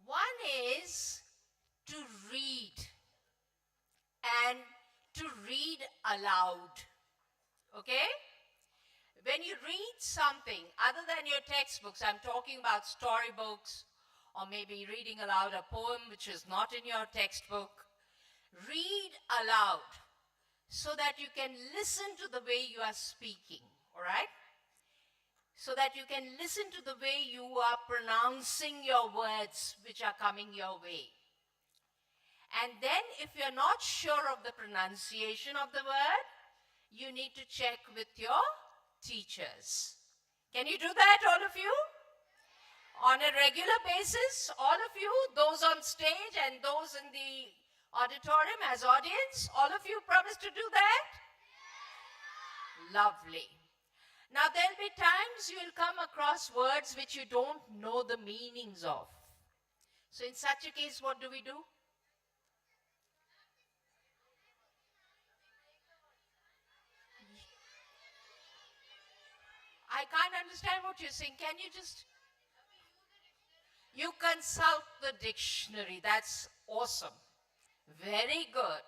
One is to read, and to read aloud. Okay? When you read something other than your textbooks, I'm talking about storybooks, or maybe reading aloud a poem which is not in your textbook, read aloud so that you can listen to the way you are speaking, all right? So that you can listen to the way you are pronouncing your words which are coming your way. And then if you're not sure of the pronunciation of the word, you need to check with your teachers. Can you do that, all of you? On a regular basis, all of you, those on stage and those in the auditorium as audience, all of you promise to do that? Lovely. Now there'll be times you'll come across words which you don't know the meanings of. So in such a case, what do we do? I can't understand what you're saying. Can you just... You consult the dictionary. That's awesome. Very good.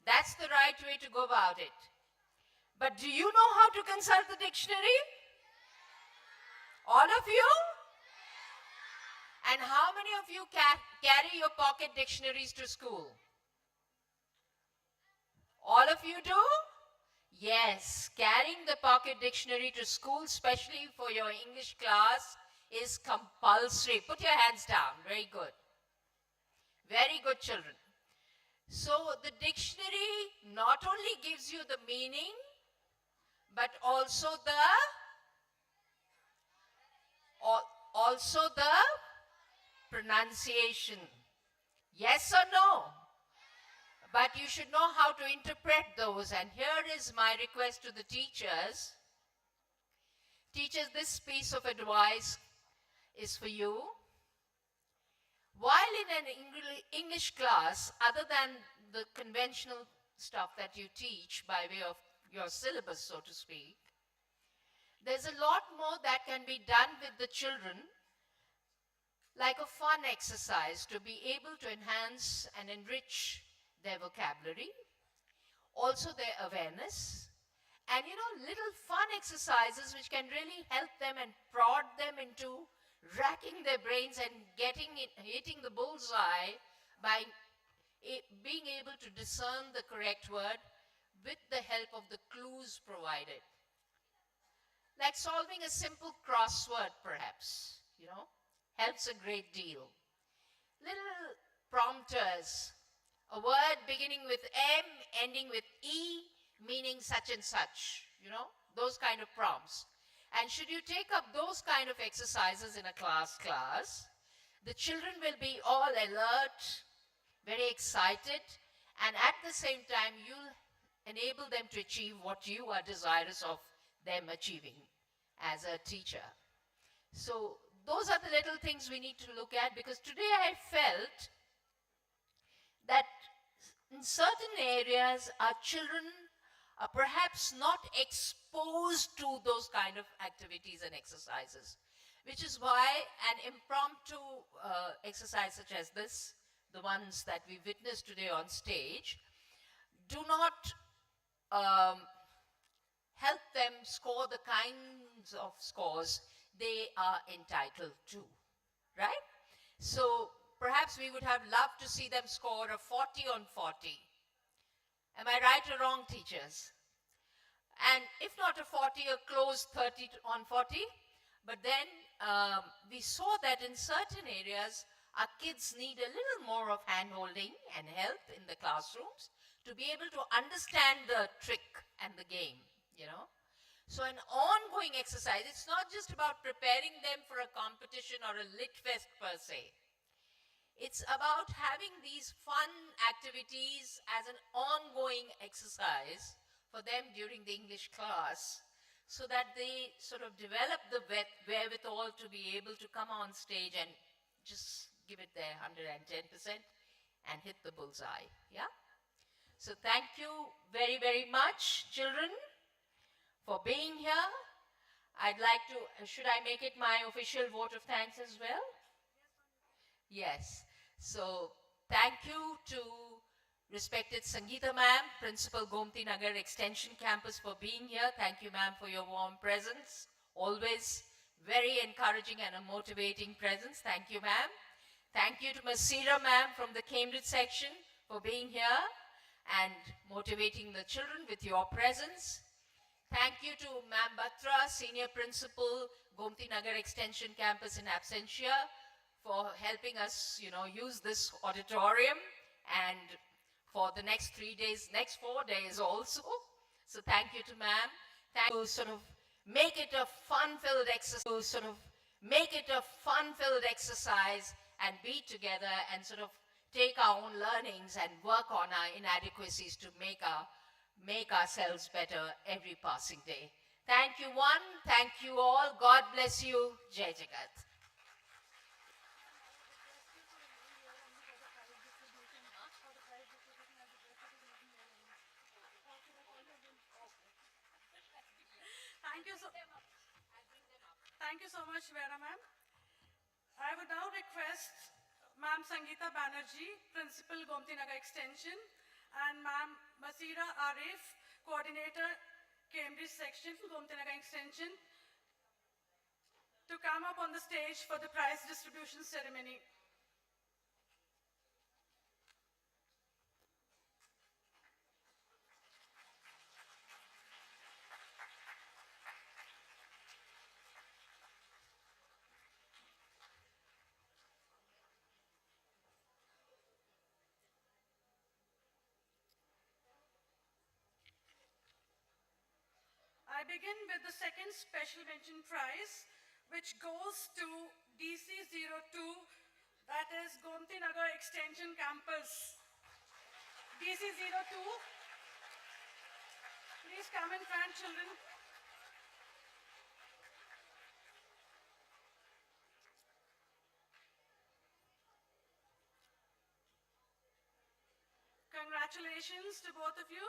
That's the right way to go about it. But do you know how to consult the dictionary? All of you? And how many of you carry your pocket dictionaries to school? All of you do? Yes, carrying the pocket dictionary to school, especially for your English class, is compulsory. Put your hands down. Very good. Very good, children. So the dictionary not only gives you the meaning, but also the pronunciation. Yes or no? But you should know how to interpret those. And here is my request to the teachers. Teachers, this piece of advice is for you. While in an English class, other than the conventional stuff that you teach by way of your syllabus, so to speak, there's a lot more that can be done with the children, like a fun exercise to be able to enhance and enrich their vocabulary, also their awareness, and little fun exercises which can really help them and prod them into racking their brains and hitting the bullseye by being able to discern the correct word with the help of the clues provided. Like solving a simple crossword, perhaps, helps a great deal. Little prompters, a word beginning with M, ending with E, meaning such and such, those kind of prompts. And should you take up those kind of exercises in a class, the children will be all alert, very excited, and at the same time, you'll enable them to achieve what you are desirous of them achieving as a teacher. So those are the little things we need to look at, because today I felt that in certain areas our children are perhaps not exposed to those kind of activities and exercises, which is why an impromptu exercise such as this, the ones that we witnessed today on stage, do not help them score the kinds of scores they are entitled to, right? So perhaps we would have loved to see them score a 40 on 40. Am I right or wrong, teachers? And if not a 40, a close 30 on 40. But then we saw that in certain areas, our kids need a little more of hand-holding and help in the classrooms to be able to understand the trick and the game, So an ongoing exercise, it's not just about preparing them for a competition or a lit fest per se. It's about having these fun activities as an ongoing exercise for them during the English class, so that they sort of develop the wherewithal to be able to come on stage and just give it their 110% and hit the bullseye, yeah? So thank you very, very much, children, for being here. I'd like to, should I make it my official vote of thanks as well? Yes. So thank you to respected Sangeeta ma'am, Principal Gomti Nagar Extension Campus, for being here. Thank you, ma'am, for your warm presence. Always very encouraging and a motivating presence. Thank you, ma'am. Thank you to Masira ma'am from the Cambridge section for being here and motivating the children with your presence. Thank you to Ma'am Batra, Senior Principal, Gomti Nagar Extension Campus in absentia, for helping us, use this auditorium, and for the next 3 days, next 4 days also. So thank you to ma'am. Thank you to sort of make it a fun-filled exercise, and be together and sort of take our own learnings and work on our inadequacies to make ourselves better every passing day. Thank you one, thank you all. God bless you. Jai Jagat. Thank you so much, Vera ma'am. I would now request Ma'am Sangeeta Banerjee, Principal, Gomti Nagar Extension, and Ma'am Masira Arif, Coordinator, Cambridge Section, Gomti Nagar Extension, to come up on the stage for the prize distribution ceremony. I begin with the second special mention prize, which goes to DC02, that is Gomti Nagar Extension Campus. DC02, please come in front, children. Congratulations to both of you.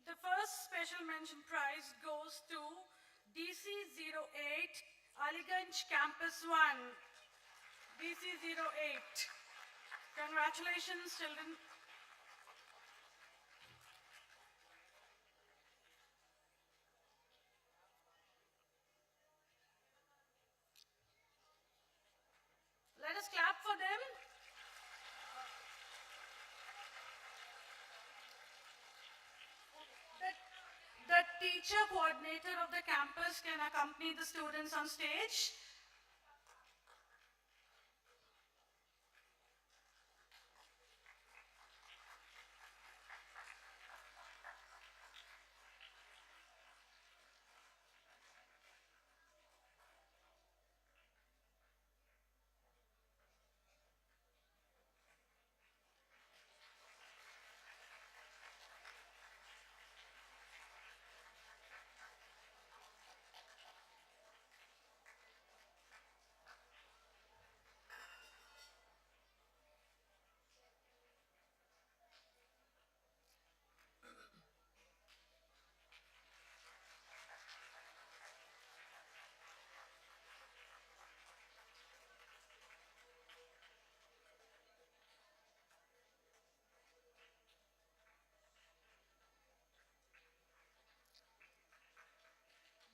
The first special mention prize goes to DC08 Aliganj Campus 1. DC08. Congratulations, children. Let us clap for them. The teacher coordinator of the campus can accompany the students on stage.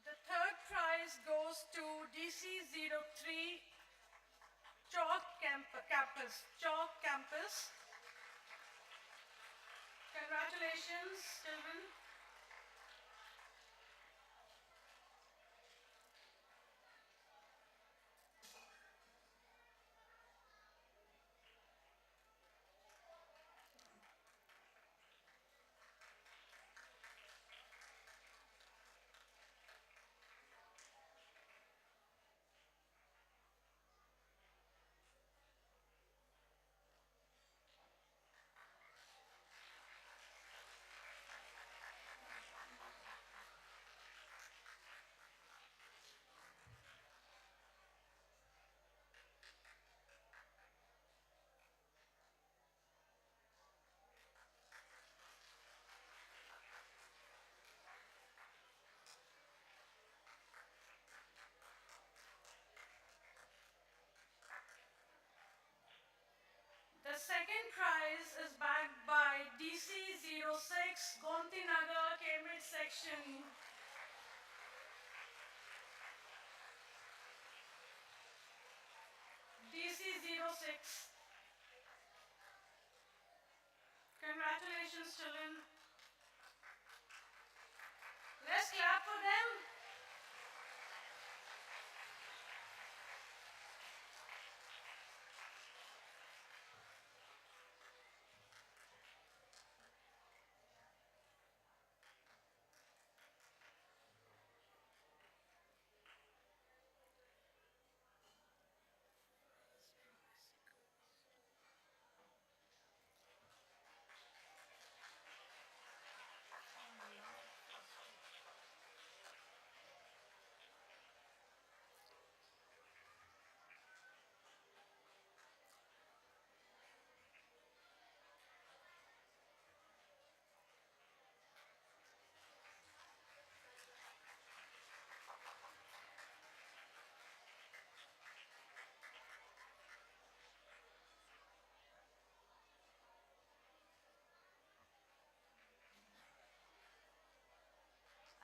The third prize goes to DC03 Campus. Chalk Campus. Congratulations, children. The second prize is backed by DC06 Gomti Nagar Cambridge section. DC06. Congratulations, children. Let's clap for them.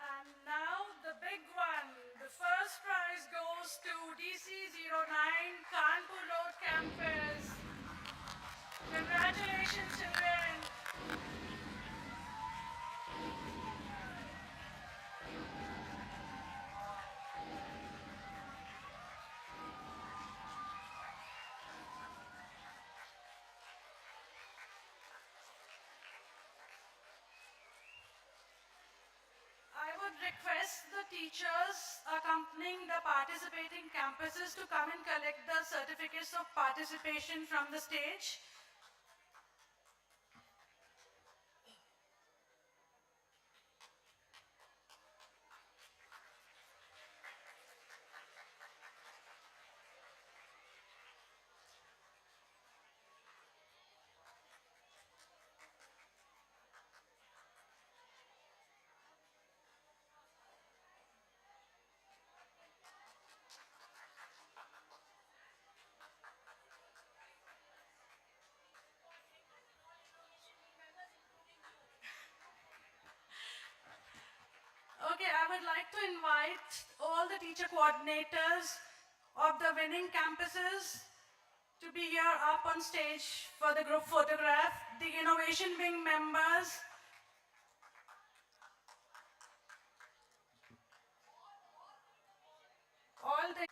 And now the big one. The first prize goes to DC09 Kanpur Road Campus. Congratulations, children. I would request the teachers accompanying the participating campuses to come and collect the certificates of participation from the stage. like to invite all the teacher coordinators of the winning campuses to be here up on stage for the group photograph, the innovation wing members, all the